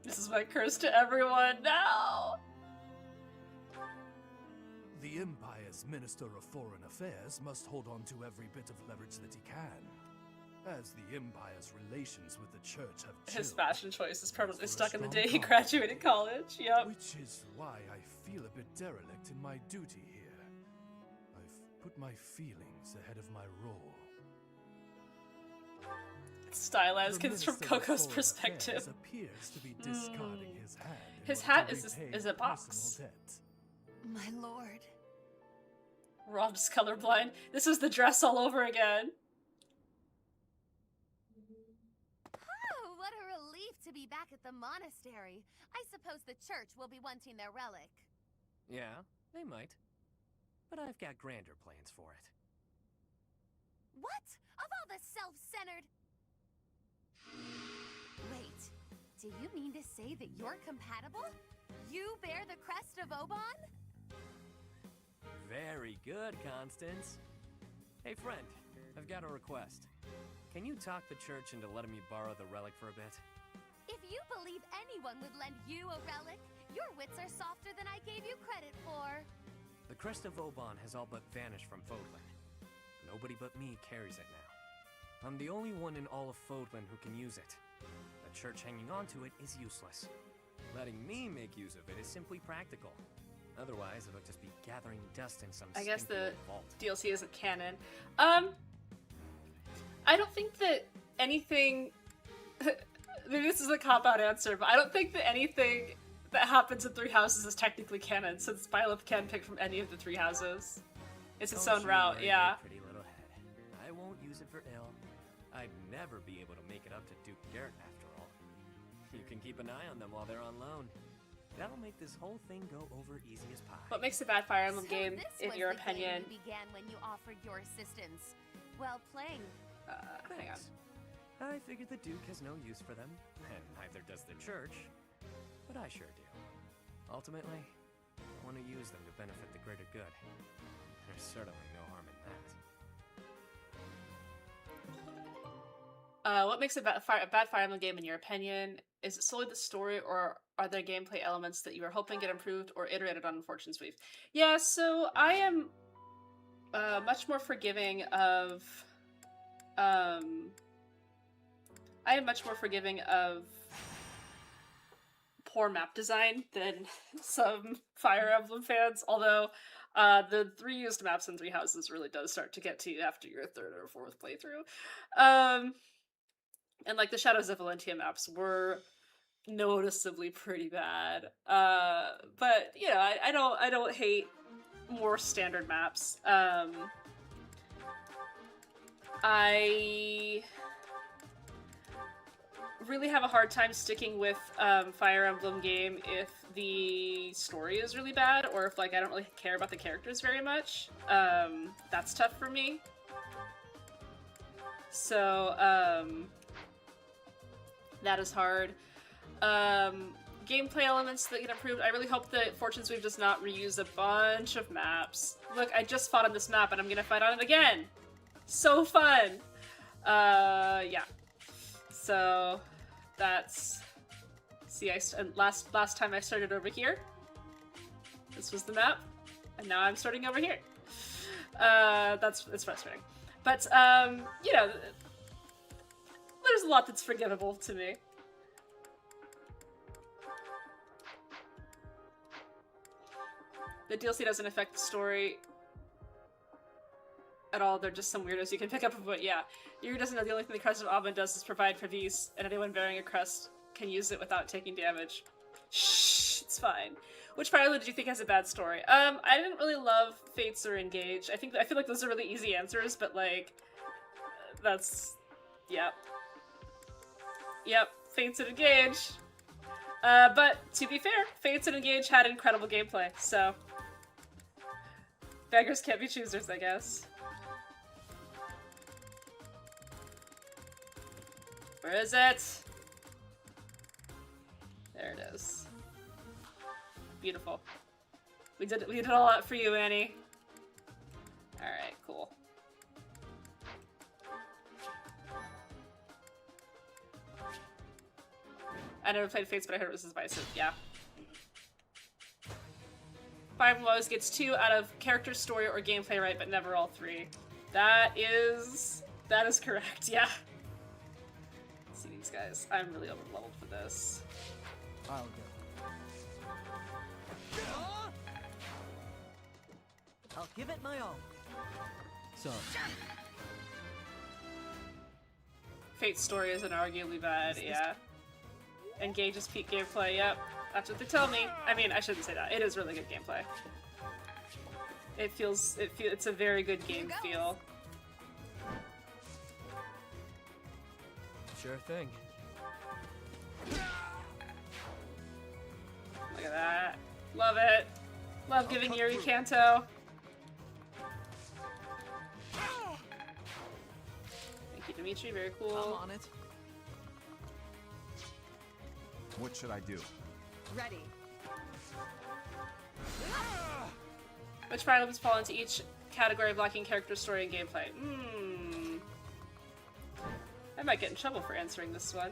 This is my curse to everyone now. The Empire's Minister of Foreign Affairs must hold on to every bit of leverage that he can. As the Empire's relations with the Church have His chilled, fashion choice is permanently for a stuck in the strong day he cause. graduated college. Yep. Which is why I feel a bit derelict in my duty here. I've put my feelings ahead of my role. It's stylized The because it's from Minister of Coco's Foreign perspective. Affairs appears to be discarding his hand in His order hat to is repay a a box. personal debt. My lord. Rob's colorblind. This is the dress all over again. Oh, what a relief to be back at the monastery. I suppose the church will be wanting their relic. Yeah, they might. But I've got grander plans for it. What? Of all the self-centered... Wait, do you mean to say that you're compatible? You bear the crest of Oban? Very good, Constance. Hey, friend, I've got a request. Can you talk the church into letting me borrow the relic for a bit? If you believe anyone would lend you a relic, your wits are softer than I gave you credit for. The crest of Oban has all but vanished from Fodlan. Nobody but me carries it now. I'm the only one in all of Fodlan who can use it. The church hanging on to it is useless. Letting me make use of it is simply practical. Otherwise, it'll just be gathering dust in some I guess the stinky vault. DLC isn't canon. I don't think that anything... Maybe this is a cop-out answer, but I don't think that anything that happens in Three Houses is technically canon, since Byleth can pick from any of the three houses. It's its own Don't you route, worry, yeah. your pretty little head. I won't use it for ill. I'd never be able to make it up to Duke Garrett after all. You can keep an eye on them while they're on loan. That'll make this whole thing go over easy as pie. What makes a bad Fire Emblem So game, this in was your the opinion? game you began when you offered your assistance. Well played. Hang on. I figured the Duke has no use for them, and neither does the church. But I sure do. Ultimately, I want to use them to benefit the greater good. There's certainly no harm in that. What makes a bad Fire Emblem game in your opinion? Is it solely the story, or are there gameplay elements that you were hoping get improved or iterated on in Fortune's Weave? Yeah, so I am much more forgiving of poor map design than some Fire Emblem fans, although the reused maps in Three Houses really does start to get to you after your third or fourth playthrough. And like the Shadows of Valentia maps were noticeably pretty bad. But you know, I don't hate more standard maps. I really have a hard time sticking with Fire Emblem game if the story is really bad, or if like I don't really care about the characters very much. That's tough for me. So that is hard. Gameplay elements that get improved. I really hope that Fortune's Weave does not reuse a bunch of maps. Look, I just fought on this map and I'm gonna fight on it again. So fun. Yeah. So that's, see, last time I started over here. This was the map, and now I'm starting over here. It's frustrating, but you know, there's a lot that's forgivable to me. The DLC doesn't affect the story at all. They're just some weirdos you can pick up. But yeah, Yuri doesn't know the only thing the crest of Oban does is provide for these, and anyone bearing a crest can use it without taking damage. Shh, it's fine. Which Fire Emblem did you think has a bad story? I didn't really love Fates or Engage. I feel like those are really easy answers, but like, that's, yep. Yep, Fates and Engage. But to be fair, Fates and Engage had incredible gameplay, so beggars can't be choosers, I guess. Where is it? There it is. Beautiful. We did all that for you, Annie. Alright, cool. I never played Fates, but I heard it was divisive. Yeah. Fire Emblem always gets 2 out of character, story, or gameplay right, but never all 3. That is correct, yeah. Let's see these guys. I'm really over-leveled for this. I'll go. I'll give it my all. So, Fate's story isn't arguably bad, yeah. Engages peak gameplay, yep. That's what they tell me. I mean, I shouldn't say that. It is really good gameplay. It's a very good game feel. Sure thing. Look at that. Love it. Love giving Yuri Kanto. Thank you, Dimitri. Very cool. I'm on it. What should I do? Ready. Which Fire Emblems fall into each category of lacking character, story, and gameplay? I might get in trouble for answering this one.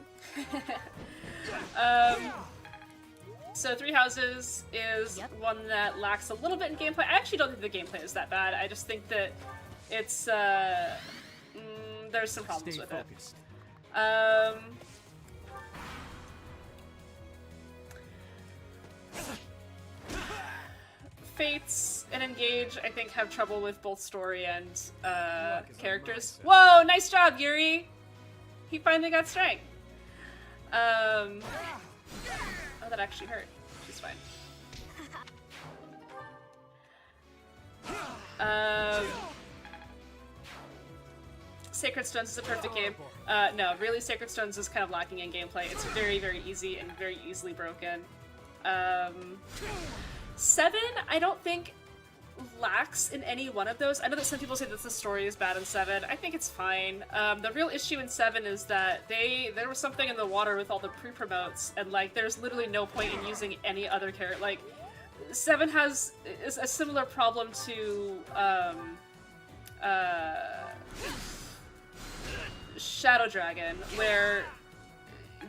So Three Houses is one that lacks a little bit in gameplay. I actually don't think the gameplay is that bad. I just think that it's, there's some problems with it. Fates and Engage, I think, have trouble with both story and characters. Whoa, nice job, Yuri! He finally got strength. Oh, that actually hurt. She's fine. Sacred Stones is a perfect game. No, really, Sacred Stones is kind of lacking in gameplay. It's very, very easy and very easily broken. 7, I don't think lacks in any one of those. I know that some people say that the story is bad in 7. I think it's fine. The real issue in 7 is that there was something in the water with all the pre-promotes, and like there's literally no point in using any other character. Like 7 has a similar problem to Shadow Dragon, where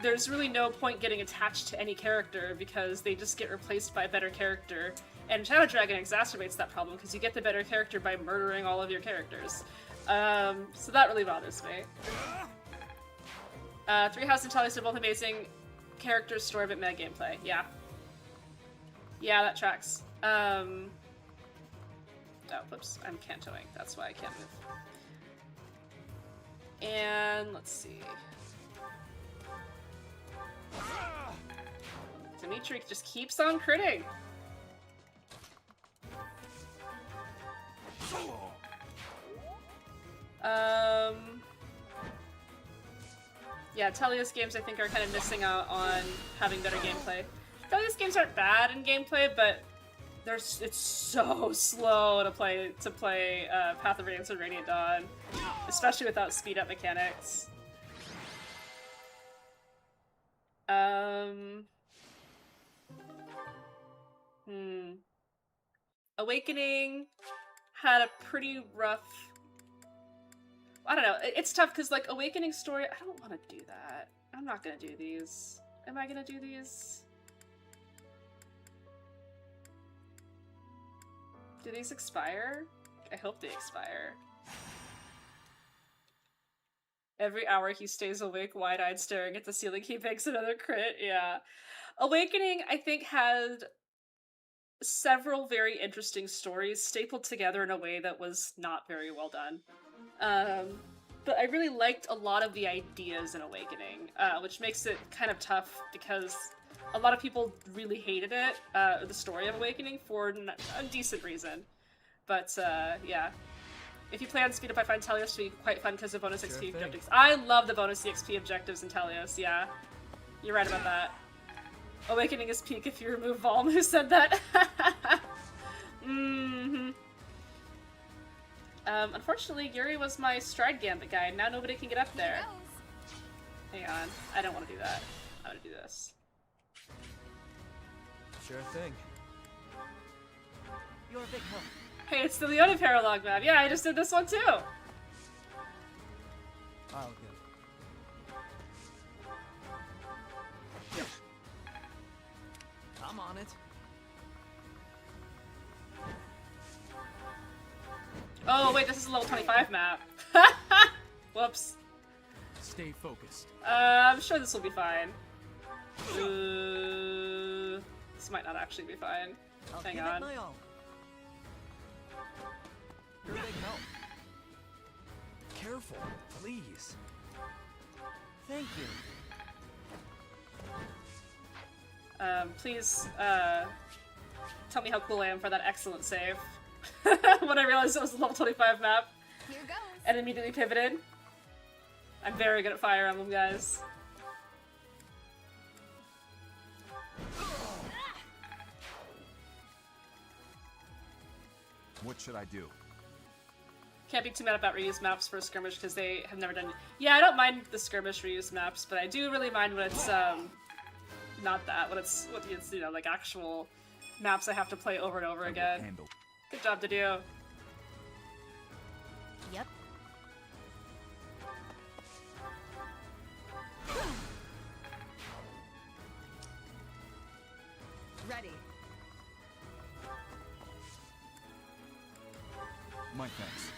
there's really no point getting attached to any character because they just get replaced by a better character. And Shadow Dragon exacerbates that problem because you get the better character by murdering all of your characters. So that really bothers me. Three Houses and Talius are both amazing characters, story, but meta gameplay. Yeah. Yeah, that tracks. Oh, whoops. I'm cantoing. That's why I can't move. And let's see. Dimitri just keeps on critting. Yeah, Telios games I think are kind of missing out on having better gameplay. Telios games aren't bad in gameplay, but it's so slow to play Path of Radiance and Radiant Dawn, especially without speed up mechanics. Awakening had a pretty rough... I don't know, it's tough because like Awakening story, I don't want to do that. I'm not gonna do these. Am I gonna do these? Do these expire? I hope they expire. Every hour he stays awake, wide-eyed, staring at the ceiling, he makes another crit. Yeah. Awakening, I think, had several very interesting stories stapled together in a way that was not very well done. But I really liked a lot of the ideas in Awakening, which makes it kind of tough because a lot of people really hated it, the story of Awakening, for a decent reason. But, yeah. If you play on speed up, I find Telios to be quite fun because of bonus XP objectives. I love the bonus XP objectives in Telios, yeah. You're right about that. Awakening is peak if you remove Volm. Who said that? Unfortunately, Yuri was my Stride Gambit guy, and now nobody can get up there. Hang on. I don't want to do that. I want to do this. Sure thing. You're a big help. Hey, it's the Leone Paralog map. Yeah, I just did this one too. Oh, good. I'm on it. Oh, wait, this is a level 25 map. Whoops. Stay focused. I'm sure this will be fine. This might not actually be fine. Hang on. You're a big help. Careful, please. Thank you. Please, tell me how cool I am for that excellent save. When I realized it was a level 25 map. Here goes. And immediately pivoted. I'm very good at Fire Emblem, guys. What should I do? Can't be too mad about reused maps for a skirmish because they have never done. Yeah, I don't mind the skirmish reused maps, but I do really mind when it's not that. When it's you know, like actual maps I have to play over and over again. Handle. Good job to do. Yep. Ready. My thanks.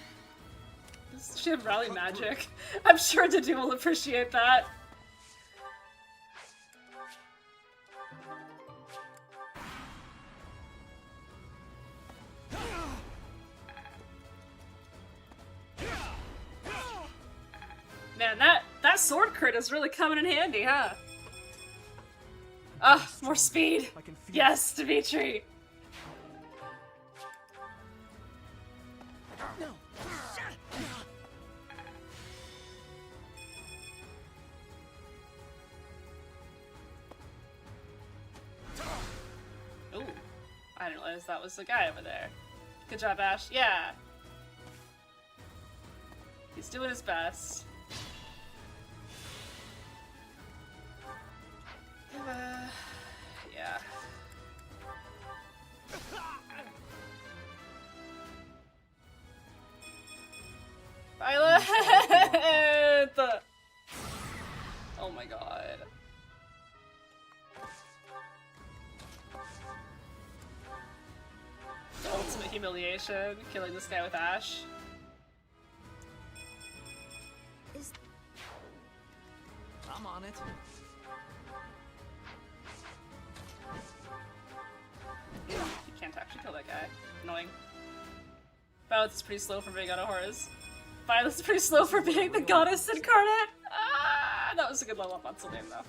Does she have rally magic? I'm sure Dedu will appreciate that. Man, that sword crit is really coming in handy, huh? Ah, more speed. Yes, Dimitri. No. Ooh, I didn't realize that was the guy over there. Good job, Ash. Yeah. He's doing his best. Yeah. Violet! Oh my god. The ultimate humiliation, killing this guy with Ash. I'm on it. You can't actually kill that guy. Annoying. Violet's pretty slow for being out of horrors. Violet's pretty slow for being the goddess incarnate! Ah, that was a good level up on Sylvain, though.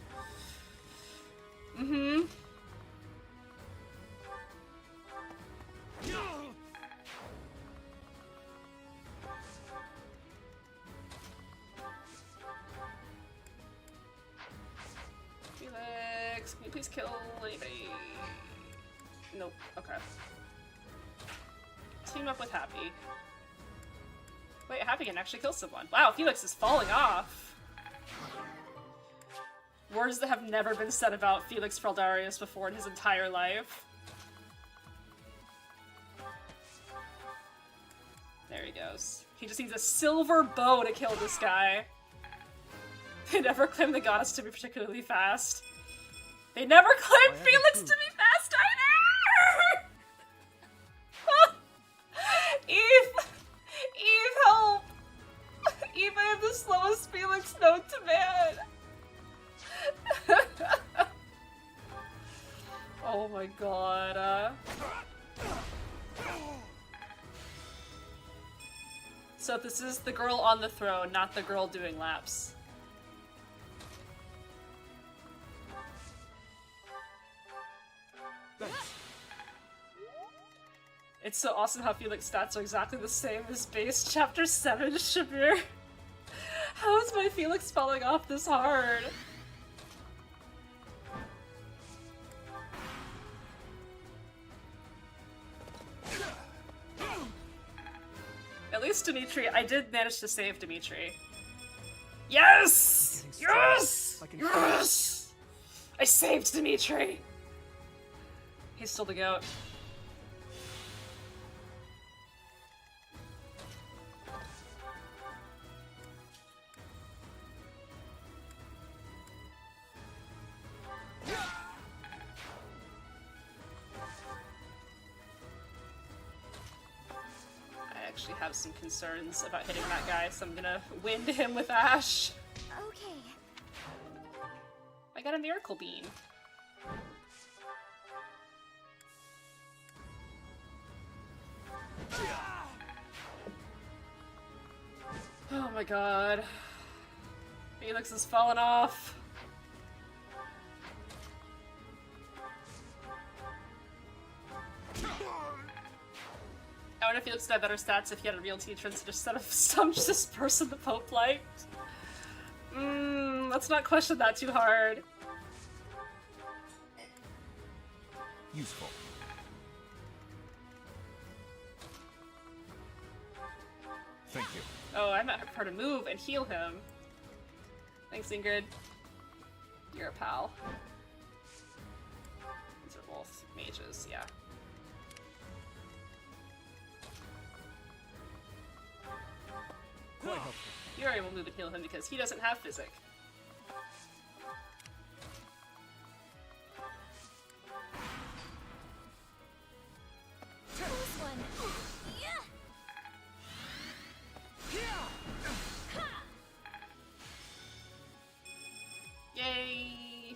Mm-hmm. Felix, can you please kill anybody? Nope. Okay. Team up with Happy. Wait, Happy can actually kill someone. Wow, Felix is falling off. Words that have never been said about Felix Fraldarius before in his entire life. There he goes. He just needs a silver bow to kill this guy. They never claim the goddess to be particularly fast. They never claim Felix to be fast either! Eve! Eve, help! Eve, I have the slowest Felix known to man! Oh my god, So this is the girl on the throne, not the girl doing laps. It's so awesome how Felix stats are exactly the same as base chapter 7 Shabir. How is my Felix falling off this hard? At least Dimitri, I did manage to save Dimitri. Yes! strong. Yes! I can Yes! I saved Dimitri! He's still the goat. I actually have some concerns about hitting that guy, so I'm gonna wind him with Ash. Okay. I got a miracle bean. Oh my god. Felix is falling off. I wonder if Felix would have better stats if he had a real teacher instead of some just person the Pope liked. Let's not question that too hard. Useful. Thank you. Oh, I meant her to move and heal him. Thanks, Ingrid. You're a pal. These are both mages, yeah. Quite helpful. You're able to move and heal him because he doesn't have physic. This one. Yeah. Yay!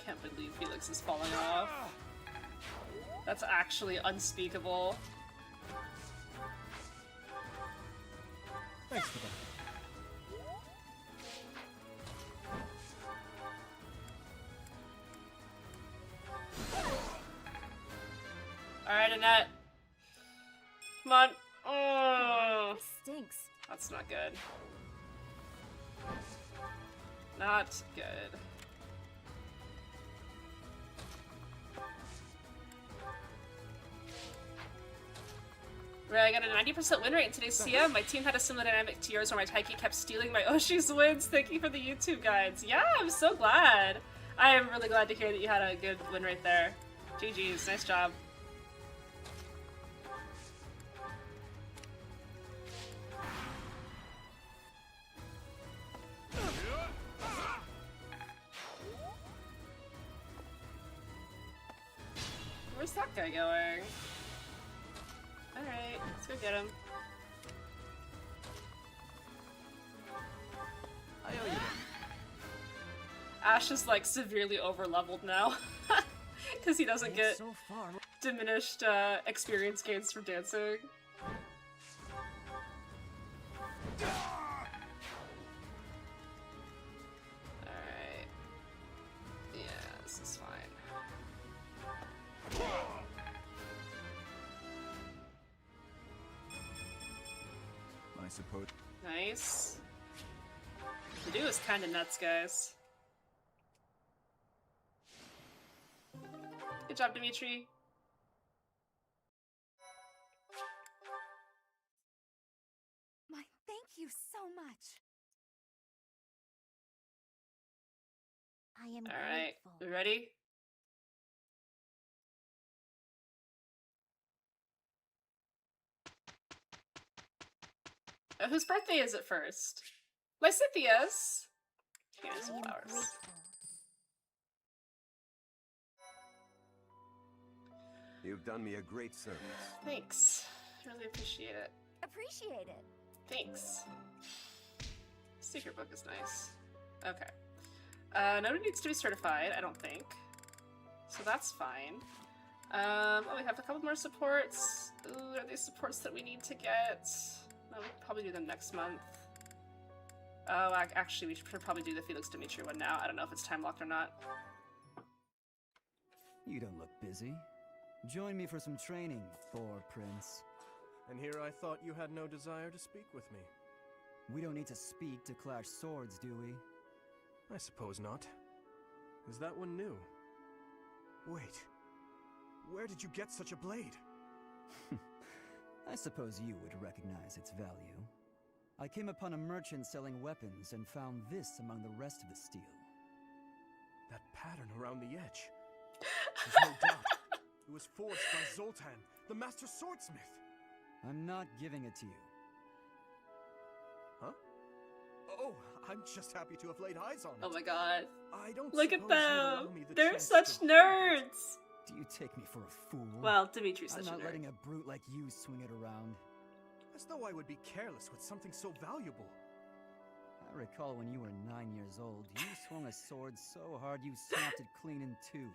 Can't believe Felix is falling off. That's actually unspeakable. Thanks for that. Alright, Annette. Come on. Oh, This stinks. that's not good. Not good. Right, I got a 90% win rate in today's CM. My team had a similar dynamic to yours where my Taiki kept stealing my Oshi's wins. Thank you for the YouTube guides. Yeah, I'm so glad. I am really glad to hear that you had a good win rate there. GG's, nice job. Where's that guy going? Alright, let's go get him. I owe you. Ash is like severely over leveled now. Because he doesn't get So far. diminished experience gains from dancing. Alright. Yeah, this is fine. I suppose. Nice. The dude is kinda nuts, guys. Good job, Dimitri. My thank you so much. I am Alright, grateful. we ready? Whose birthday is it first? Lycythia's! Here's some I am flowers. grateful. You've done me a great service. Thanks. Really appreciate it. Appreciate it. Thanks. Secret book is nice. Okay. Nobody needs to be certified, I don't think. So that's fine. Oh, we have a couple more supports. Ooh, are these supports that we need to get? No, we can probably do them next month. Oh, actually, we should probably do the Felix Dimitri one now. I don't know if it's time locked or not. You don't look busy. Join me for some training, Thor Prince. And here I thought you had no desire to speak with me. We don't need to speak to clash swords, do we? I suppose not. Is that one new? Wait. Where did you get such a blade? I suppose you would recognize its value. I came upon a merchant selling weapons and found this among the rest of the steel. That pattern around the edge. There's no doubt. It was forged by Zoltan, the master swordsmith. I'm not giving it to you. Huh? Oh, I'm just happy to have laid eyes on it. Oh my god. I don't Look at suppose you'd allow them! me the They're chance such to- nerds! Do you take me for a fool? Well, Dimitri's I'm such a not nerd. letting a brute like you swing it around. As though I would be careless with something so valuable. I recall when you were 9 years old, you swung a sword so hard you snapped it clean in two.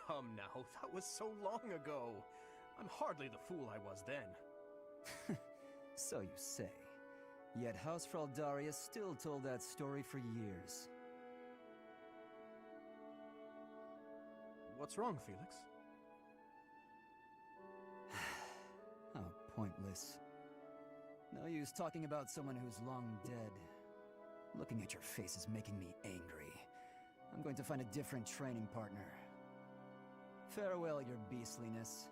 Come now, that was so long ago. I'm hardly the fool I was then. So you say. Yet House Fraldarius still told that story for years. What's wrong, Felix? How pointless. No use talking about someone who's long dead. Looking at your face is making me angry. I'm going to find a different training partner. Farewell, your beastliness.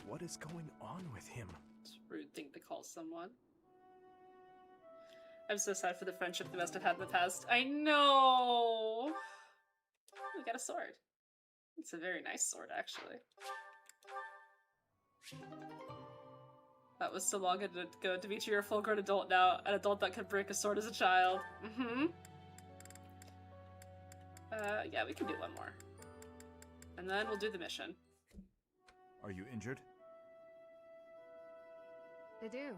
What is going on with him? It's a rude thing to call someone. I'm so sad for the friendship they must have had in the past. I know! We got a sword. It's a very nice sword, actually. That was so long ago. Dimitri, you're a full-grown adult now. An adult that could break a sword as a child. Mm-hmm. Yeah, we can do one more. And then we'll do the mission. Are you injured? I do.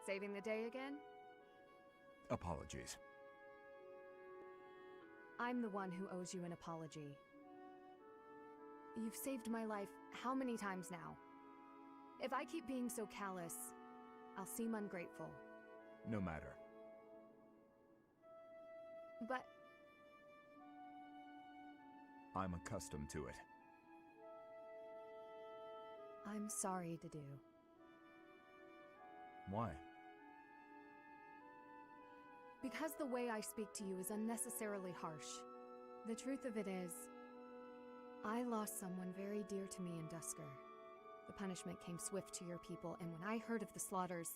Saving the day again? Apologies. I'm the one who owes you an apology. You've saved my life how many times now? If I keep being so callous, I'll seem ungrateful. No matter. But I'm accustomed to it. I'm sorry to do. Why? Because the way I speak to you is unnecessarily harsh. The truth of it is, I lost someone very dear to me in Dusker. The punishment came swift to your people, and when I heard of the slaughters,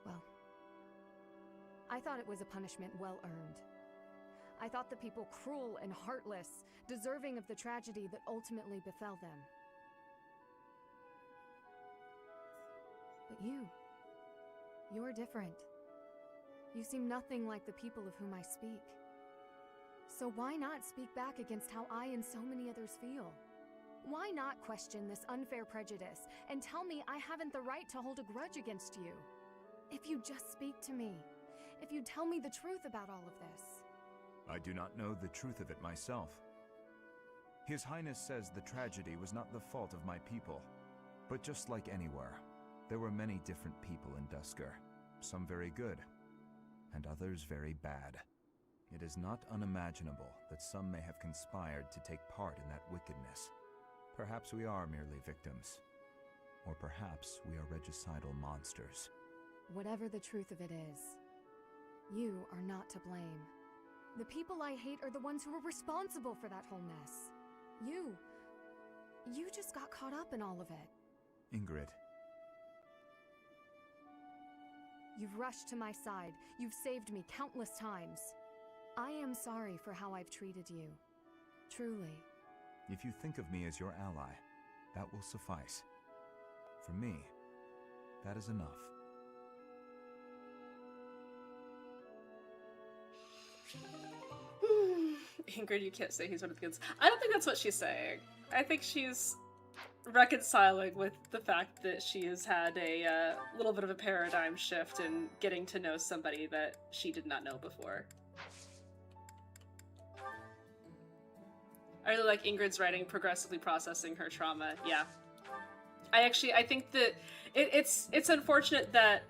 well, I thought it was a punishment well earned. I thought the people cruel and heartless, deserving of the tragedy that ultimately befell them. But you're different. You seem nothing like the people of whom I speak. So why not speak back against how I and so many others feel? Why not question this unfair prejudice and tell me I haven't the right to hold a grudge against you? If you just speak to me, if you tell me the truth about all of this. I do not know the truth of it myself. His Highness says the tragedy was not the fault of my people. But just like anywhere, there were many different people in Dusker. Some very good, and others very bad. It is not unimaginable that some may have conspired to take part in that wickedness. Perhaps we are merely victims. Or perhaps we are regicidal monsters. Whatever the truth of it is, you are not to blame. The people I hate are the ones who were responsible for that whole mess. You just got caught up in all of it. Ingrid. You've rushed to my side. You've saved me countless times. I am sorry for how I've treated you. Truly. If you think of me as your ally, that will suffice. For me, that is enough. Ingrid, you can't say he's one of the kids. I don't think that's what she's saying. I think she's reconciling with the fact that she has had a little bit of a paradigm shift in getting to know somebody that she did not know before. I really like Ingrid's writing, progressively processing her trauma. Yeah. I think that it's unfortunate that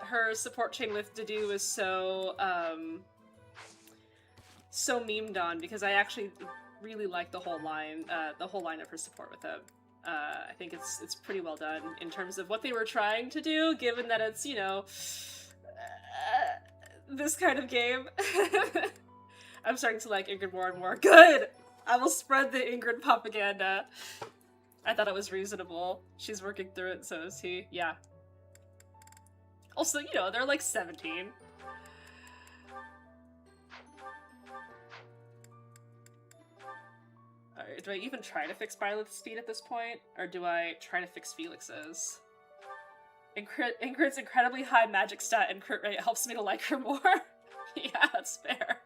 her support chain with Dedue is so so memed on, because I actually really like the whole line of her support with him. I think it's pretty well done in terms of what they were trying to do, given that it's, you know, this kind of game. I'm starting to like Ingrid more and more. Good! I will spread the Ingrid propaganda. I thought it was reasonable. She's working through it, so is he. Yeah. Also, you know, they're like 17. Alright, do I even try to fix Violet's speed at this point? Or do I try to fix Felix's? Ingrid's incredibly high magic stat and crit rate helps me to like her more. Yeah, that's fair.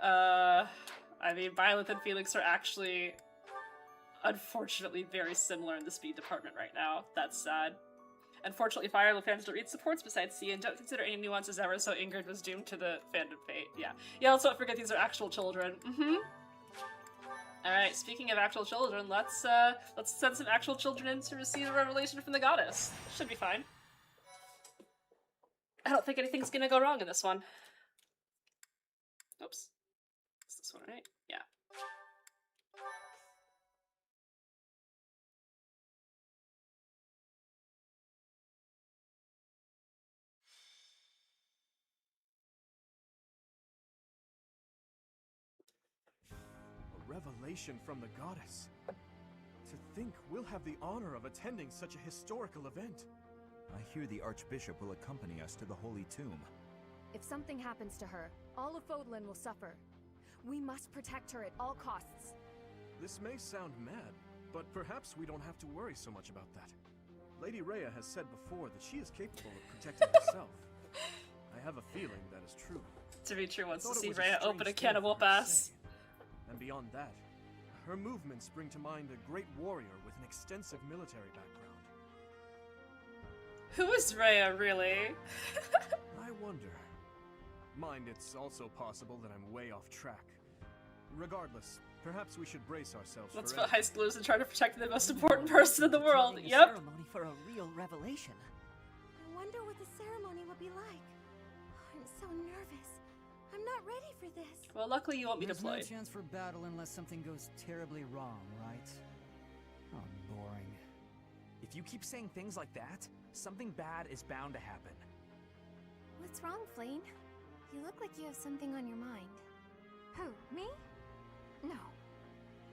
I mean, Violet and Felix are actually, unfortunately, very similar in the speed department right now. That's sad. Unfortunately, Violet fans don't read supports besides C and don't consider any nuances ever, so Ingrid was doomed to the fandom fate. Yeah. Yeah, let's not forget these are actual children. Alright, speaking of actual children, let's send some actual children in to receive a revelation from the goddess. Should be fine. I don't think anything's gonna go wrong in this one. Oops. Is this one right? Yeah. A revelation from the goddess. To think we'll have the honor of attending such a historical event. I hear the Archbishop will accompany us to the Holy Tomb. If something happens to her, all of Fodlan will suffer. We must protect her at all costs. This may sound mad, but perhaps we don't have to worry so much about that. Lady Rhea has said before that she is capable of protecting herself. I have a feeling that is true. Dimitri wants to see Rhea open a can of whoop ass. And beyond that, her movements bring to mind a great warrior with an extensive military background. Who is Rhea, really? I wonder. Mind, it's also possible that I'm way off track. Regardless, perhaps we should brace ourselves Let's for put high schoolers in charge of protecting the most important person in the world. Yep. Ceremony for a real revelation. I wonder what the ceremony will be like. I'm so nervous. I'm not ready for this. Well, luckily you won't be There's deployed. no chance for battle unless something goes terribly wrong, right? Oh, boring. If you keep saying things like that, something bad is bound to happen. What's wrong, Flane? You look like you have something on your mind. Who, me? No,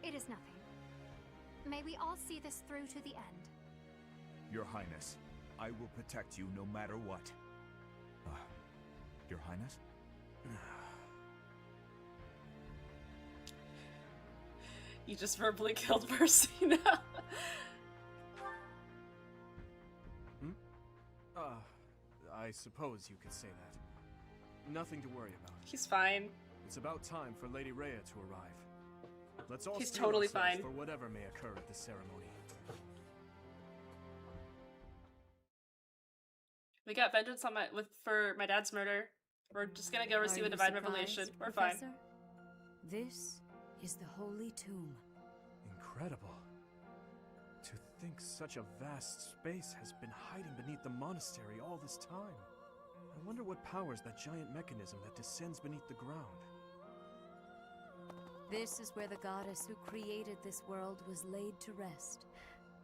it is nothing. May we all see this through to the end. Your Highness, I will protect you no matter what. Your Highness? You just verbally killed Mercy now. I suppose you could say that. Nothing to worry about. He's fine. It's about time for Lady Rhea to arrive. Let's all He's steel totally ourselves fine. for whatever may occur at the ceremony. We got vengeance on for my dad's murder. We're just gonna go receive a divine revelation. We're fine. Professor? This is the Holy Tomb. Incredible. To think such a vast space has been hiding beneath the monastery all this time. I wonder what powers that giant mechanism that descends beneath the ground. This is where the goddess who created this world was laid to rest,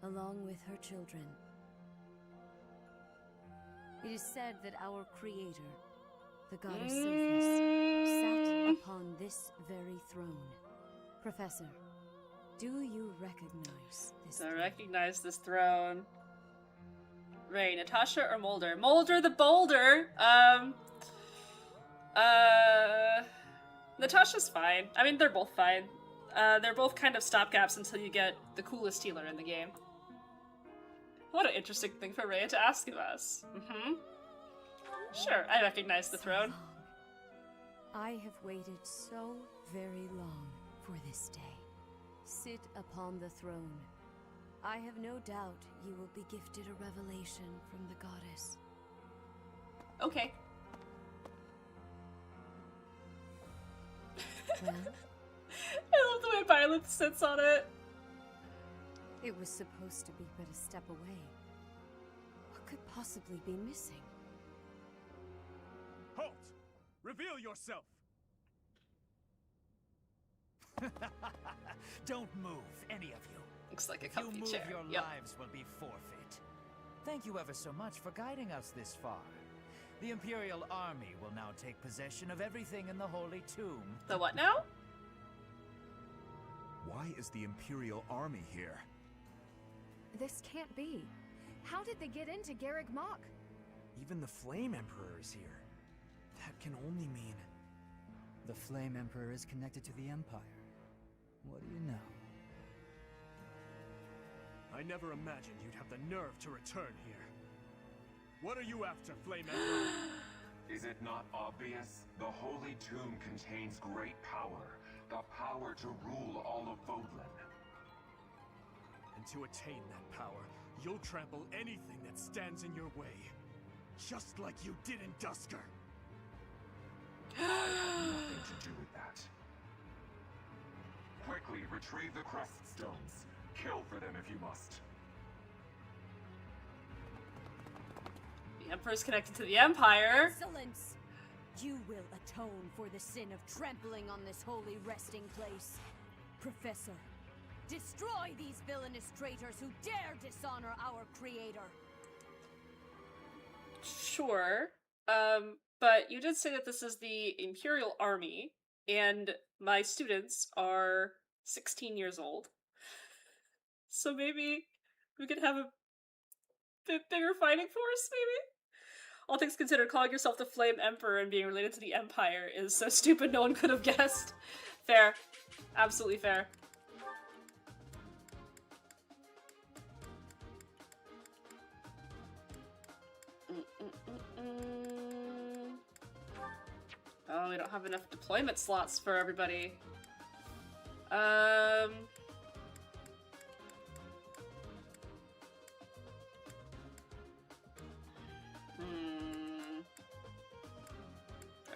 along with her children. It is said that our creator, the goddess Sophis, sat upon this very throne. Professor, do you recognize this I recognize this throne. Ray, Natasha or Mulder? Mulder the Boulder! Natasha's fine. I mean, they're both fine. They're both kind of stopgaps until you get the coolest healer in the game. What an interesting thing for Rhea to ask of us. Sure, I recognize the throne. I have waited so very long for this day. Sit upon the throne. I have no doubt you will be gifted a revelation from the goddess. Okay. Well? I love the way Violet sits on it. It was supposed to be but a step away. What could possibly be missing? Halt! Reveal yourself! Don't move, any of you. Looks like a If you comfy move, chair. your Yep. lives will be forfeit. Thank you ever so much for guiding us this far. The Imperial Army will now take possession of everything in the Holy Tomb. The what now? Why is the Imperial Army here? This can't be. How did they get into Garreg Mach? Even the Flame Emperor is here. That can only mean... The Flame Emperor is connected to the Empire. What do you know? I never imagined you'd have the nerve to return here. What are you after, Flame Emperor? Is it not obvious? The Holy Tomb contains great power. The power to rule all of Fodlan. And to attain that power, you'll trample anything that stands in your way. Just like you did in Dusker. I have nothing to do with that. Quickly retrieve the crest stones. Kill for them if you must. The Emperor's connected to the Empire. Excellence! You will atone for the sin of trampling on this holy resting place. Professor, destroy these villainous traitors who dare dishonor our creator. Sure. But you did say that this is the Imperial Army, and my students are 16 years old. So maybe we could have a bit bigger fighting force, maybe? All things considered, calling yourself the Flame Emperor and being related to the Empire is so stupid no one could have guessed. Fair. Absolutely fair. Oh, we don't have enough deployment slots for everybody. I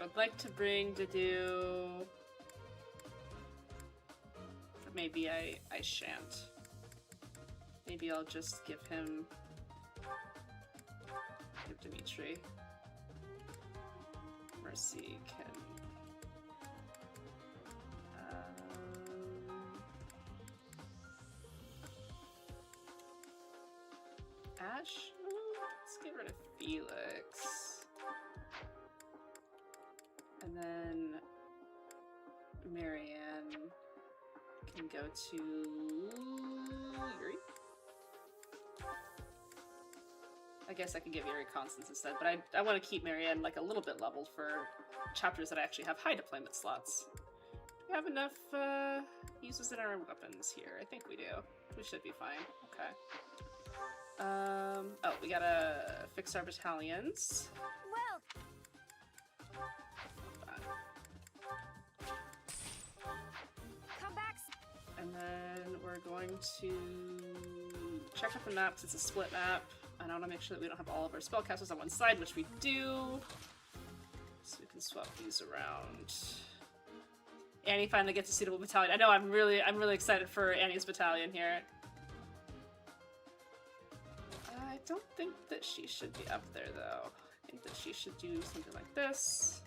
would like to bring Dedue, but maybe I shan't. Maybe I'll just give Dimitri. Mercy can... Ash? Let's get rid of Felix. And then Marianne can go to Yuri. I guess I can give Yuri Constance instead, but I want to keep Marianne like a little bit leveled for chapters that I actually have high deployment slots. Do we have enough uses in our weapons here? I think we do. We should be fine. Okay. Oh, we gotta fix our battalions. Well, come back. And then we're going to check out the map because it's a split map. And I want to make sure that we don't have all of our spellcasters on one side, which we do. So we can swap these around. Annie finally gets a suitable battalion. I know, I'm really excited for Annie's battalion here. I don't think that she should be up there, though. I think that she should do something like this.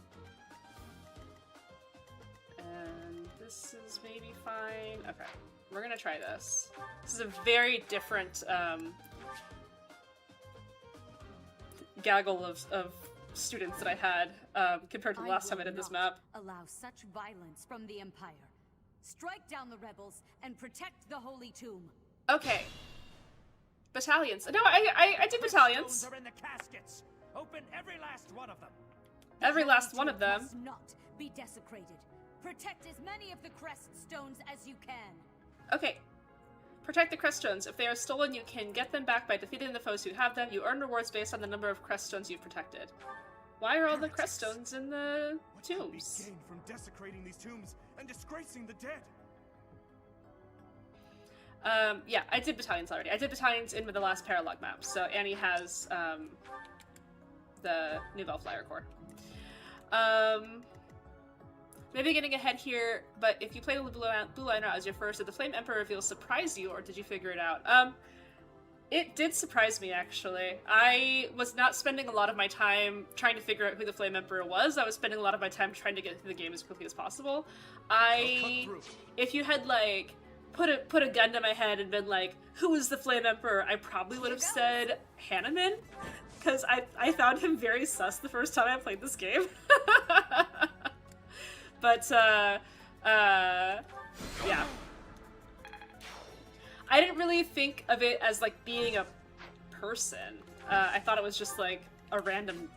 And this is maybe fine. Okay, we're gonna try this. This is a very different gaggle of students that I had compared to the last time I did this map. Allow such violence from the Empire. Strike down the rebels and protect the Holy Tomb. Okay. Battalions. No, I did battalions. Stones are in the caskets. Open every last one of them. Every last one of them. Must not be desecrated. Protect as many of the crest stones as you can. Okay. Protect the crest stones. If they are stolen, you can get them back by defeating the foes who have them. You earn rewards based on the number of crest stones you've protected. Why are all the crest stones in the tombs? What could be gained from desecrating these tombs and disgracing the dead? Yeah, I did battalions already. I did battalions in the last paralog map, so Annie has the Nouvelle Flyer Corps. Maybe getting ahead here, but if you played the Blue Liner as your first, did the Flame Emperor reveal surprise you, or did you figure it out? It did surprise me, actually. I was not spending a lot of my time trying to figure out who the Flame Emperor was. I was spending a lot of my time trying to get through the game as quickly as possible. If you had, like, put a gun to my head and been like, who is the Flame Emperor? I probably would have said Hanneman. because I found him very sus the first time I played this game. But, yeah. I didn't really think of it as, like, being a person. I thought it was just, like, a random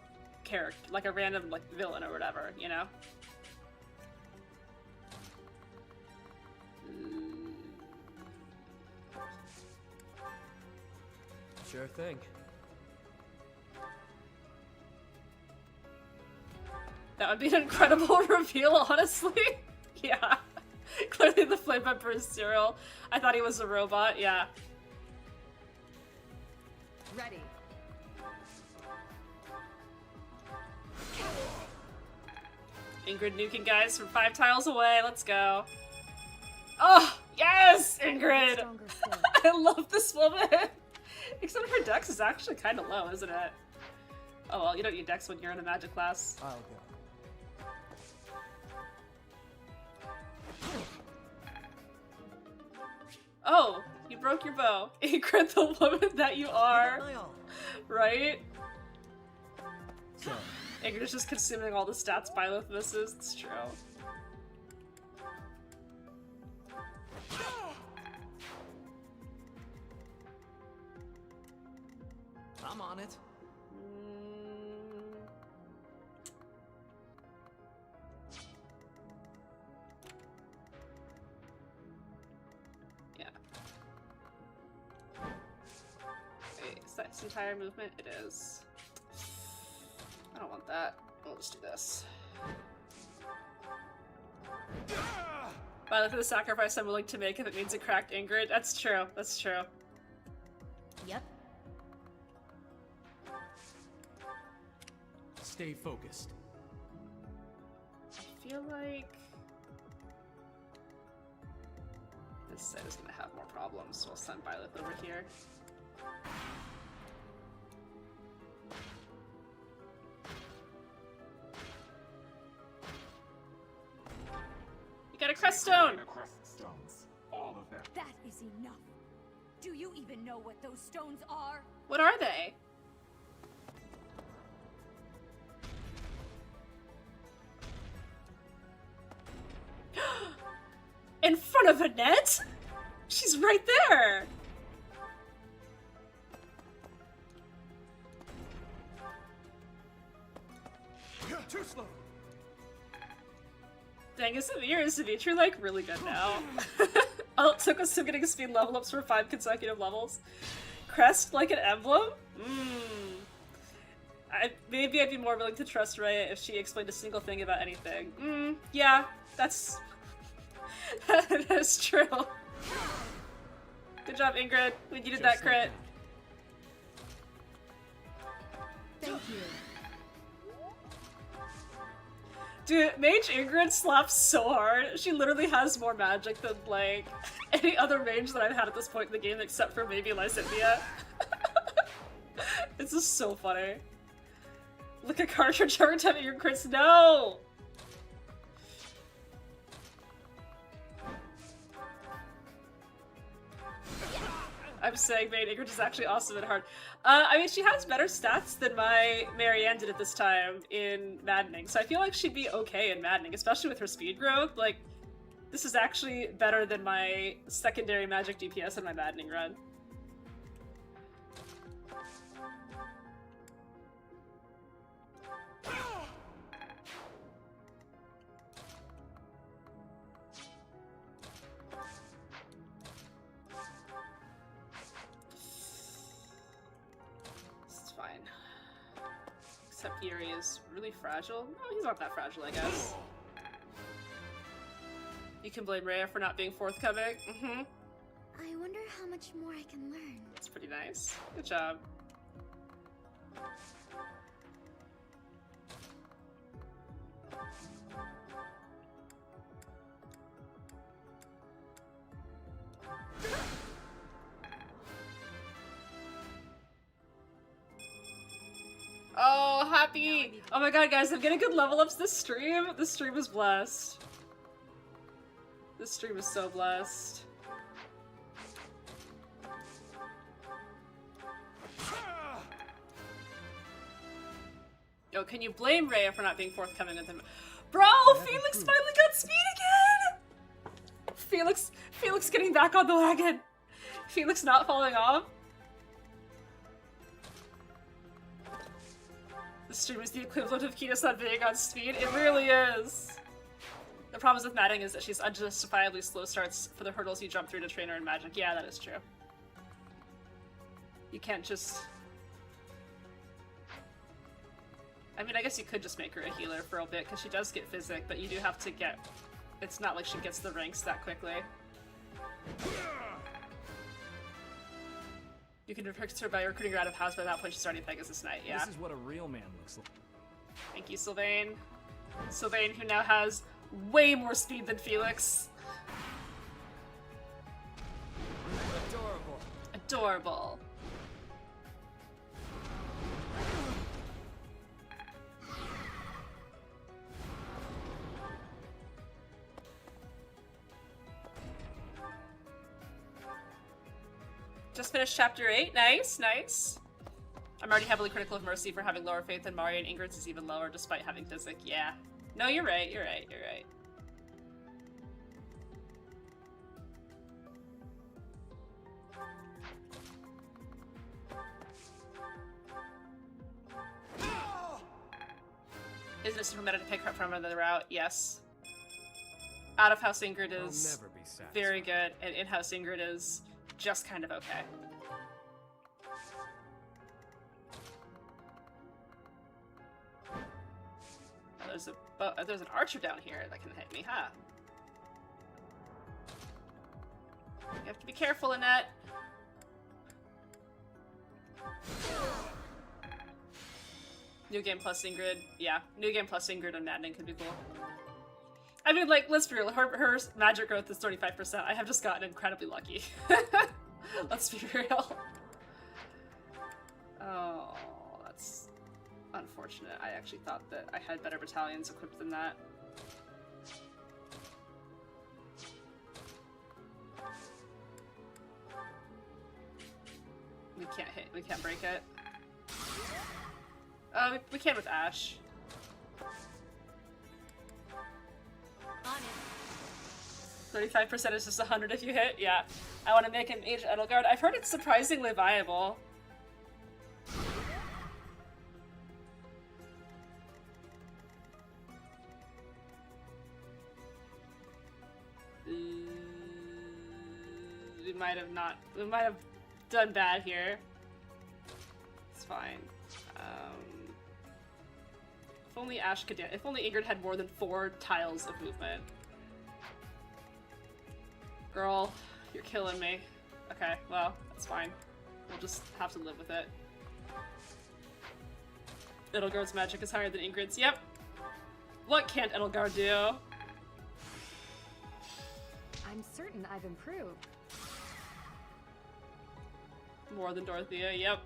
character, like a random, like, villain or whatever, you know? Sure thing. That would be an incredible reveal, honestly. Yeah. Clearly the Flame Emperor is Cyril. I thought he was a robot, yeah. Ready. Ingrid nuking guys from 5 tiles away, let's go. Oh, yes! Ingrid! I love this woman! Except her dex is actually kind of low, isn't it? Oh well, you don't need dex when you're in a magic class. I'll go. Oh, you broke your bow. Ingrid, the woman that you are. Right? So, Ingrid's just consuming all the stats Byleth misses. It's true. I'm on it. Yeah. Wait, is that its entire movement? It is. I don't want that. We'll just do this. But for the sacrifice I'm willing to make if it means a cracked Ingrid. That's true. That's true. Yep. Stay focused. I feel like this set is gonna have more problems, so I'll send Byleth over here. You got a crest stone! All of them. That is enough. Do you even know what those stones are? What are they? In front of Annette? She's right there! Too slow. Dang, is Dimitri like really good now? All it took was him getting speed level ups for 5 consecutive levels. Crest like an emblem? Maybe I'd be more willing to trust Rhea if she explained a single thing about anything. Yeah, that's... that's true. Good job, Ingrid. We needed that crit. Thank you. Dude, Mage Ingrid slaps so hard. She literally has more magic than, like, any other mage that I've had at this point in the game except for maybe Lysithea. It's just so funny. Look at cartridge every time your crits. No! I'm saying Mage Ingrid is actually awesome and hard. I mean, she has better stats than my Marianne did at this time in Maddening, so I feel like she'd be okay in Maddening, especially with her speed growth. Like, this is actually better than my secondary magic DPS in my Maddening run. Except Yuri is really fragile. No, he's not that fragile, I guess. You can blame Rhea for not being forthcoming. I wonder how much more I can learn. That's pretty nice. Good job. Oh, happy! Oh my god, guys, I'm getting good level ups this stream. This stream is blessed. This stream is so blessed. Oh, can you blame Rhea for not being forthcoming with him? Bro, Felix finally got speed again! Felix getting back on the wagon. Felix not falling off. This stream is the equivalent of Kita-san being on speed. It really is. The problem with Madding is that she's unjustifiably slow starts for the hurdles you jump through to train her in magic. Yeah, that is true. You can't just... I mean, I guess you could just make her a healer for a bit, because she does get physic, but you do have to get... It's not like she gets the ranks that quickly. You can recruit her by recruiting her out of house, by that point she's starting Pegasus Knight, yeah. This is what a real man looks like. Thank you, Sylvain. Sylvain, who now has way more speed than Felix. Adorable. Adorable. Just finished chapter 8. Nice, nice. I'm already heavily critical of Mercy for having lower faith than Mario, and Ingrid's is even lower despite having physic. Yeah. No, you're right, you're right, you're right. Isn't it super meta to pick her up from another route? Yes. Out-of-house Ingrid is very good, and in-house Ingrid is just kind of okay. There's an archer down here that can hit me, huh? You have to be careful, Annette. New game plus Ingrid. Yeah, new game plus Ingrid and Maddening could be cool. I mean, like, let's be real, her magic growth is 35%. I have just gotten incredibly lucky. Let's be real. Oh, that's unfortunate. I actually thought that I had better battalions equipped than that. We can't hit, we can't break it. We can with Ash. 35% is just 100 if you hit? Yeah. I want to make an Mage Edelgard. I've heard it's surprisingly viable. We might have done bad here. It's fine. If only Ash could if only Ingrid had more than 4 tiles of movement. Girl, you're killing me. Okay, well, that's fine. We'll just have to live with it. Edelgard's magic is higher than Ingrid's. Yep. What can't Edelgard do? I'm certain I've improved. More than Dorothea, yep.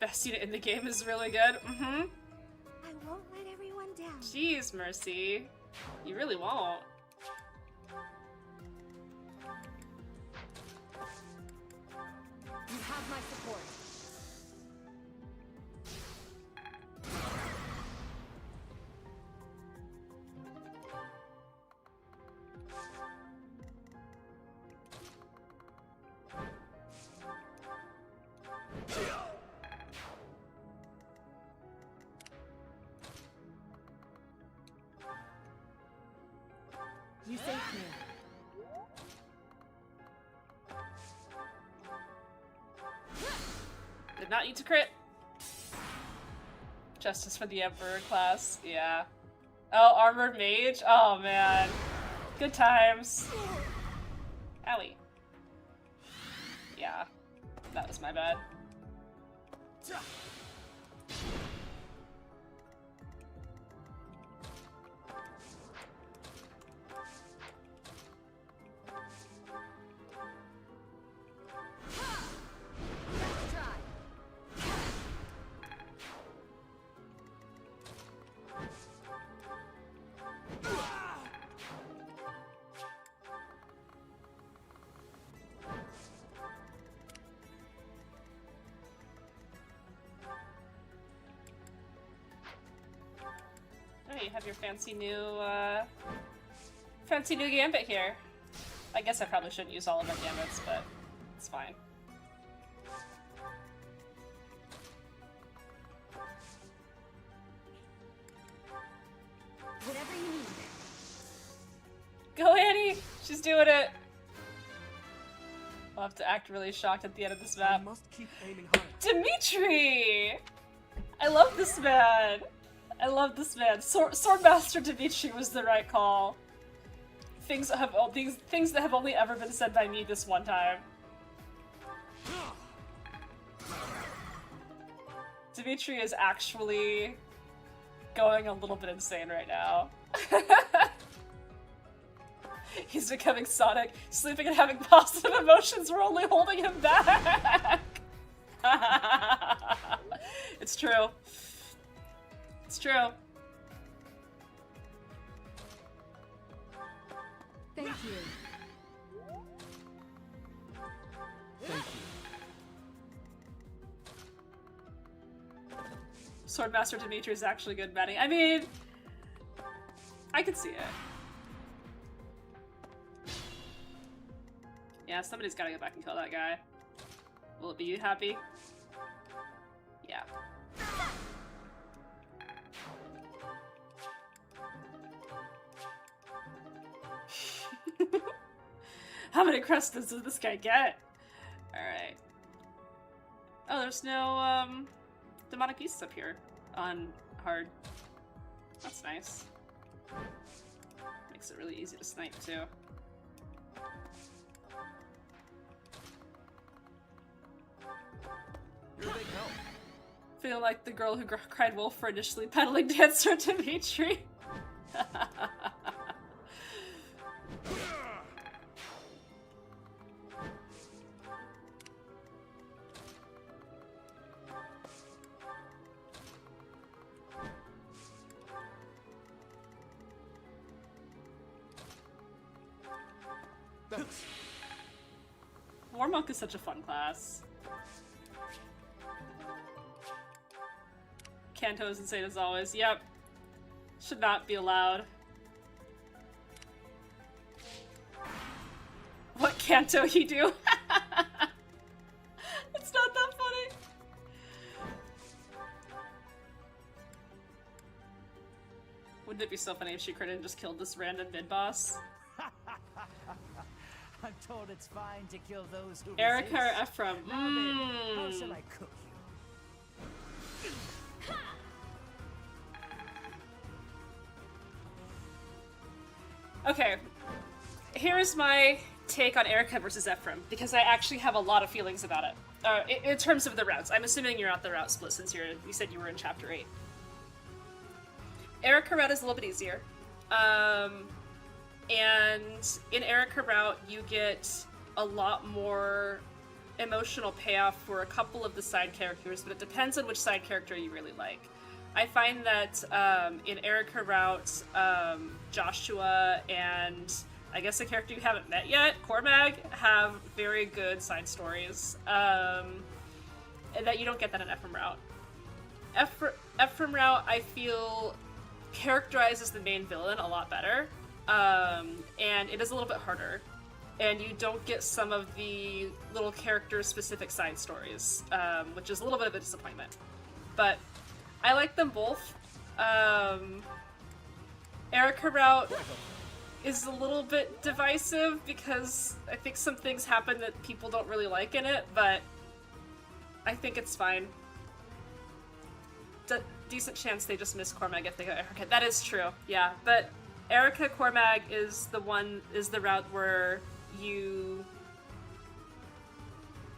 Best unit in the game is really good. Mm-hmm. I won't let everyone down. Jeez, Mercy. You really won't. You have my support. You saved me. Did not need to crit. Justice for the Emperor class, yeah. Oh, Armored Mage? Oh man. Good times. Owie. Yeah. That was my bad. you have your fancy new gambit here. I guess I probably shouldn't use all of our gambits, but it's fine. Whatever you need. Go, Annie! She's doing it! I'll have to act really shocked at the end of this map. I must keep aiming high. Dimitri! I love this man! I love this man. Swordmaster Dimitri was the right call. Things that have only ever been said by me this one time. Dimitri is actually going a little bit insane right now. He's becoming Sonic, sleeping and having positive emotions. We're only holding him back. It's true. It's true. Thank you. Thank you. Swordmaster Dimitri is actually good, Benny. I mean, I could see it. Yeah, somebody's gotta go back and kill that guy. Will it be you happy? Yeah. How many crusts does this guy get? Alright. Oh, there's no, demonic beasts up here on hard. That's nice. Makes it really easy to snipe, too. You're a big help. Feel like the girl who cried wolf for initially peddling Dancer Dimitri. Warmonk is such a fun class. Kanto is insane as always. Yep. Should not be allowed. What Kanto he do? It's not that funny. Wouldn't it be so funny if she critted and just killed this random mid-boss? I'm told it's fine to kill those who Erica or resist. Ephraim? Now then, how shall I cook you? Okay, here's my take on Erica versus Ephraim, because I actually have a lot of feelings about it. In terms of the routes. I'm assuming you're at the route split since you said you were in Chapter 8. Erica route is a little bit easier. And in Erica route, you get a lot more emotional payoff for a couple of the side characters, but it depends on which side character you really like. I find that in Erica route, Joshua and I guess a character you haven't met yet, Cormag, have very good side stories, and that you don't get that in Ephraim route. Ephraim route, I feel, characterizes the main villain a lot better, and it is a little bit harder, and you don't get some of the little character-specific side stories, which is a little bit of a disappointment. But I like them both. Erica route is a little bit divisive because I think some things happen that people don't really like in it, but I think it's fine. Decent chance they just miss Cormag if they go Erica. That is true, yeah. But Erica Cormag is the route where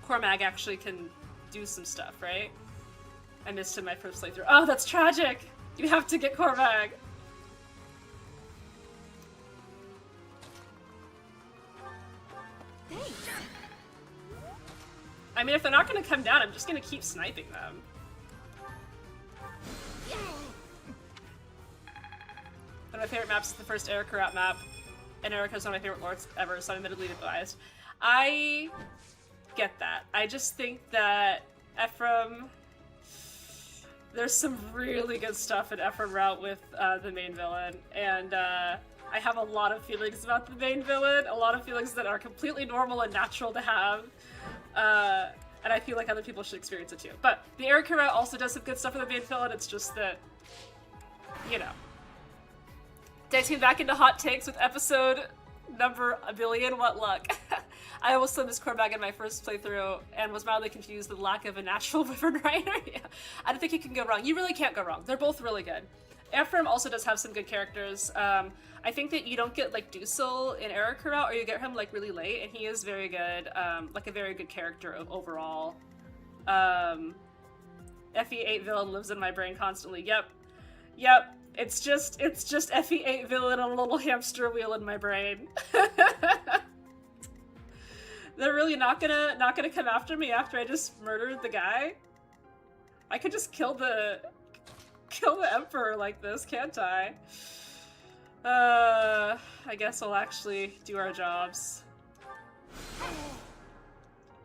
Cormag actually can do some stuff, right? I missed him my first playthrough. Oh, that's tragic! You have to get Cormag! Thanks. I mean, if they're not gonna come down, I'm just gonna keep sniping them. One of my favorite maps is the first Erica route map, and Erica's one of my favorite lords ever, so I'm admittedly biased. I get that. I just think that Ephraim... There's some really good stuff in Ephraim Route with the main villain, and I have a lot of feelings about the main villain, a lot of feelings that are completely normal and natural to have, and I feel like other people should experience it too. But the Erica Route also does some good stuff for the main villain, it's just that, you know. Dancing back into hot takes with episode number a billion, what luck. I almost slammed this core bag in my first playthrough and was mildly confused with the lack of a natural Wyvern Rider. Yeah. I don't think you can go wrong. You really can't go wrong. They're both really good. Ephraim also does have some good characters. I think that you don't get like Dusel in Erica Route, or you get him like really late, and he is very good, like a very good character overall. FE8 villain lives in my brain constantly. Yep. It's just FE8 villain on a little hamster wheel in my brain. They're really not gonna come after me after I just murdered the guy? I could just kill the Emperor like this, can't I? I guess I'll actually do our jobs.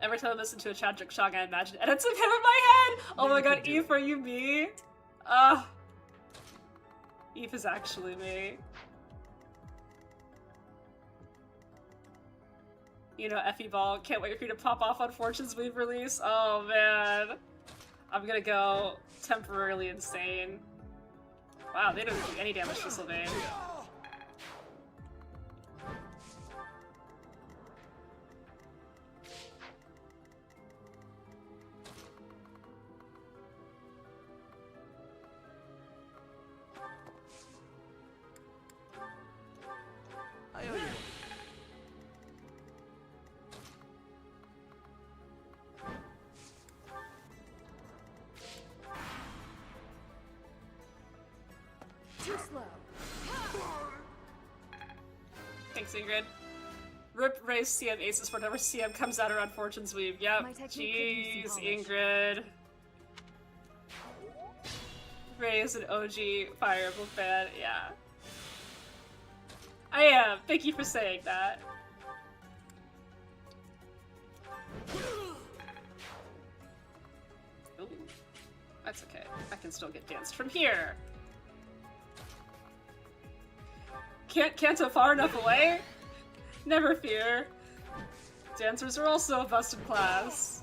Every time I listen to a tragic song, I imagine edits of him in my head! Oh my god, Eve, are you me? Eve is actually me. You know, Effie Ball, can't wait for you to pop off on Fortune's Weave release. Oh man. I'm gonna go temporarily insane. Wow, they don't do any damage to Sylvain. I owe you. Too slow. Thanks, Ingrid. Rip raise CM aces for whenever CM comes out around Fortune's Weave. Yep. Jeez, Ingrid. Raise an OG Fire Emblem fan. Yeah. I am. Thank you for saying that. Ooh, that's okay. I can still get danced from here. Can't go far enough away? Never fear. Dancers are also a busted class.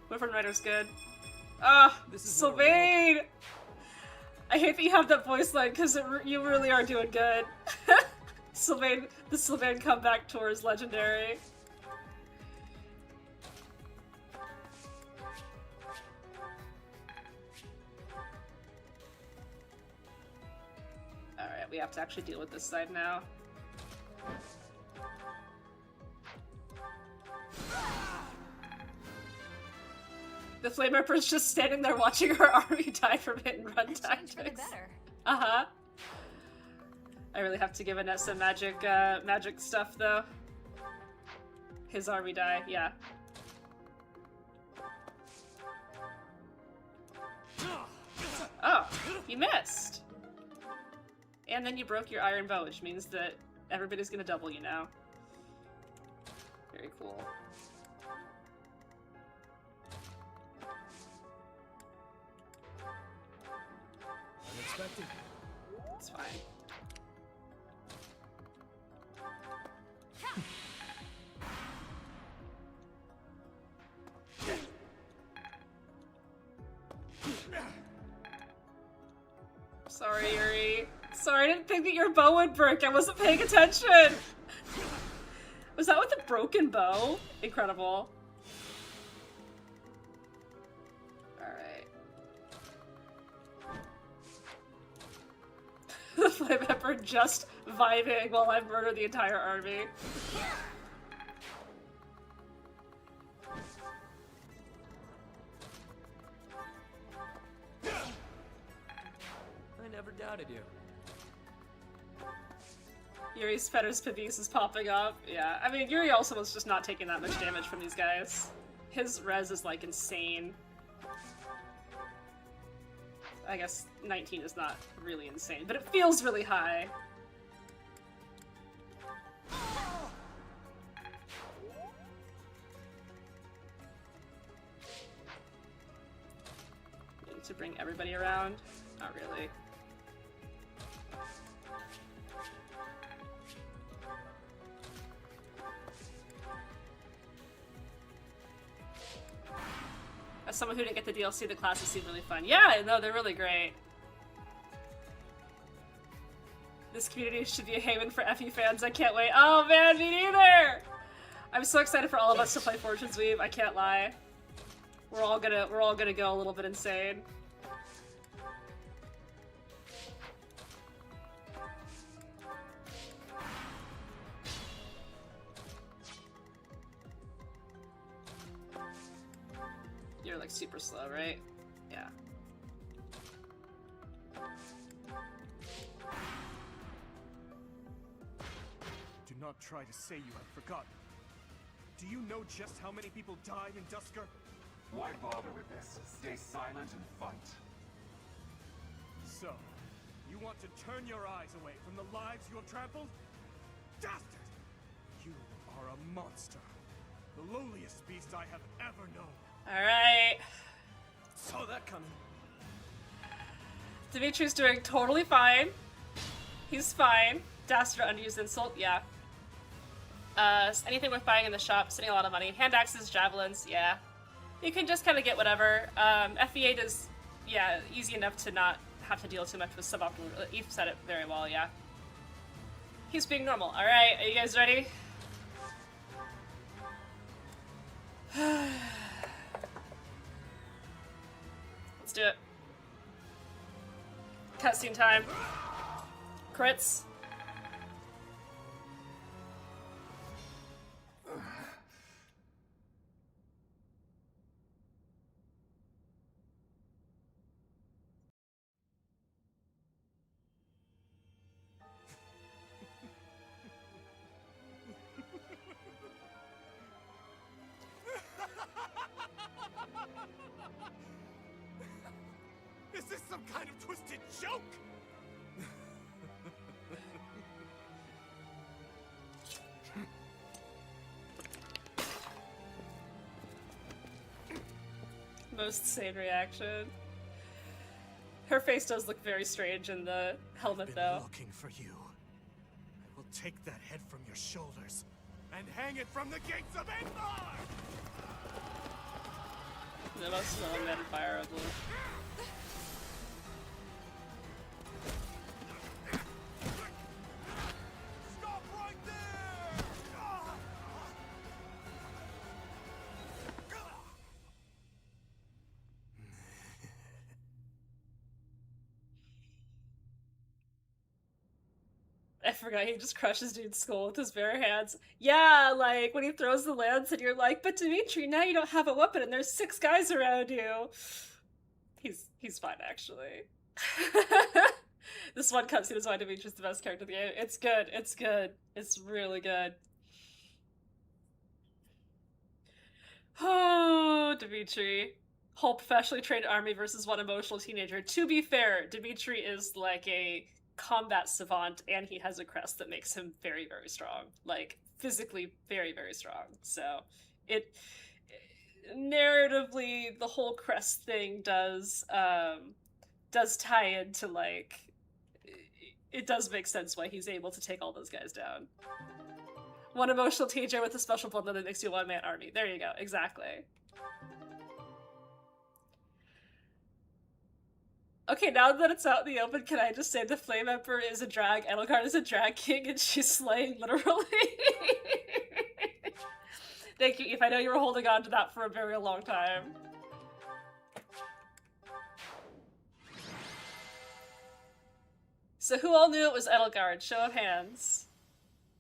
Wyvern Rider's good. Sylvain! I hate that you have that voice line, because you really are doing good. Sylvain, the Sylvain comeback tour is legendary. Alright, we have to actually deal with this side now. The Flame Emperor's just standing there watching her army die from hit and run tactics. Uh-huh. I really have to give Annette some magic stuff, though. His army die, yeah. Oh, you missed! And then you broke your iron bow, which means that everybody's gonna double you now. Very cool. Unexpected. It's fine. Sorry, Yuri. Sorry, I didn't think that your bow would break. I wasn't paying attention. Was that with a broken bow? Incredible. Alright. The Flame Emperor just vibing while I murder the entire army. I never doubted you. Yuri's Fetter's Pavis is popping up. Yeah, I mean, Yuri also was just not taking that much damage from these guys. His res is, like, insane. I guess 19 is not really insane, but it feels really high. to bring everybody around. Not really. As someone who didn't get the DLC, the classes seem really fun. Yeah, no, they're really great. This community should be a haven for FE fans. I can't wait. Oh man, me neither! I'm so excited for all of us to play Fortune's Weave. I can't lie. We're all gonna go a little bit insane. You're like super slow, right? Yeah. Do not try to say you have forgotten. Do you know just how many people died in Duskur? Why bother with this? Stay silent and fight. So, you want to turn your eyes away from the lives you have trampled? Dastard! You are a monster. The lowliest beast I have ever known. Alright. Saw that coming. Dimitri's doing totally fine. He's fine. Dastard unused insult, yeah. Anything worth buying in the shop, spending a lot of money. Hand axes, javelins, yeah. You can just kind of get whatever. FE8 is, yeah, easy enough to not have to deal too much with suboptimal. Eve said it very well, yeah. He's being normal. Alright, are you guys ready? Let's do it. Cutscene time. Crits. Is this some kind of twisted joke? Most sane reaction. Her face does look very strange in the helmet, I've though. been looking for you. I will take that head from your shoulders and hang it from the gates of Endor! The most slow fire of the. Stop right there! I forgot he just crushes dude's skull with his bare hands. Yeah, like when he throws the lance and you're like, but Dimitri, now you don't have a weapon and there's 6 guys around you. He's fine, actually. This one cutscene is why Dimitri's the best character in the game. It's good, it's good. It's really good. Oh, Dimitri. Whole professionally trained army versus one emotional teenager. To be fair, Dimitri is like a combat savant and he has a crest that makes him very, very strong. Like, physically very, very strong. So, narratively, the whole crest thing does tie into, like, it does make sense why he's able to take all those guys down. One emotional teenager with a special bond that makes you a one-man army. There you go, exactly. Okay, now that it's out in the open, can I just say the Flame Emperor is a drag, Edelgard is a drag king, and she's slaying literally? Thank you, Eve. I know you were holding on to that for a very long time. So who all knew it was Edelgard? Show of hands.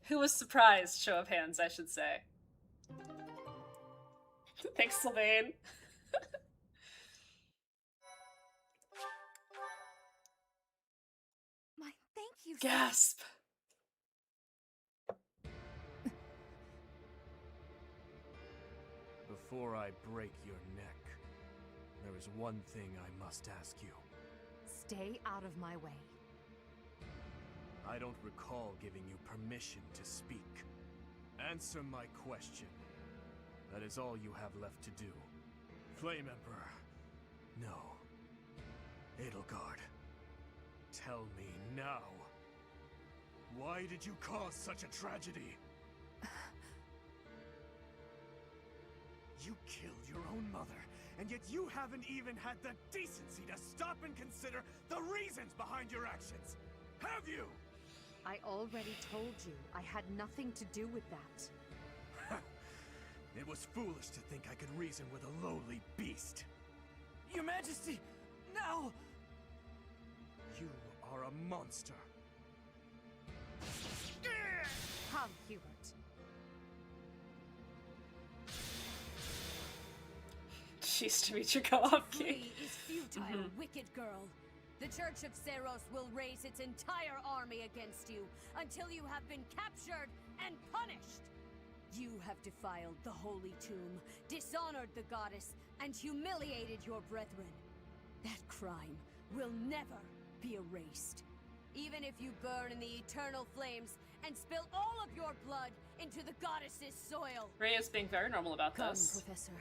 Who was surprised? Show of hands, I should say. Thanks, Sylvain. My thank you. Gasp. Before I break your neck, there is one thing I must ask you. Stay out of my way. I don't recall giving you permission to speak. Answer my question. That is all you have left to do. Flame Emperor, no. Edelgard, tell me now. Why did you cause such a tragedy? You killed your own mother, and yet you haven't even had the decency to stop and consider the reasons behind your actions. Have you? I already told you I had nothing to do with that. It was foolish to think I could reason with a lowly beast. Your Majesty, no! You are a monster. Come, Hubert. Jeez, Dimitri, go off key. Flee is futile, wicked girl. The Church of Seros will raise its entire army against you until you have been captured and punished. You have defiled the holy tomb, dishonored the goddess, and humiliated your brethren. That crime will never be erased. Even if you burn in the eternal flames and spill all of your blood into the goddess's soil. Ray is being very normal about Come, this. Professor.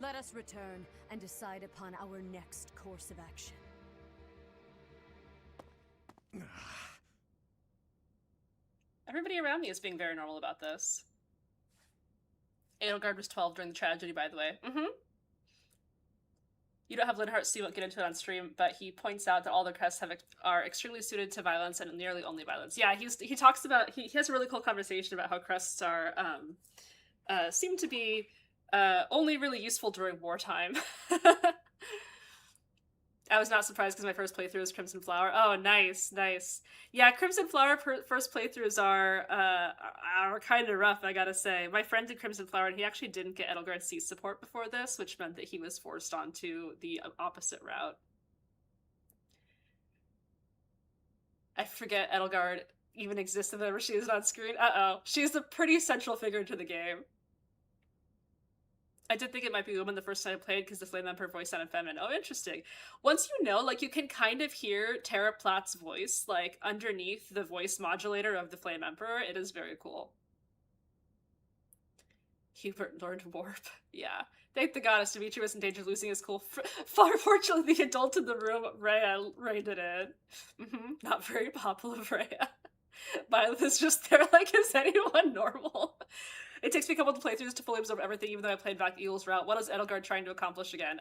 Let us return and decide upon our next course of action. Everybody around me is being very normal about this. Edelgard was 12 during the tragedy, by the way. You don't have Linhart, so you won't get into it on stream, but he points out that all the crests are extremely suited to violence and nearly only violence. Yeah, he talks about, he has a really cool conversation about how crests are, seem to be only really useful during wartime. I was not surprised because my first playthrough was Crimson Flower. Oh, nice, nice. Yeah, Crimson Flower first playthroughs are kind of rough, I gotta say. My friend did Crimson Flower, and he actually didn't get Edelgard C support before this, which meant that he was forced onto the opposite route. I forget Edelgard even existed whenever she was on screen. Uh-oh. She's a pretty central figure to the game. I did think it might be Woman the first time I played because the Flame Emperor voice sounded feminine. Oh, interesting. Once you know, like, you can kind of hear Tara Platt's voice, like, underneath the voice modulator of the Flame Emperor. It is very cool. Hubert learned Warp. Yeah. Thank the goddess, Dimitri was in danger of losing his cool. Far fortunately, the adult in the room, Rhea, reined it in. Not very popular, Rhea. Violet is just there like, is anyone normal? It takes me a couple of playthroughs to fully absorb everything, even though I played back Eagle's route. What is Edelgard trying to accomplish again?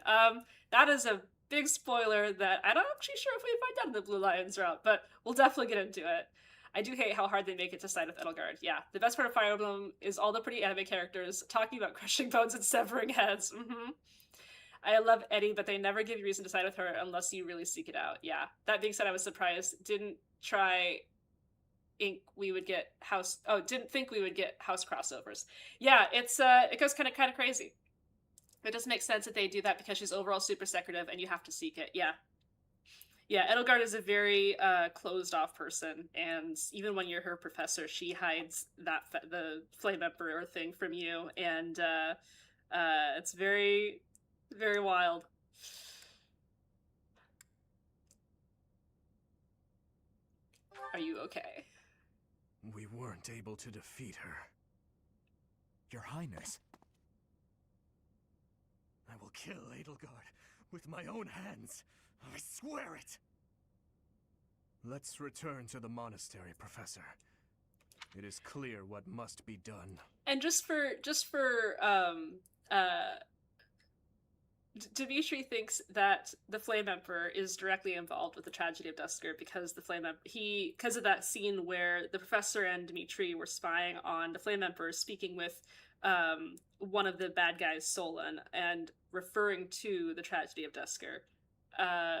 That is a big spoiler that I'm not actually sure if we find out in the Blue Lions route, but we'll definitely get into it. I do hate how hard they make it to side with Edelgard. Yeah, the best part of Fire Emblem is all the pretty anime characters talking about crushing bones and severing heads. I love Eddie, but they never give you reason to side with her unless you really seek it out. Yeah, that being said, I was surprised. Didn't think we would get house crossovers. Yeah, it goes kind of crazy. It does make sense that they do that because she's overall super secretive and you have to seek it. Yeah, Edelgard is a very closed off person, and even when you're her professor, she hides the Flame Emperor thing from you, and it's very, very wild. Are you okay? We weren't able to defeat her. Your Highness. I will kill Edelgard with my own hands. I swear it! Let's return to the monastery, Professor. It is clear what must be done. And Dimitri thinks that the Flame Emperor is directly involved with the tragedy of Duscur because because of that scene where the professor and Dimitri were spying on the Flame Emperor, speaking with one of the bad guys, Solon, and referring to the tragedy of Duscur.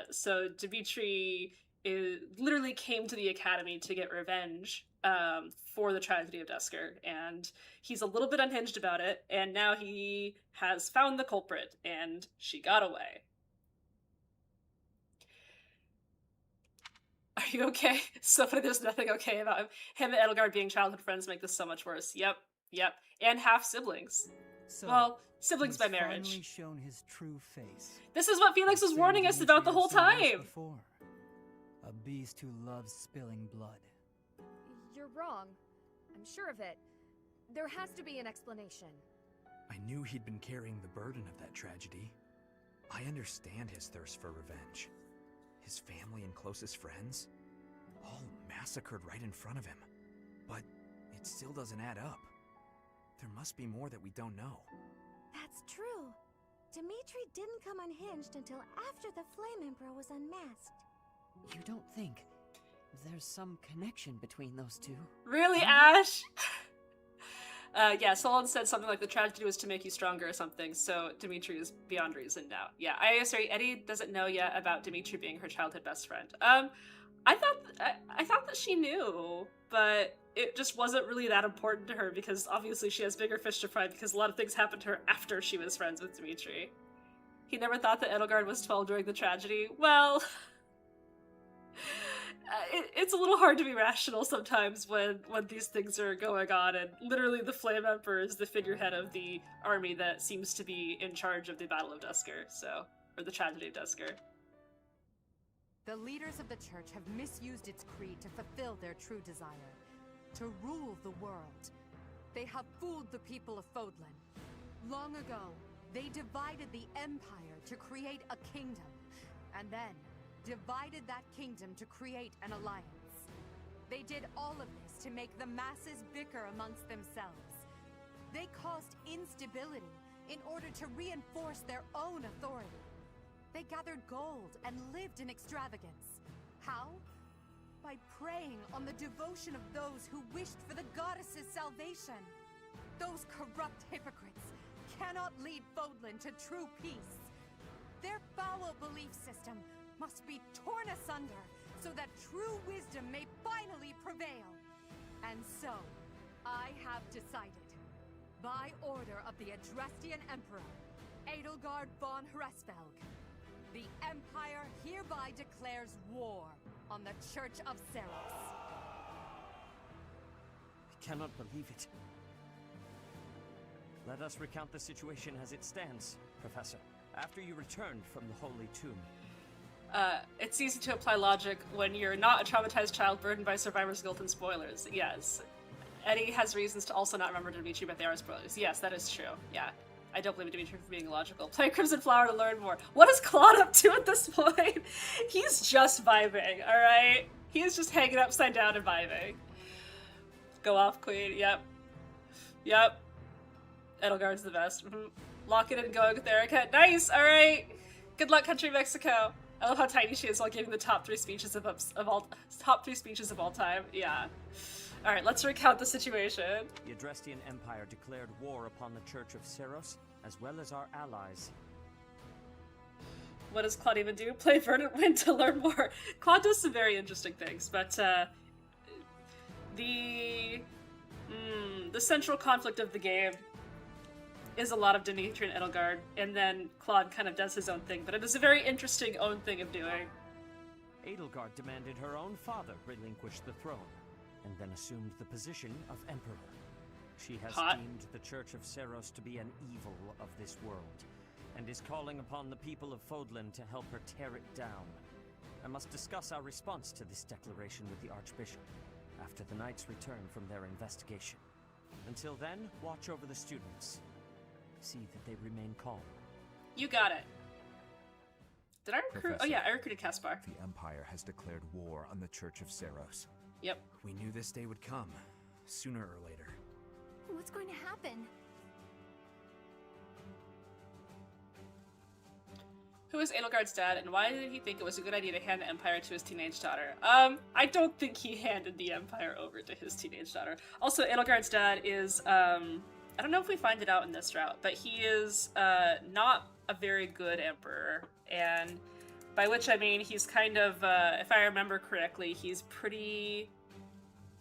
So Dimitri literally came to the academy to get revenge for the tragedy of Duscur, and he's a little bit unhinged about it, and now he has found the culprit, and she got away. Are you okay? So funny, there's nothing okay about him and Edelgard being childhood friends make this so much worse. Yep. And half-siblings. So, well, siblings by marriage. Finally shown his true face. This is what Felix was warning us about the whole time! A beast who loves spilling blood. You're wrong. I'm sure of it. There has to be an explanation. I knew he'd been carrying the burden of that tragedy. I understand his thirst for revenge. His family and closest friends? All massacred right in front of him. But it still doesn't add up. There must be more that we don't know. That's true. Dimitri didn't come unhinged until after the Flame Emperor was unmasked. You don't think there's some connection between those two? Really, Ash? Yeah, Solon said something like the tragedy was to make you stronger or something, so Dimitri is beyond reason now. Yeah, sorry, Eddie doesn't know yet about Dimitri being her childhood best friend. I thought that she knew, but it just wasn't really that important to her because obviously she has bigger fish to fry because a lot of things happened to her after she was friends with Dimitri. He never thought that Edelgard was 12 during the tragedy. Well, it's a little hard to be rational sometimes when these things are going on, and literally the Flame Emperor is the figurehead of the army that seems to be in charge of the Battle of Duscur, or the tragedy of Duscur. The leaders of the church have misused its creed to fulfill their true desire, to rule the world. They have fooled the people of Fodlan. Long ago, they divided the Empire to create a kingdom, and then divided that kingdom to create an alliance. They did all of this to make the masses bicker amongst themselves. They caused instability in order to reinforce their own authority. They gathered gold and lived in extravagance. How? By preying on the devotion of those who wished for the goddess's salvation. Those corrupt hypocrites cannot lead Fodlan to true peace. Their foul belief system must be torn asunder so that true wisdom may finally prevail. And so, I have decided, by order of the Adrestian Emperor, Edelgard von Hresvelg, the Empire hereby declares war on the Church of Seros. I cannot believe it. Let us recount the situation as it stands, Professor, after you returned from the Holy Tomb. It's easy to apply logic when you're not a traumatized child burdened by survivor's guilt and spoilers. Yes. Eddie has reasons to also not remember Dimitri, but they are spoilers. Yes, that is true. Yeah. I don't blame Dimitri for being illogical. Play Crimson Flower to learn more. What is Claude up to at this point? He's just vibing, alright? He is just hanging upside down and vibing. Go off, Queen. Yep. Yep. Edelgard's the best. Lock it and going with Erica. Nice! Alright! Good luck, Country Mexico. I love how tiny she is while giving the top three speeches of all time. Yeah. Alright, let's recount the situation. The Adrestian Empire declared war upon the Church of Seros, as well as our allies. What does Claude even do? Play Verdant Wind to learn more. Claude does some very interesting things, but the central conflict of the game is a lot of Dimitri and Edelgard, and then Claude kind of does his own thing, but it is a very interesting own thing of doing. Edelgard demanded her own father relinquish the throne, and then assumed the position of Emperor. She has deemed the Church of Seros to be an evil of this world, and is calling upon the people of Fodlan to help her tear it down. I must discuss our response to this declaration with the Archbishop, after the Knights return from their investigation. Until then, watch over the students. See that they remain calm. You got it. Did I recruit? Professor, oh yeah, I recruited Caspar. The Empire has declared war on the Church of Seros. Yep. We knew this day would come, sooner or later. What's going to happen? Who is Edelgard's dad, and why did he think it was a good idea to hand the Empire to his teenage daughter? I don't think he handed the Empire over to his teenage daughter. Also, Edelgard's dad is, I don't know if we find it out in this route, but he is, not a very good emperor, and by which I mean he's kind of, if I remember correctly, he's pretty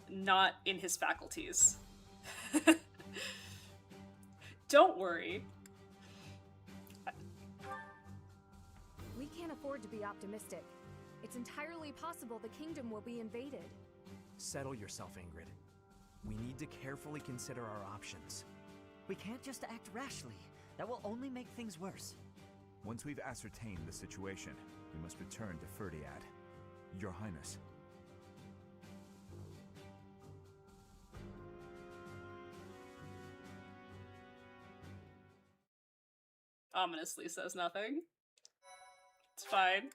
not in his faculties. Don't worry. We can't afford to be optimistic. It's entirely possible the kingdom will be invaded. Settle yourself, Ingrid. We need to carefully consider our options. We can't just act rashly. That will only make things worse. Once we've ascertained the situation, we must return to Ferdiad. Your Highness. Ominously says nothing. It's fine.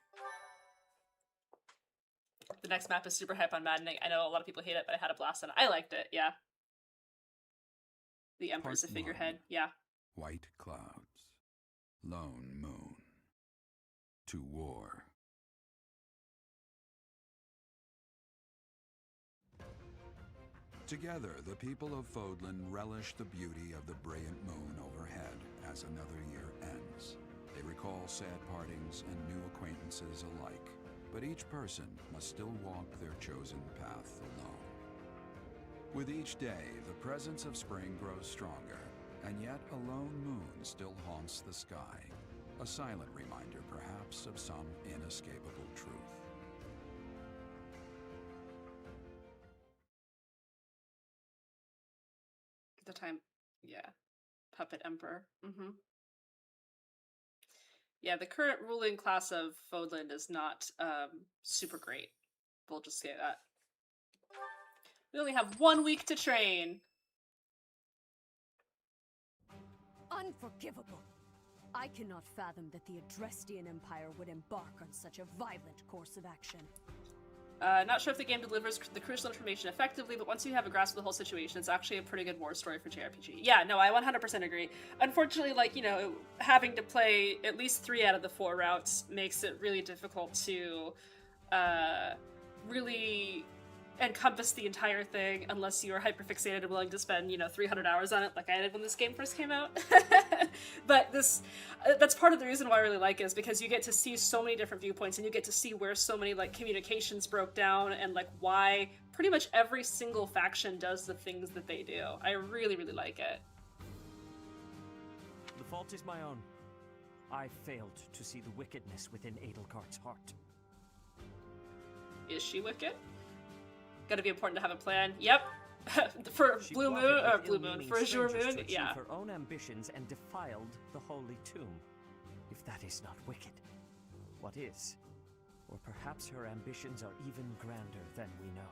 the next map is super hype on Maddening. I know a lot of people hate it, but I had a blast on it. I liked it, yeah. The Emperor's a figurehead, yeah. White clouds. Lone moon. To war. Together, the people of Fodlan relish the beauty of the brilliant moon overhead as another year ends. They recall sad partings and new acquaintances alike, but each person must still walk their chosen path alone. With each day, the presence of spring grows stronger, and yet a lone moon still haunts the sky, a silent reminder perhaps of some inescapable truth. The time, yeah. Puppet Emperor. Yeah, the current ruling class of Fodlan is not super great. We'll just say that. We only have 1 week to train. Unforgivable! I cannot fathom that the Adrestian Empire would embark on such a violent course of action. Not sure if the game delivers the crucial information effectively, but once you have a grasp of the whole situation, it's actually a pretty good war story for JRPG. Yeah, no, I 100% agree. Unfortunately, like, you know, having to play at least 3 out of the 4 routes makes it really difficult to really encompass the entire thing unless you're hyperfixated and willing to spend, you know, 300 hours on it like I did when this game first came out. But that's part of the reason why I really like it, is because you get to see so many different viewpoints and you get to see where so many like communications broke down and like why pretty much every single faction does the things that they do. I really, really like it. The fault is my own. I failed to see the wickedness within Edelgard's heart. Is she wicked? Gotta be important to have a plan. Yep. For Blue Moon, or Blue Moon, for Azure Moon, yeah. Her own ambitions and defiled the Holy Tomb. If that is not wicked, what is? Or perhaps her ambitions are even grander than we know.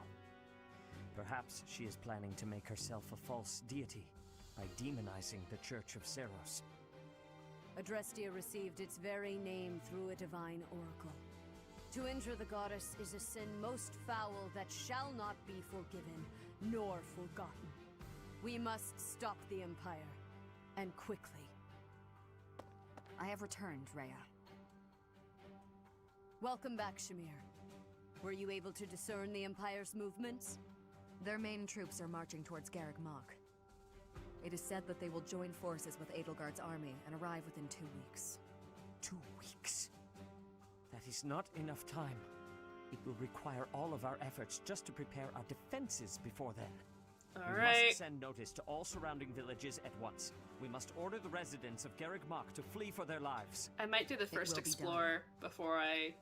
Perhaps she is planning to make herself a false deity by demonizing the Church of Seros. Adrestia received its very name through a divine oracle. To injure the goddess is a sin most foul that shall not be forgiven, nor forgotten. We must stop the Empire, and quickly. I have returned, Rhea. Welcome back, Shamir. Were you able to discern the Empire's movements? Their main troops are marching towards Garreg Mach. It is said that they will join forces with Edelgard's army and arrive within 2 weeks. 2 weeks? That is not enough time. It will require all of our efforts just to prepare our defenses before then. We must send notice to all surrounding villages at once. We must order the residents of Garreg Mach to flee for their lives. I might do the first explore before I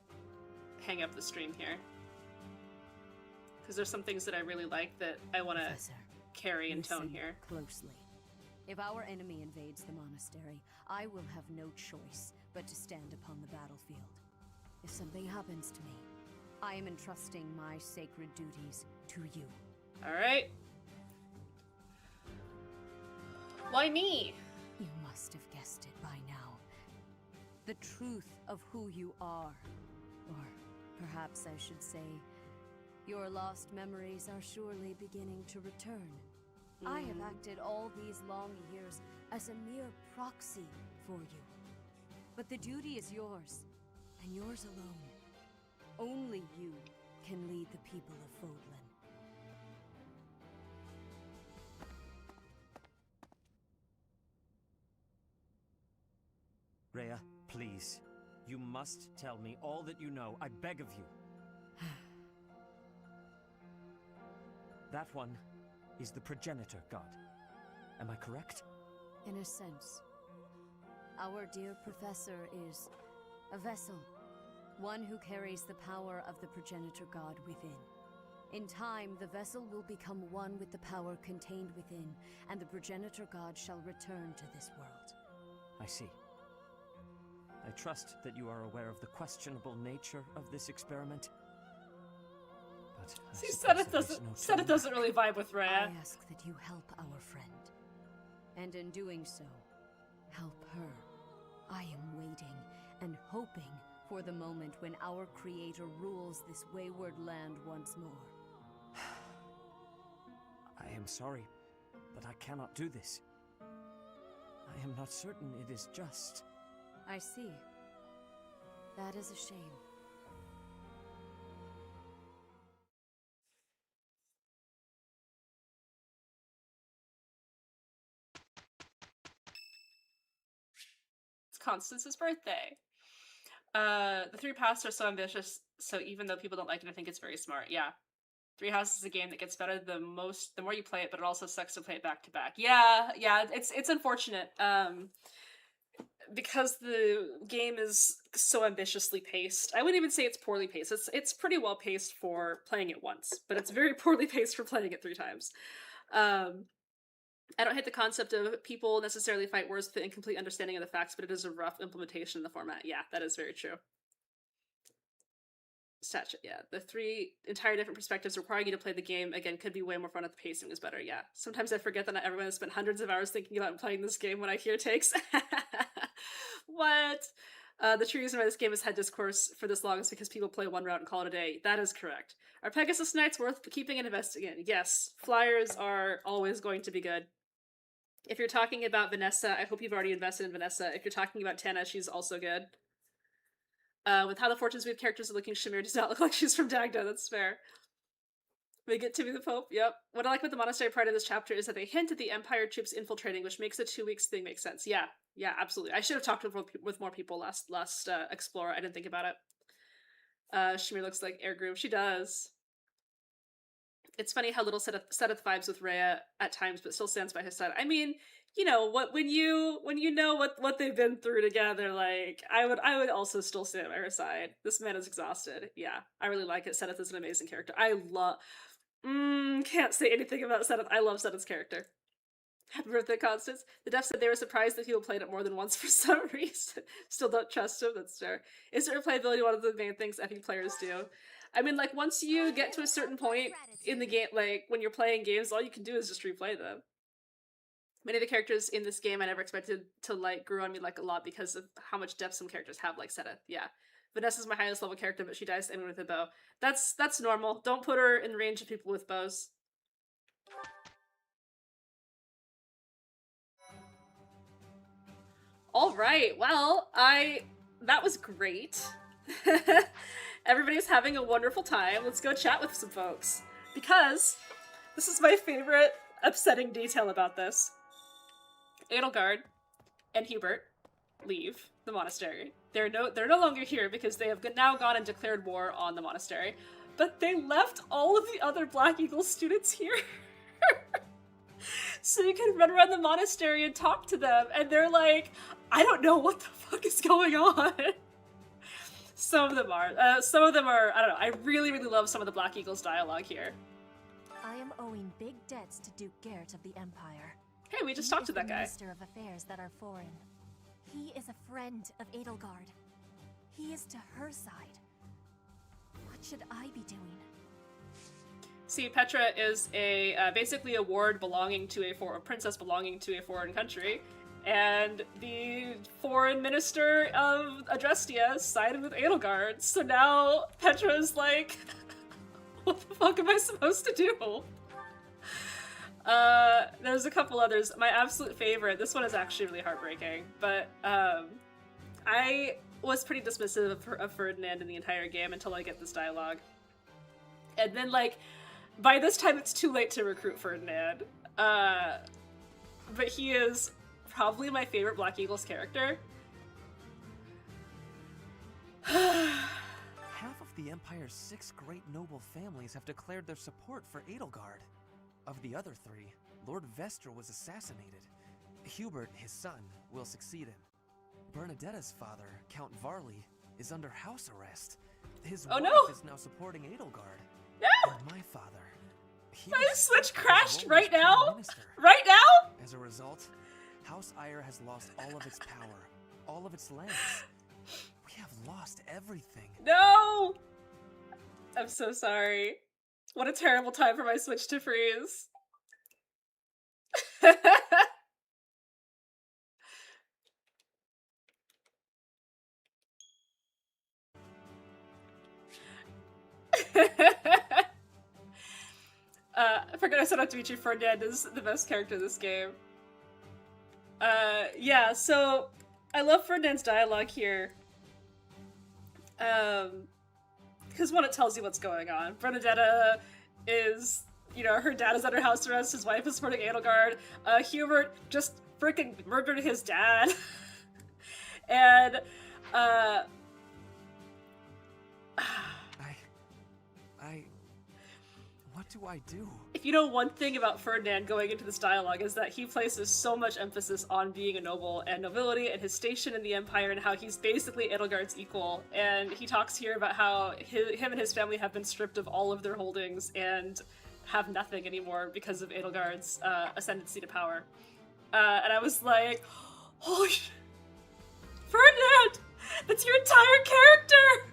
hang up the stream here. Because there's some things that I really like that I want to carry in tone here. Closely. If our enemy invades the monastery, I will have no choice but to stand upon the battlefield. If something happens to me, I am entrusting my sacred duties to you. Alright. Why me? You must have guessed it by now. The truth of who you are. Or perhaps I should say, your lost memories are surely beginning to return. I have acted all these long years as a mere proxy for you. But the duty is yours, and yours alone. Only you can lead the people of Fodlan. Rhea, please. You must tell me all that you know. I beg of you. That one is the progenitor god. Am I correct? In a sense. Our dear professor is a vessel. One who carries the power of the progenitor god within. In time, the vessel will become one with the power contained within, and the progenitor god shall return to this world. I see. I trust that you are aware of the questionable nature of this experiment. But See, Senna doesn't really vibe with Rhea. I ask that you help our friend. And in doing so, help her. I am waiting and hoping for the moment when our creator rules this wayward land once more. I am sorry, but I cannot do this. I am not certain it is just. I see. That is a shame. It's Constance's birthday. The Three Paths are so ambitious, so even though people don't like it, I think it's very smart. Yeah. Three Houses is a game that gets better the more you play it, but it also sucks to play it back to back. Yeah, it's unfortunate. Because the game is so ambitiously paced. I wouldn't even say it's poorly paced. It's pretty well paced for playing it once, but it's very poorly paced for playing it 3 times. I don't hate the concept of people necessarily fight wars with an incomplete understanding of the facts, but it is a rough implementation in the format. Yeah, that is very true. Statue, yeah. The 3 entire different perspectives requiring you to play the game, again, could be way more fun if the pacing was better, yeah. Sometimes I forget that not everyone has spent hundreds of hours thinking about playing this game when I hear takes. What? The true reason why this game has had discourse for this long is because people play one route and call it a day. That is correct. Are Pegasus Knights worth keeping and investing in? Yes. Flyers are always going to be good. If you're talking about Vanessa, I hope you've already invested in Vanessa. If you're talking about Tana, she's also good. With how the Fortunes Weave characters are looking, Shamir does not look like she's from Dagda, that's fair. We get to be the Pope, yep. What I like about the monastery part of this chapter is that they hint at the Empire troops infiltrating, which makes the 2 weeks thing make sense. Yeah, absolutely. I should have talked with more people last Explorer. I didn't think about it. Shamir looks like Air Groove. She does. It's funny how little Seth vibes with Rhea at times, but still stands by his side. I mean, you know what? When you know what they've been through together, like I would also still stand by her side. This man is exhausted. Yeah, I really like it. Seth is an amazing character. I love. Can't say anything about Seth. I love Seth's character. Happy birthday, Constance. The devs said they were surprised that people played it more than once for some reason. Still don't trust him. That's fair. Is replayability one of the main things FE players do? I mean, like, once you get to a certain point in the game, like, when you're playing games, all you can do is just replay them. Many of the characters in this game I never expected to like grew on me like a lot because of how much depth some characters have, like Seta. Yeah. Vanessa's my highest level character, but she dies to anyone with a bow. That's normal. Don't put her in range of people with bows. Alright, well, that was great. Everybody's having a wonderful time. Let's go chat with some folks. Because this is my favorite upsetting detail about this. Edelgard and Hubert leave the monastery. They're no longer here because they have now gone and declared war on the monastery. But they left all of the other Black Eagle students here. So you can run around the monastery and talk to them, and they're like, I don't know what the fuck is going on. Some of them are, I don't know, I really, really love some of the Black Eagles dialogue here. I am owing big debts to Duke Garrett of the Empire. Hey, we just talked to that guy. Minister of Affairs that are foreign. He is a friend of Edelgard. He is to her side. What should I be doing? See, Petra is basically a ward belonging to a princess belonging to a foreign country, and the foreign minister of Adrestia sided with Edelgard, so now Petra is like, what the fuck am I supposed to do? There's a couple others. My absolute favorite, this one is actually really heartbreaking, but I was pretty dismissive of Ferdinand in the entire game until I get this dialogue. And then, like, by this time it's too late to recruit Ferdinand. But he is probably my favorite Black Eagles character. Half of the Empire's 6 great noble families have declared their support for Edelgard. Of the other 3, Lord Vestra was assassinated. Hubert, his son, will succeed him. Bernadetta's father, Count Varley, is under house arrest. His wife is now supporting Edelgard. No! And my father. My Switch crashed right now? Right now? As a result, House Ire has lost all of its power, all of its lands. We have lost everything. No! I'm so sorry. What a terrible time for my Switch to freeze. said not to meet you, Ferdinand is the best character in this game. Yeah, so I love Ferdinand's dialogue here. Because one, it tells you what's going on. Bernadetta is, you know, her dad is under house arrest, his wife is supporting Edelgard. Hubert just freaking murdered his dad. And, What do I do? If you know one thing about Ferdinand going into this dialogue is that he places so much emphasis on being a noble and nobility and his station in the Empire and how he's basically Edelgard's equal. And he talks here about how him and his family have been stripped of all of their holdings and have nothing anymore because of Edelgard's ascendancy to power. And I was like, holy Ferdinand! That's your entire character!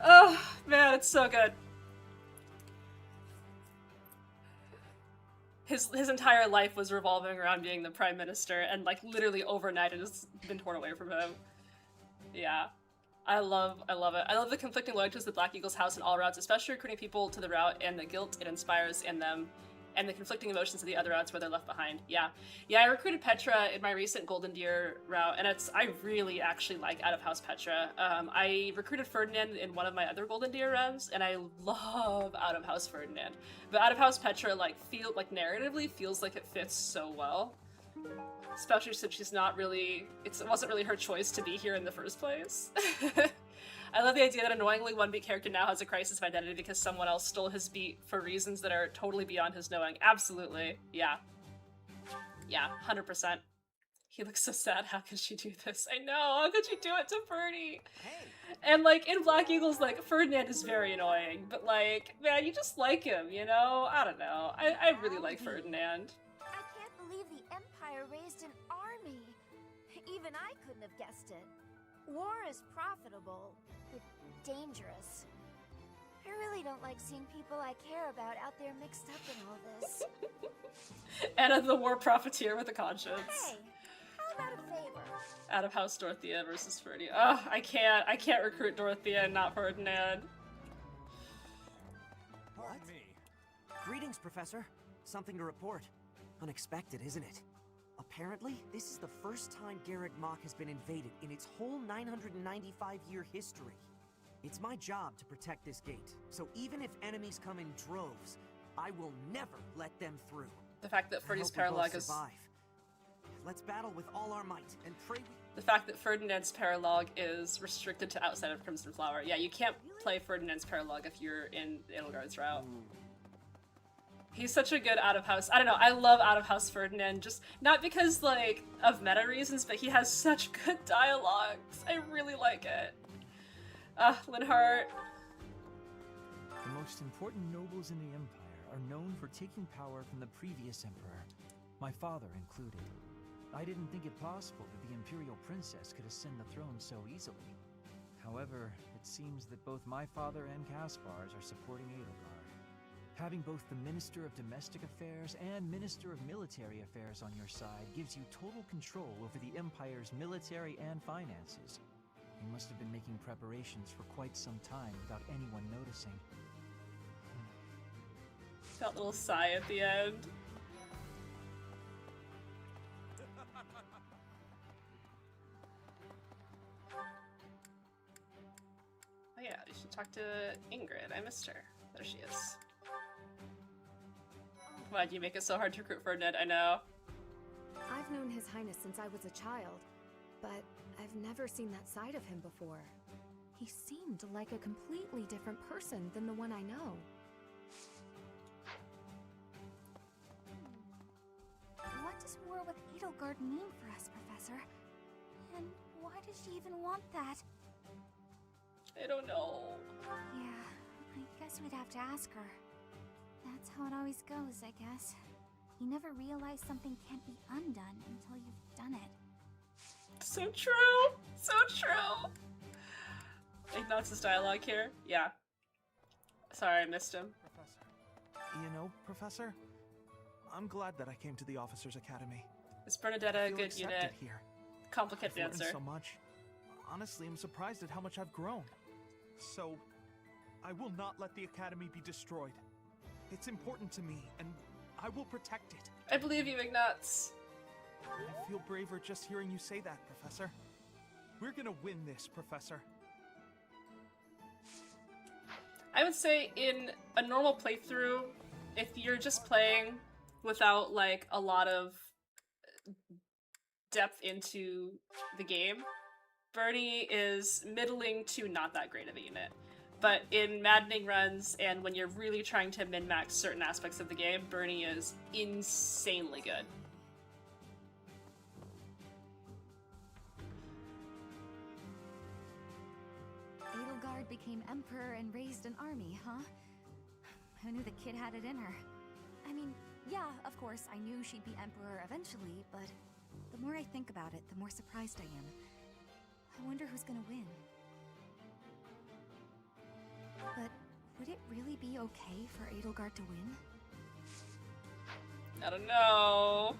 Oh, man, it's so good. His entire life was revolving around being the prime minister, and like literally overnight it has been torn away from him. Yeah. I love it. I love the conflicting loyalties of Black Eagle's house in all routes, especially recruiting people to the route and the guilt it inspires in them, and the conflicting emotions of the other routes where they're left behind. Yeah. Yeah, I recruited Petra in my recent Golden Deer route, and I really actually like Out of House Petra. I recruited Ferdinand in one of my other Golden Deer runs, and I love Out of House Ferdinand. But Out of House Petra, narratively feels like it fits so well. Especially since she's not really, it wasn't really her choice to be here in the first place. I love the idea that annoyingly one beat character now has a crisis of identity because someone else stole his beat for reasons that are totally beyond his knowing. Absolutely. Yeah. Yeah, 100%. He looks so sad. How could she do this? I know. How could you do it to Ferdy? Hey. And like in Black Eagles, like Ferdinand is very annoying, but like, man, you just like him, you know? I don't know. I really like Ferdinand. I can't believe the Empire raised an army. Even I couldn't have guessed it. War is profitable, but dangerous. I really don't like seeing people I care about out there mixed up in all this. Anna the war profiteer with a conscience. Hey, how about a favor? Out of House Dorothea versus Ferdy. Oh, I can't recruit Dorothea and not Ferdinand. What? Greetings, Professor. Something to report. Unexpected, isn't it? Apparently, this is the first time Garreg Mach has been invaded in its whole 995-year history. It's my job to protect this gate, so even if enemies come in droves, I will never let them through. The fact that Ferdy's paralogue is... Let's battle with all our might, and pray The fact that Ferdinand's paralogue is restricted to outside of Crimson Flower. Yeah, you can't play Ferdinand's paralogue if you're in Edelgard's route. He's such a good out-of-house... I don't know, I love out-of-house Ferdinand, just not because, like, of meta reasons, but he has such good dialogues. I really like it. Linhart. The most important nobles in the Empire are known for taking power from the previous emperor, my father included. I didn't think it possible that the Imperial Princess could ascend the throne so easily. However, it seems that both my father and Caspar's are supporting Edelgard. Having both the Minister of Domestic Affairs and Minister of Military Affairs on your side gives you total control over the Empire's military and finances. You must have been making preparations for quite some time without anyone noticing. That little sigh at the end. Oh yeah, you should talk to Ingrid. I missed her. There she is. Why'd you make it so hard to recruit Ferdinand? I know. I've known His Highness since I was a child, but I've never seen that side of him before. He seemed like a completely different person than the one I know. What does war with Edelgard mean for us, Professor? And why does she even want that? I don't know. Yeah, I guess we'd have to ask her. That's how it always goes, I guess. You never realize something can't be undone until you've done it. So true! So true! Ignat's dialogue here? Yeah. Sorry, I missed him. You know, Professor, I'm glad that I came to the Officers Academy. Is Bernadetta a good unit? Here. Complicated I've learned answer. so much. Honestly, I'm surprised at how much I've grown. So, I will not let the Academy be destroyed. It's important to me, and I will protect it. I believe you, Ignatz. I feel braver just hearing you say that, Professor. We're gonna win this, Professor. I would say in a normal playthrough, if you're just playing without like a lot of depth into the game, Bernie is middling to not that great of a unit. But in maddening runs and when you're really trying to min-max certain aspects of the game, Bernie is insanely good. Edelgard became emperor and raised an army, huh? Who knew the kid had it in her? I mean, yeah, of course, I knew she'd be emperor eventually, but the more I think about it, the more surprised I am. I wonder who's gonna win. But would it really be okay for Edelgard to win? I don't know.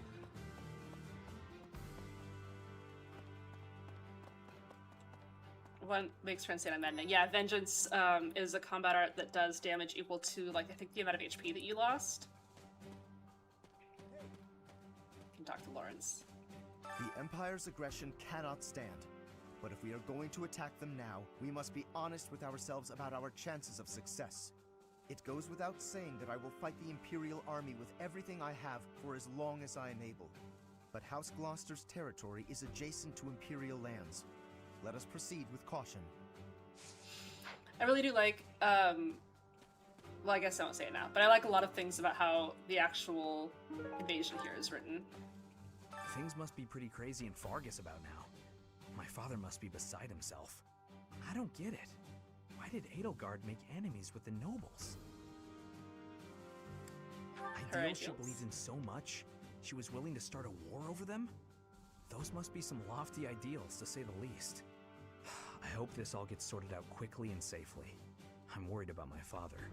One makes friends say I'm maddening. Yeah, Vengeance is a combat art that does damage equal to, like, I think the amount of HP that you lost. You can talk to Lawrence. The Empire's aggression cannot stand. But if we are going to attack them now, we must be honest with ourselves about our chances of success. It goes without saying that I will fight the Imperial Army with everything I have for as long as I am able. But House Gloucester's territory is adjacent to Imperial lands. Let us proceed with caution. I really do like, well, I guess I won't say it now, but I like a lot of things about how the actual invasion here is written. Things must be pretty crazy in Fargus about now. My father must be beside himself. I don't get it. Why did Edelgard make enemies with the nobles? Ideals she believed in so much, she was willing to start a war over them? Those must be some lofty ideals, to say the least. I hope this all gets sorted out quickly and safely. I'm worried about my father.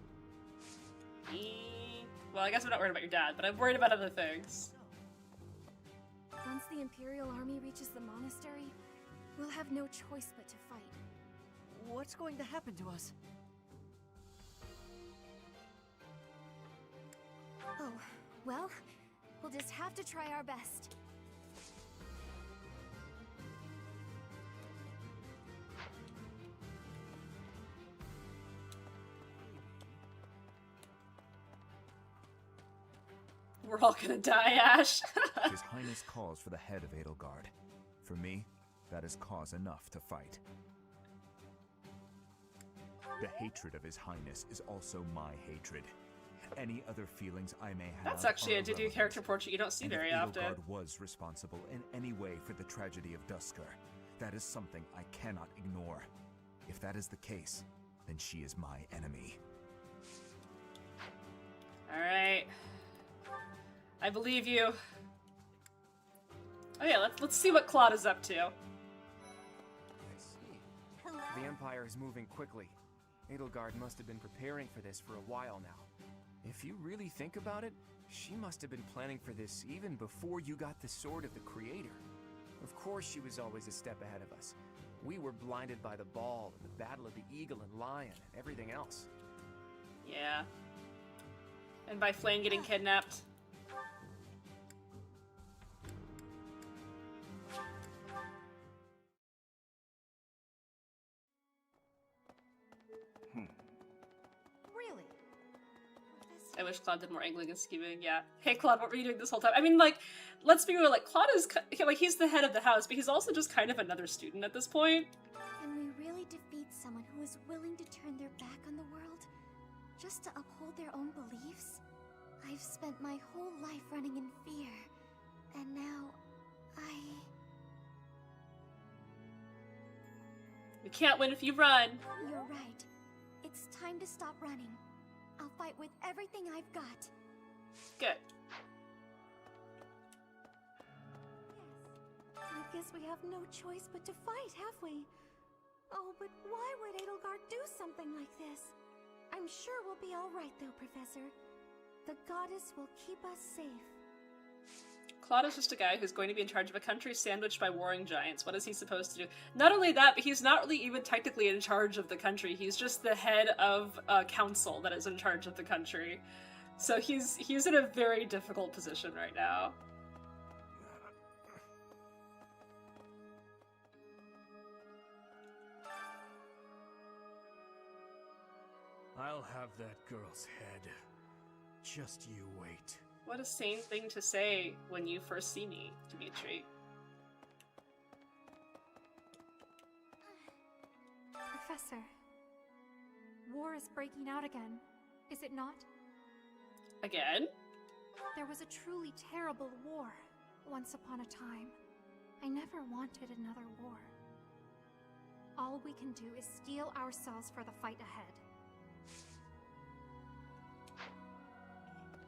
Well, I guess I'm not worried about your dad, but I'm worried about other things. Once the Imperial Army reaches the monastery, we'll have no choice but to fight. What's going to happen to us? Oh, well, we'll just have to try our best. We're all gonna die, Ash. His Highness calls for the head of Edelgard. For me, that is cause enough to fight. The hatred of His Highness is also my hatred. Any other feelings I may have. That's actually a Didu character portrait you don't see very often. If Edelgard was responsible in any way for the tragedy of Duscur, that is something I cannot ignore. If that is the case, then she is my enemy. Alright. I believe you. Oh yeah, let's see what Claude is up to. The Empire is moving quickly. Edelgard must have been preparing for this for a while now. If you really think about it, she must have been planning for this even before you got the Sword of the Creator. Of course she was always a step ahead of us. We were blinded by the ball and the Battle of the Eagle and Lion and everything else. Yeah. And by Flame getting kidnapped. Really? I wish Claude did more angling and scheming, yeah. Hey Claude, what were you doing this whole time? I mean, like, let's be real, like, Claude is, like, he's the head of the house, but he's also just kind of another student at this point. Can we really defeat someone who is willing to turn their back on the world? Just to uphold their own beliefs? I've spent my whole life running in fear, and now, You can't win if you run. You're right. It's time to stop running. I'll fight with everything I've got. Good. I guess we have no choice but to fight, have we? Oh, but why would Edelgard do something like this? I'm sure we'll be all right, though, Professor. The goddess will keep us safe. Claude is just a guy who's going to be in charge of a country sandwiched by warring giants. What is he supposed to do? Not only that, but he's not really even technically in charge of the country. He's just the head of a council that is in charge of the country. So he's in a very difficult position right now. I'll have that girl's head. Just you wait. What a sane thing to say when you first see me, Dimitri. Professor, war is breaking out again, is it not? Again? There was a truly terrible war once upon a time. I never wanted another war. All we can do is steel ourselves for the fight ahead.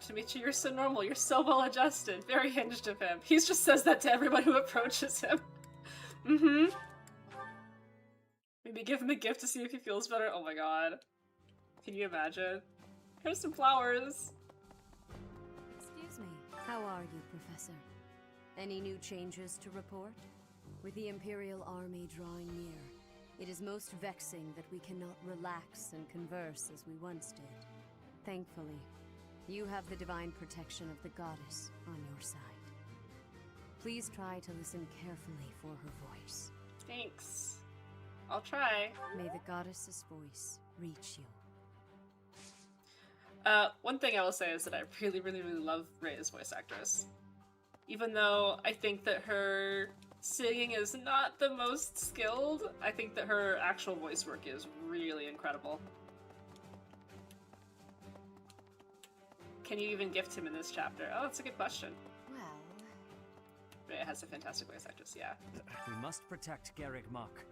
Dimitri, you're so normal. You're so well adjusted. Very hinged of him. He just says that to everyone who approaches him. Mm-hmm. Maybe give him a gift to see if he feels better. Oh my god. Can you imagine? Here's some flowers. Excuse me. How are you, Professor? Any new changes to report? With the Imperial Army drawing near, it is most vexing that we cannot relax and converse as we once did. Thankfully, you have the divine protection of the goddess on your side. Please try to listen carefully for her voice. Thanks. I'll try. May the goddess's voice reach you. One thing I will say is that I really, really, really love Rhea's voice actress. Even though I think that her singing is not the most skilled, I think that her actual voice work is really incredible. Can you even gift him in this chapter? Oh, that's a good question. Well... Rhea has a fantastic voice actress, yeah. We must protect Garreg Mach.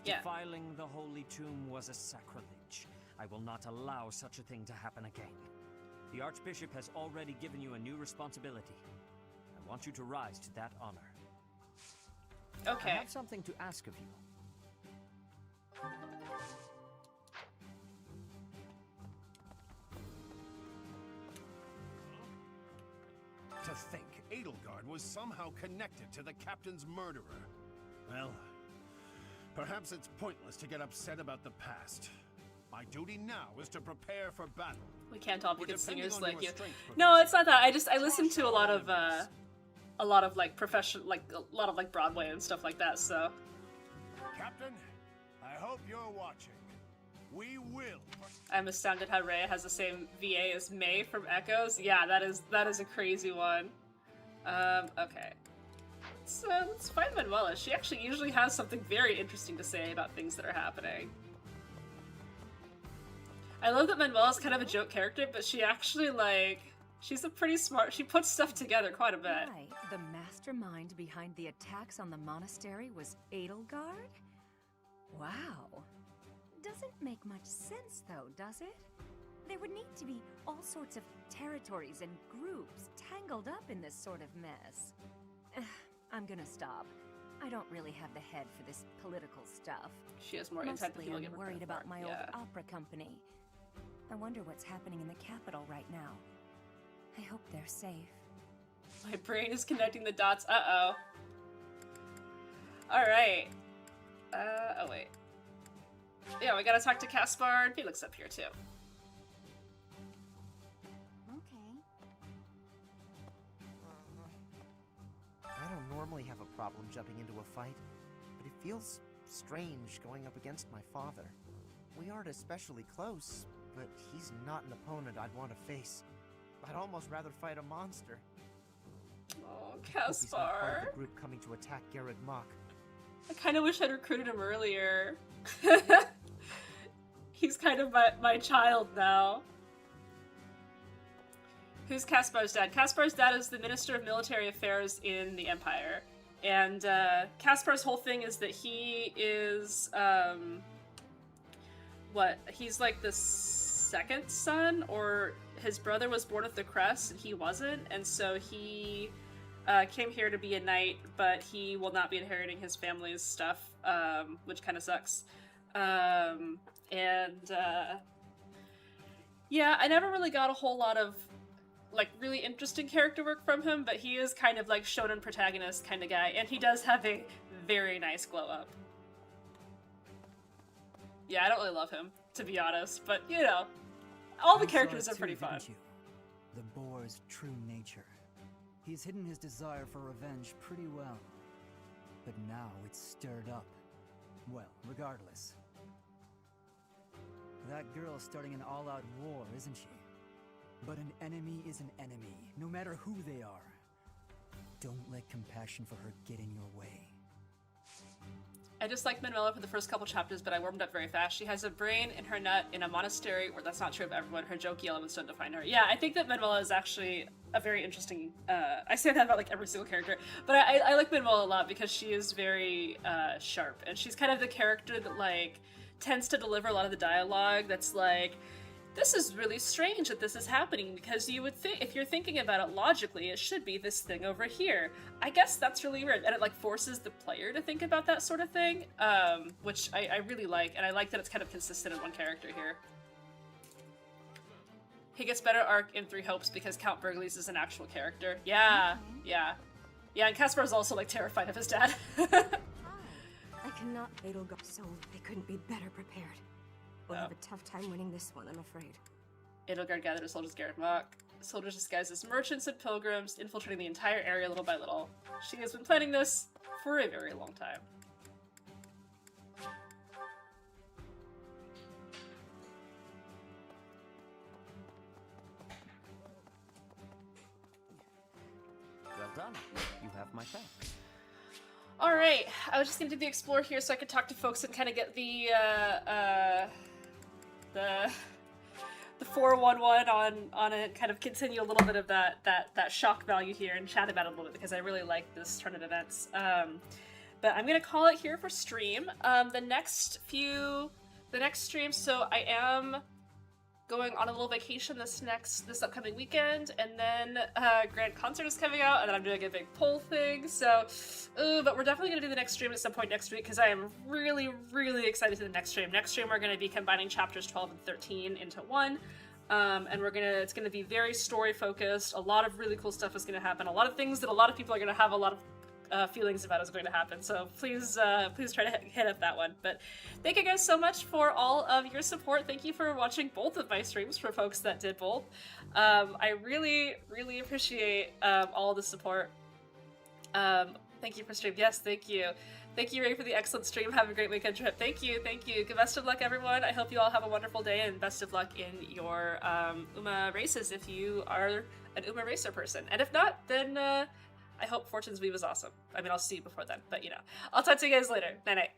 Yeah. Defiling the holy tomb was a sacrilege. I will not allow such a thing to happen again. The Archbishop has already given you a new responsibility. I want you to rise to that honor. Okay. I have something to ask of you. To think Edelgard was somehow connected to the captain's murderer. Well, perhaps it's pointless to get upset about the past. My duty now is to prepare for battle. We can't all be good depending singers on like your you. strength, No, it's not that. I listen to a lot of like professional, like a lot of like Broadway and stuff like that. So. Captain, I hope you're watching. We will. I'm astounded how Rhea has the same VA as May from Echoes. Yeah, that is a crazy one. Okay. Let's find Manuela. She actually usually has something very interesting to say about things that are happening. I love that Manuela's kind of a joke character, but she actually, like, she's a pretty smart, she puts stuff together quite a bit. Right. The mastermind behind the attacks on the monastery was Edelgard? Wow. Doesn't make much sense, though, does it? There would need to be all sorts of territories and groups tangled up in this sort of mess. I'm gonna stop. I don't really have the head for this political stuff. She has more insight than Mostly people I'm give her worried credit about for. my Yeah. old opera company. I wonder what's happening in the capital right now. I hope they're safe. My brain is connecting the dots. Uh-oh. Alright. Oh wait. Yeah, we gotta talk to Caspar and Felix up here too. Okay. I don't normally have a problem jumping into a fight, but it feels strange going up against my father. We aren't especially close, but he's not an opponent I'd want to face. I'd almost rather fight a monster. Oh, I hope he's not part of Caspar. the group coming to attack Garreg Mach. I kind of wish I'd recruited him earlier. He's kind of my child now. Who's Caspar's dad? Caspar's dad is the Minister of Military Affairs in the Empire. And Caspar's whole thing is that he is, he's like the second son, or his brother was born with the crest and he wasn't, and so he came here to be a knight, but he will not be inheriting his family's stuff, which kind of sucks. Yeah, I never really got a whole lot of like really interesting character work from him, but he is kind of like shonen protagonist kind of guy, and he does have a very nice glow up. Yeah, I don't really love him, to be honest, but you know, all the You saw characters it are pretty too, fun. didn't you? The boar's true nature. He's hidden his desire for revenge pretty well. But now it's stirred up. Well, regardless. That girl's starting an all-out war, isn't she? But an enemy is an enemy, no matter who they are. Don't let compassion for her get in your way. I just liked Manuela for the first couple chapters, but I warmed up very fast. She has a brain in her nut in a monastery, where that's not true of everyone. Her jokey elements don't define her. Yeah, I think that Manuela is actually a very interesting... I say that about like every single character, but I like Manuela a lot because she is very sharp, and she's kind of the character that like tends to deliver a lot of the dialogue that's like, this is really strange that this is happening, because you would think, if you're thinking about it logically, it should be this thing over here. I guess that's really weird, and it like forces the player to think about that sort of thing, which I really like, and I like that it's kind of consistent in one character here. He gets better arc in Three Hopes because Count Burgles is an actual character. Yeah, yeah. Yeah, and Caspar is also like terrified of his dad. I cannot Edelgard, so they couldn't be better prepared. We'll have a tough time winning this one, I'm afraid. Edelgard gathered his soldiers Garrett Mock. Soldiers disguised as merchants and pilgrims, infiltrating the entire area little by little. She has been planning this for a very long time. Well done. You have my thanks. Alright, I was just gonna do the explore here so I could talk to folks and kind of get the 411 on it, kind of continue a little bit of that shock value here and chat about it a little bit because I really like this turn of events. But I'm gonna call it here for stream. The next stream, so I am going on a little vacation this upcoming weekend, and then Grand Concert is coming out, and then I'm doing a big poll thing, so but we're definitely going to do the next stream at some point next week, because I am really, really excited for the next stream. Next stream we're going to be combining chapters 12 and 13 into one, and it's going to be very story focused. A lot of really cool stuff is going to happen. A lot of things that a lot of people are going to have a lot of feelings about is going to happen, so please try to hit up that one. But thank you guys so much for all of your support. Thank you for watching both of my streams, for folks that did both. I really, really appreciate all the support. Thank you for stream. Yes, thank you. Thank you, Ray, for the excellent stream. Have a great weekend trip. Thank you, thank you. Best of luck, everyone. I hope you all have a wonderful day, and best of luck in your UMA races if you are an UMA racer person. And if not, then I hope Fortune's Weave is awesome. I mean, I'll see you before then, but you know. I'll talk to you guys later. Night-night.